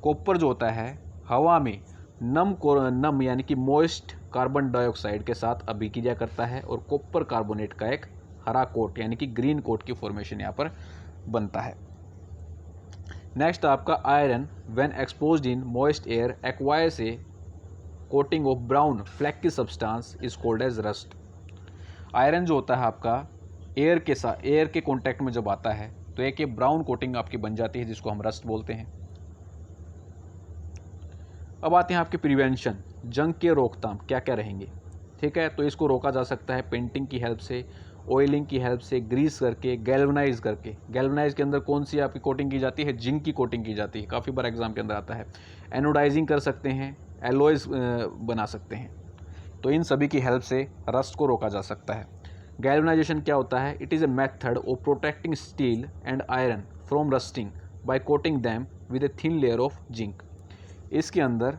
Copper जो होता है हवा में नम यानी कि मोइस्ट कार्बन डाइऑक्साइड के साथ अभिक्रिया करता है और कॉपर कार्बोनेट का एक हरा कोट यानी कि ग्रीन कोट की फॉर्मेशन यहाँ पर बनता है। नेक्स्ट आपका iron when exposed in moist air acquires a coating of brown flaky substance is called as rust. Iron जो होता है आपका एयर के साथ, एयर के कॉन्टैक्ट में जब आता है तो एक ये ब्राउन कोटिंग आपकी बन जाती है, जिसको हम रस्ट बोलते हैं। अब आते हैं आपके प्रिवेंशन, जंग के रोकथाम क्या क्या रहेंगे, ठीक है। तो इसको रोका जा सकता है पेंटिंग की हेल्प से, ऑयलिंग की हेल्प से, ग्रीस करके, गैल्वनाइज करके। गैल्वनाइज के अंदर कौन सी आपकी कोटिंग की जाती है, जिंक की कोटिंग की जाती है, काफ़ी बार एग्जाम के अंदर आता है। एनोडाइजिंग कर सकते हैं, एलॉयज बना सकते हैं, तो इन सभी की हेल्प से रस्ट को रोका जा सकता है। गैल्वनाइजेशन क्या होता है, it is a method of protecting steel and iron from rusting by coating them with a thin layer of zinc. इसके अंदर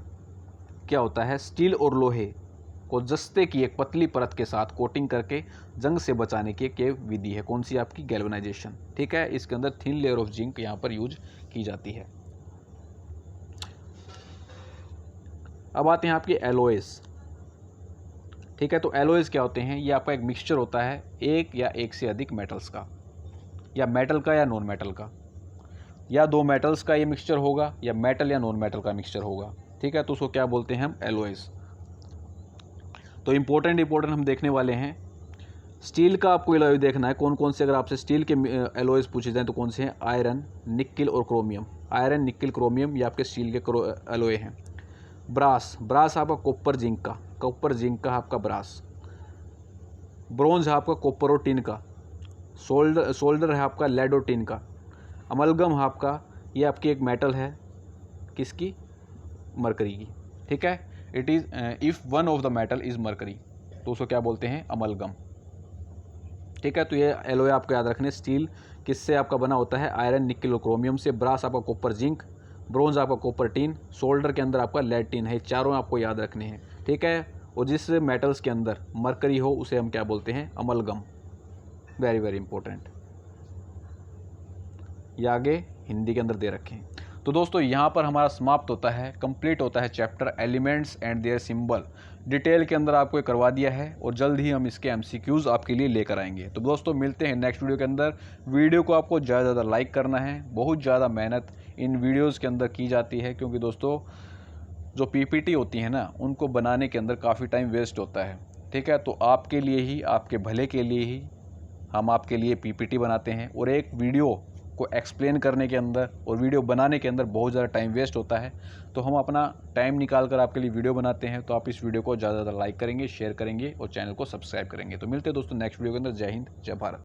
क्या होता है, स्टील और लोहे को जस्ते की एक पतली परत के साथ कोटिंग करके जंग से बचाने की विधि है, कौन सी आपकी, गैल्वनाइजेशन, ठीक है। इसके अंदर थिन लेयर ऑफ जिंक यहाँ पर यूज की जाती है। अब आते हैं आपके एलॉयज, ठीक है। तो एलॉयज क्या होते हैं, ये आपका एक मिक्सचर होता है एक या एक से अधिक मेटल्स का, या मेटल का या नॉन मेटल का, या दो मेटल्स का ये मिक्सचर होगा, या मेटल या नॉन मेटल का मिक्सचर होगा, ठीक है। तो उसको क्या बोलते हैं हम, एलॉयज। तो इंपॉर्टेंट हम देखने वाले हैं। स्टील का आपको एलॉय देखना है, कौन कौन से, अगर आपसे स्टील के एलॉयज पूछे जाएँ तो कौन से हैं, आयरन, निक्किल और क्रोमियम। आयरन, निक्किल, क्रोमियम ये आपके स्टील के एलॉय हैं। ब्रास आपका कॉपर जिंक का आपका ब्रास। ब्रोंज है आपका कॉपर और टिन का। सोल्डर है आपका लेड और टिन का। अमलगम है आपका, ये आपकी एक मेटल है, किसकी, मरकरी की, ठीक है। It is if one of the metal is mercury, तो उसको क्या बोलते हैं, अमलगम, ठीक है। तो ये एलॉय आपको याद रखने। स्टील किससे आपका बना होता है, आयरन, निक्किल और क्रोमियम से। ब्रास आपका कॉपर जिंक, ब्रोंज आपका कॉपर टिन, सोल्डर के अंदर आपका लेड टिन है। चारों आपको याद रखने हैं, ठीक है। और जिस मेटल्स के अंदर मरकरी हो उसे हम क्या बोलते हैं, अमलगम। वेरी वेरी इंपॉर्टेंट, ये आगे हिंदी के अंदर दे रखे हैं। तो दोस्तों यहाँ पर हमारा समाप्त होता है, कंप्लीट होता है chapter elements and their symbol. Detail के अंदर आपको ये करवा दिया है और जल्द ही हम इसके एमसीक्यूज़ आपके लिए लेकर आएंगे। तो दोस्तों मिलते हैं नेक्स्ट वीडियो के अंदर। वीडियो को आपको ज़्यादा से ज़्यादा लाइक करना है, बहुत ज़्यादा मेहनत इन वीडियोज़ के अंदर की जाती है, क्योंकि दोस्तों जो पीपीटी होती है ना, उनको बनाने के अंदर काफ़ी टाइम वेस्ट होता है, ठीक है। तो आपके लिए ही, आपके भले के लिए ही हम आपके लिए पीपीटी बनाते हैं, और एक वीडियो को एक्सप्लेन करने के अंदर और वीडियो बनाने के अंदर बहुत ज़्यादा टाइम वेस्ट होता है। तो हम अपना टाइम निकाल कर आपके लिए वीडियो बनाते हैं, तो आप इस वीडियो को ज़्यादा से ज़्यादा लाइक करेंगे, शेयर करेंगे और चैनल को सब्सक्राइब करेंगे। तो मिलते हैं दोस्तों नेक्स्ट वीडियो के अंदर। जय हिंद, जय भारत।